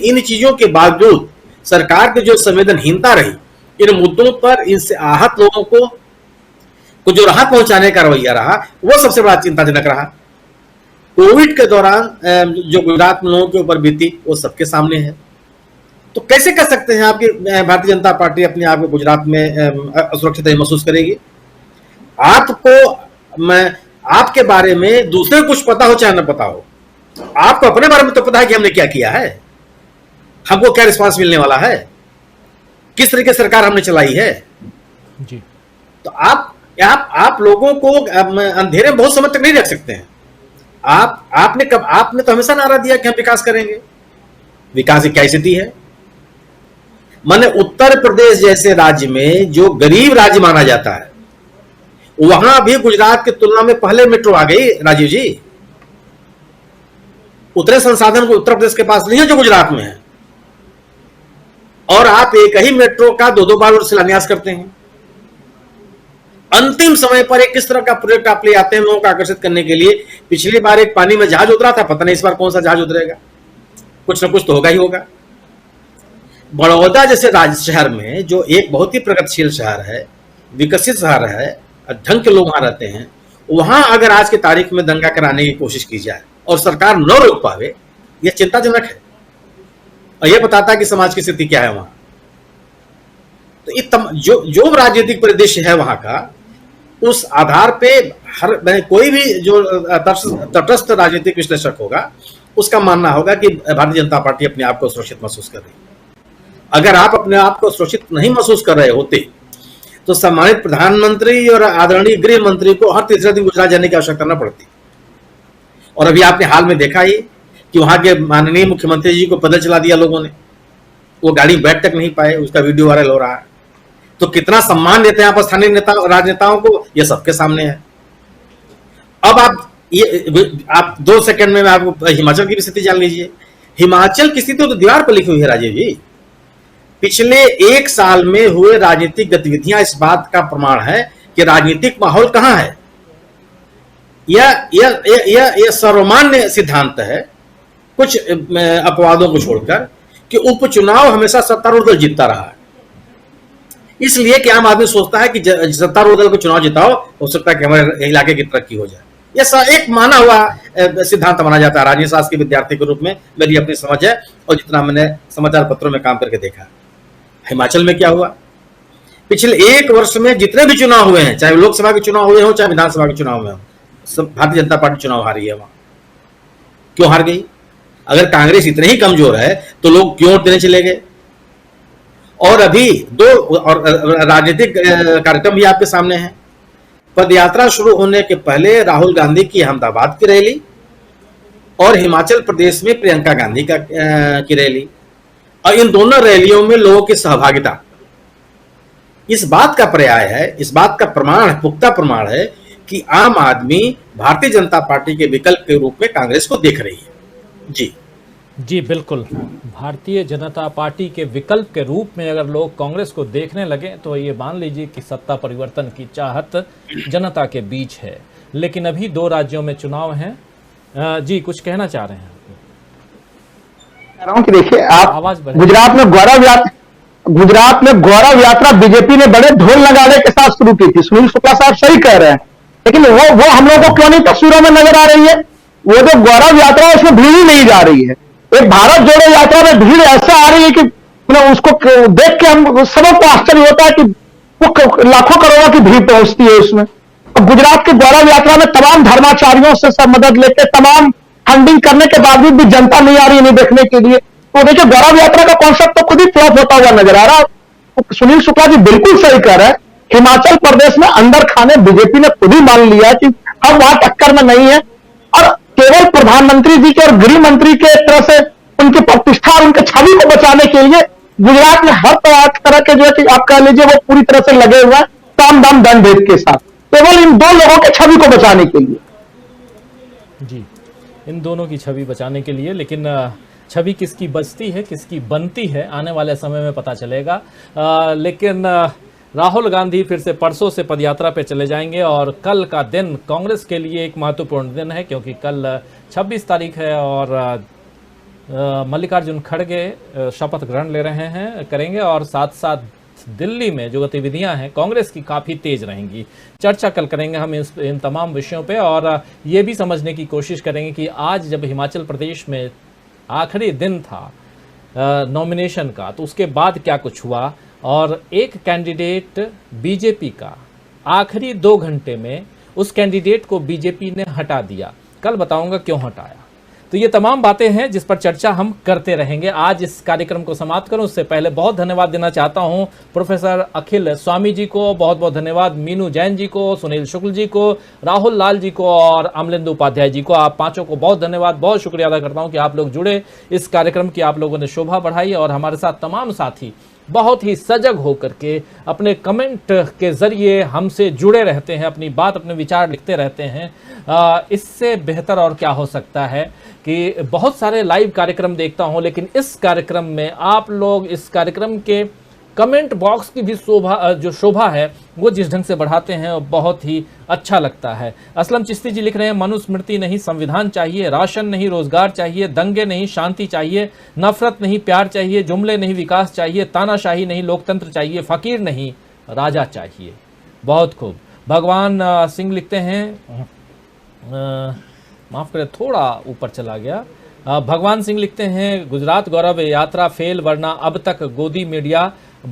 S5: इन चीजों के बावजूद सरकार की जो संवेदनहीनता रही इन मुद्दों पर, इनसे आहत लोगों को जो राहत पहुंचाने का रवैया रहा, वो सबसे बड़ा चिंताजनक रहा। कोविड के दौरान जो गुजरात में लोगों के ऊपर बीती, वो सबके सामने है। तो कैसे कर सकते हैं आपकी भारतीय जनता पार्टी अपने आप को गुजरात में असुरक्षित महसूस करेगी? आपके बारे में दूसरे कुछ पता हो चाहे न पता हो, आपको अपने बारे में तो पता है कि हमने क्या किया है, हमको क्या रिस्पांस मिलने वाला है, किस तरीके से सरकार हमने चलाई है जी। तो आप लोगों को अंधेरे में बहुत समय तक नहीं रख सकते हैं। आपने तो हमेशा नारा दिया कि हम विकास करेंगे। विकास की क्या स्थिति है? माने उत्तर प्रदेश जैसे राज्य में, जो गरीब राज्य माना जाता है, वहां भी गुजरात की तुलना में पहले मेट्रो आ गई। राजीव जी, उतने संसाधन को उत्तर प्रदेश के पास नहीं है जो गुजरात में है, और आप एक ही मेट्रो का 2-2 बार शिलान्यास करते हैं। अंतिम समय पर एक किस तरह का प्रोजेक्ट आप ले आते हैं लोगों को आकर्षित करने के लिए। पिछली बार एक पानी में जहाज उतरा था, पता नहीं इस बार कौन सा जहाज उतरेगा। कुछ ना कुछ तो होगा ही होगा। बड़ौदा जैसे शहर में, जो एक बहुत ही प्रगतिशील शहर है, विकसित शहर है, ढंग के लोग वहां रहते हैं, वहां अगर आज की तारीख में दंगा कराने की कोशिश की जाए और सरकार न रोक पावे, यह चिंताजनक है और यह बताता है कि समाज की स्थिति क्या है वहां। तो जो राजनीतिक परिदृश्य है वहां का, उस आधार पे कोई भी जो तटस्थ राजनीतिक विश्लेषक होगा, उसका मानना होगा कि भारतीय जनता पार्टी अपने आप को सुरक्षित महसूस कर रही है। अगर आप अपने आप को सुरक्षित नहीं महसूस कर रहे होते तो सम्मानित प्रधानमंत्री और आदरणीय गृह मंत्री को हर तीसरे दिन गुजरात जाने की आवश्यकता न पड़ती। और अभी आपने हाल में देखा ही कि वहां के माननीय मुख्यमंत्री जी को पैदल चला दिया लोगों ने, वो गाड़ी बैठ तक नहीं पाए, उसका वीडियो वायरल हो रहा है। तो कितना सम्मान देते हैं आप स्थानीय राजनेताओं को, ये सबके सामने है। अब आप 2 सेकंड में आपको हिमाचल की भी स्थिति जान लीजिए। हिमाचल की स्थिति तो दीवार पर लिखी हुई है राजीव जी। पिछले एक साल में हुए राजनीतिक गतिविधियां इस बात का प्रमाण है कि राजनीतिक माहौल कहां है। यह सर्वमान्य सिद्धांत है, कुछ अपवादों को छोड़कर, कि उपचुनाव हमेशा सत्तारूढ़ दल जीतता रहा है। इसलिए कि आम आदमी सोचता है कि सत्तारूढ़ दल को चुनाव जिताओ, हो सकता है कि हमारे इलाके की तरक्की हो जाए। यह एक माना हुआ सिद्धांत माना जाता है राजनीति शास्त्र के विद्यार्थी के रूप में। मेरी अपनी समझ है और जितना मैंने समाचार पत्रों में काम करके देखा। हिमाचल में क्या हुआ, पिछले एक वर्ष में जितने भी चुनाव हुए हैं, चाहे लोकसभा के चुनाव हुए हो चाहे विधानसभा के चुनाव हुए हो, सब भारतीय जनता पार्टी चुनाव हारी है। वहां क्यों हार गई? अगर कांग्रेस इतने ही कमजोर है तो लोग क्यों वोट देने चले गए? और अभी दो और राजनीतिक कार्यक्रम भी आपके सामने हैं। पदयात्रा शुरू होने के पहले राहुल गांधी की अहमदाबाद की रैली और हिमाचल प्रदेश में प्रियंका गांधी की रैली, और इन दोनों रैलियों में लोगों की सहभागिता इस बात का पर्याय है, इस बात का प्रमाण, पुख्ता प्रमाण है कि आम आदमी भारतीय जनता पार्टी के विकल्प के रूप में कांग्रेस को देख रही है। जी
S1: बिल्कुल, भारतीय जनता पार्टी के विकल्प के रूप में अगर लोग कांग्रेस को देखने लगे तो ये मान लीजिए कि सत्ता परिवर्तन की चाहत जनता के बीच है। लेकिन अभी 2 राज्यों में चुनाव हैं। जी कुछ कहना चाह रहे हैं?
S4: कह रहा हूं कि देखिए, आप
S1: आवाज
S4: गुजरात में गौरव यात्रा बीजेपी ने बड़े ढोल नगाड़े के साथ शुरू की थी। सुनील शुक्ला साहब सही कह रहे हैं, लेकिन वो हम लोगों को क्यों नहीं तस्वीरों में नजर आ रही है? वो जो गौरव यात्रा है उसमें भीड़ ही नहीं जा रही है। एक भारत जोड़ो यात्रा में भीड़ ऐसा आ रही है कि मतलब उसको देख के हम सबको आश्चर्य होता है कि वो लाखों करोड़ों की भीड़ पहुंचती है उसमें। और गुजरात की गौरव यात्रा में तमाम धर्माचार्यों से सब मदद लेके, तमाम फंडिंग करने के बावजूद भी जनता नहीं आ रही है देखने के लिए। तो देखिए, गौरव यात्रा का कॉन्सेप्ट तो खुद ही फ्लॉप होता हुआ नजर आ रहा है। सुनील शुक्ला जी बिल्कुल सही कह रहे हैं। हिमाचल प्रदेश में अंदर खाने बीजेपी ने खुद ही मान लिया कि हम वहां टक्कर में नहीं है, और केवल प्रधानमंत्री जी के और गृह मंत्री के तरह से उनकी प्रतिष्ठा और उनके छवि को बचाने के लिए गुजरात में हर तरह के जो है कि आप कह लीजिए वो पूरी तरह से लगे हुए हैं, साम दाम दंड भेद के साथ, केवल इन 2 लोगों के छवि को बचाने के लिए।
S1: जी, इन दोनों की छवि बचाने के लिए। लेकिन छवि किसकी बचती है, किसकी बनती है, आने वाले समय में पता चलेगा। लेकिन राहुल गांधी फिर से परसों से पदयात्रा पे चले जाएंगे और कल का दिन कांग्रेस के लिए एक महत्वपूर्ण दिन है, क्योंकि कल 26 तारीख है और मल्लिकार्जुन खड़गे शपथ ग्रहण ले रहे हैं, करेंगे, और साथ साथ दिल्ली में जो गतिविधियां हैं कांग्रेस की काफ़ी तेज रहेंगी। चर्चा कल करेंगे हम इन तमाम विषयों पे, और ये भी समझने की कोशिश करेंगे कि आज जब हिमाचल प्रदेश में आखिरी दिन था नॉमिनेशन का, तो उसके बाद क्या कुछ हुआ, और एक कैंडिडेट बीजेपी का आखिरी 2 घंटे में उस कैंडिडेट को बीजेपी ने हटा दिया। कल बताऊंगा क्यों हटाया। तो ये तमाम बातें हैं जिस पर चर्चा हम करते रहेंगे। आज इस कार्यक्रम को समाप्त करूं उससे पहले बहुत धन्यवाद देना चाहता हूं प्रोफेसर अखिल स्वामी जी को, बहुत बहुत धन्यवाद मीनू जैन जी को, सुनील शुक्ल जी को, राहुल लाल जी को और अमलेंदु उपाध्याय जी को। आप पांचों को बहुत धन्यवाद, बहुत शुक्रिया अदा करता हूं कि आप लोग जुड़े इस कार्यक्रम की, आप लोगों ने शोभा बढ़ाई, और हमारे साथ तमाम साथी बहुत ही सजग होकर के अपने कमेंट के जरिए हमसे जुड़े रहते हैं, अपनी बात, अपने विचार लिखते रहते हैं। इससे बेहतर और क्या हो सकता है कि बहुत सारे लाइव कार्यक्रम देखता हूं, लेकिन इस कार्यक्रम में आप लोग इस कार्यक्रम के कमेंट बॉक्स की भी शोभा है वो जिस ढंग से बढ़ाते हैं वो बहुत ही अच्छा लगता है। असलम चिश्ती जी लिख रहे हैं, मनुस्मृति नहीं संविधान चाहिए, राशन नहीं रोजगार चाहिए, दंगे नहीं शांति चाहिए, नफरत नहीं प्यार चाहिए, जुमले नहीं विकास चाहिए, तानाशाही नहीं लोकतंत्र चाहिए, फकीर नहीं राजा चाहिए। बहुत खूब। भगवान सिंह लिखते हैं, माफ करें थोड़ा ऊपर चला गया। भगवान सिंह लिखते हैं, गुजरात गौरव यात्रा फेल, वरना अब तक गोदी मीडिया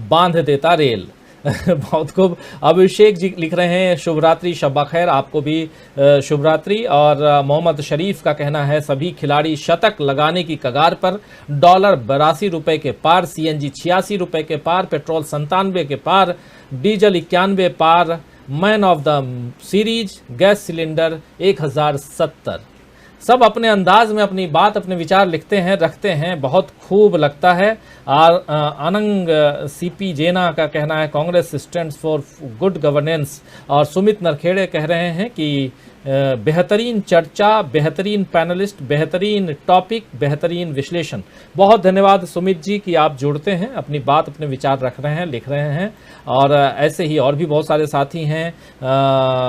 S1: बांध देता रेल। बहुत खूब। अभिषेक जी लिख रहे हैं, शुभरात्रि, शब्बा खैर, आपको भी शुभरात्रि। और मोहम्मद शरीफ का कहना है, सभी खिलाड़ी शतक लगाने की कगार पर, डॉलर 82 रुपए के पार, सीएनजी 86 रुपए के पार, पेट्रोल 97 के पार, डीजल 91 पार, man of the series, gas cylinder 1070। सब अपने अंदाज में अपनी बात, अपने विचार लिखते हैं, रखते हैं, बहुत खूब लगता है। अनंग सीपी जेना का कहना है, Congress stands for good governance. और सुमित नरखेड़े कह रहे हैं कि बेहतरीन चर्चा, बेहतरीन पैनलिस्ट, बेहतरीन टॉपिक, बेहतरीन विश्लेषण। बहुत धन्यवाद सुमित जी कि आप जुड़ते हैं, अपनी बात, अपने विचार रख रहे हैं, लिख रहे हैं। और ऐसे ही और भी बहुत सारे साथी हैं।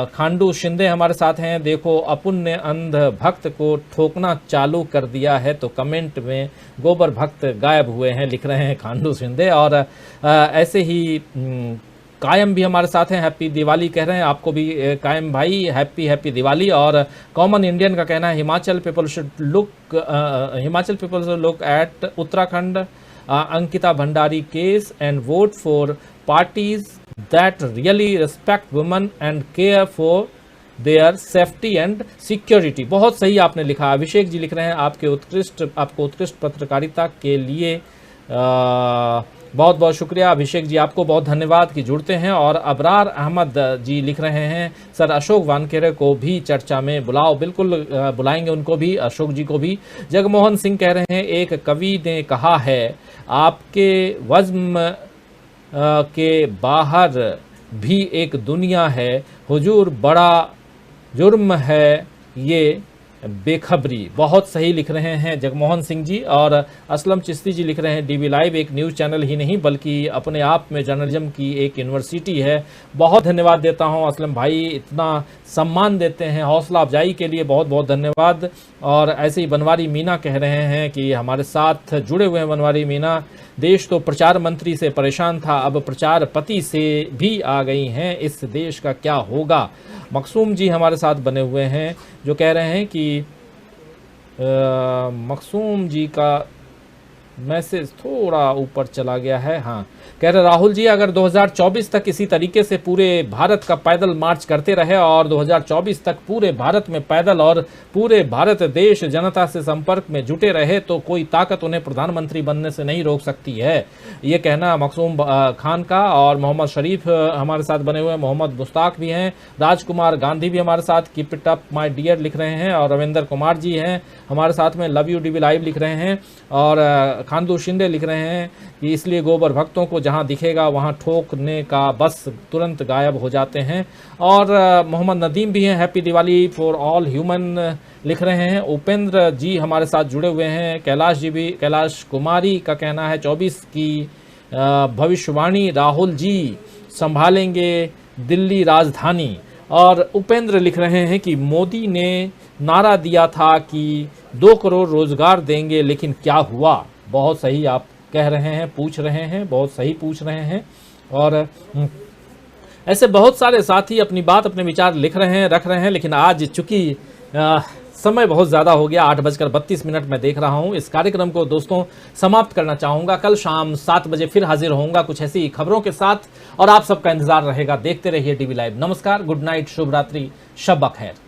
S1: खांडू शिंदे हमारे साथ हैं। देखो, अपुन ने अंध भक्त को ठोकना चालू कर दिया है, तो कमेंट में गोबर भक्त गायब हुए हैं, लिख रहे हैं खांडू शिंदे। और ऐसे ही कायम भी हमारे साथ हैं, हैप्पी दिवाली कह रहे हैं। आपको भी कायम भाई हैप्पी दिवाली। और कॉमन इंडियन का कहना है Himachal people should look at Uttarakhand Ankita Bhandari case and vote for parties that really respect women and care for their safety and security. बहुत सही आपने लिखा। अभिषेक जी लिख रहे हैं आपको उत्कृष्ट पत्रकारिता के लिए बहुत बहुत शुक्रिया अभिषेक जी, आपको बहुत धन्यवाद कि जुड़ते हैं। और अबरार अहमद जी लिख रहे हैं सर अशोक वानखेड़े को भी चर्चा में बुलाओ। बिल्कुल बुलाएंगे उनको भी, अशोक जी को भी। जगमोहन सिंह कह रहे हैं एक कवि ने कहा है आपके वज़्म के बाहर भी एक दुनिया है, हुजूर बड़ा जुर्म है ये बेखबरी। बहुत सही लिख रहे हैं जगमोहन सिंह जी। और असलम चिश्ती जी लिख रहे हैं डीबी लाइव एक न्यूज़ चैनल ही नहीं बल्कि अपने आप में जर्नलिज्म की एक यूनिवर्सिटी है। बहुत धन्यवाद देता हूं असलम भाई, इतना सम्मान देते हैं, हौसला अफजाई के लिए बहुत बहुत धन्यवाद। और ऐसे ही बनवारी मीना कह रहे हैं कि हमारे साथ जुड़े हुए हैं बनवारी मीना। देश तो प्रचार मंत्री से परेशान था, अब प्रचार पति से भी आ गई हैं, इस देश का क्या होगा। मकसूम जी हमारे साथ बने हुए हैं जो कह रहे हैं कि मकसूम जी का मैसेज थोड़ा ऊपर चला गया है। हाँ, कह रहे राहुल जी अगर 2024 तक इसी तरीके से पूरे भारत का पैदल मार्च करते रहे और 2024 तक पूरे भारत में पैदल और पूरे भारत देश जनता से संपर्क में जुटे रहे तो कोई ताकत उन्हें प्रधानमंत्री बनने से नहीं रोक सकती है। ये कहना मकसूम खान का। और मोहम्मद शरीफ हमारे साथ बने हुए हैं, मोहम्मद मुश्ताक भी हैं, राजकुमार गांधी भी हमारे साथ keep it up my dear लिख रहे हैं। और रविंदर कुमार जी हैं हमारे साथ में, लव यू डीबी लाइव लिख रहे हैं। और खांडू शिंदे लिख रहे हैं कि इसलिए गोबर भक्तों को जहां दिखेगा वहां ठोकने का बस तुरंत गायब हो जाते हैं। और मोहम्मद नदीम भी हैं, happy Diwali for all human लिख रहे हैं। उपेंद्र जी हमारे साथ जुड़े हुए हैं। कैलाश जी भी, कैलाश कुमारी का कहना है 24 की भविष्यवाणी राहुल जी संभालेंगे दिल्ली राजधानी। और उपेंद्र लिख रहे हैं कि मोदी ने नारा दिया था कि 2 करोड़ रोजगार देंगे, लेकिन क्या हुआ। बहुत सही आप कह रहे हैं, पूछ रहे हैं, बहुत सही पूछ रहे हैं। और ऐसे बहुत सारे साथी अपनी बात, अपने विचार लिख रहे हैं, रख रहे हैं। लेकिन आज चूंकि समय बहुत ज़्यादा हो गया, 8:32 मैं देख रहा हूं, इस कार्यक्रम को दोस्तों समाप्त करना चाहूँगा। कल शाम 7 बजे फिर हाजिर होऊंगा कुछ ऐसी खबरों के साथ और आप सबका इंतजार रहेगा। देखते रहिए डीबी लाइव। नमस्कार, गुड नाइट, शुभ रात्रि, शब बखैर।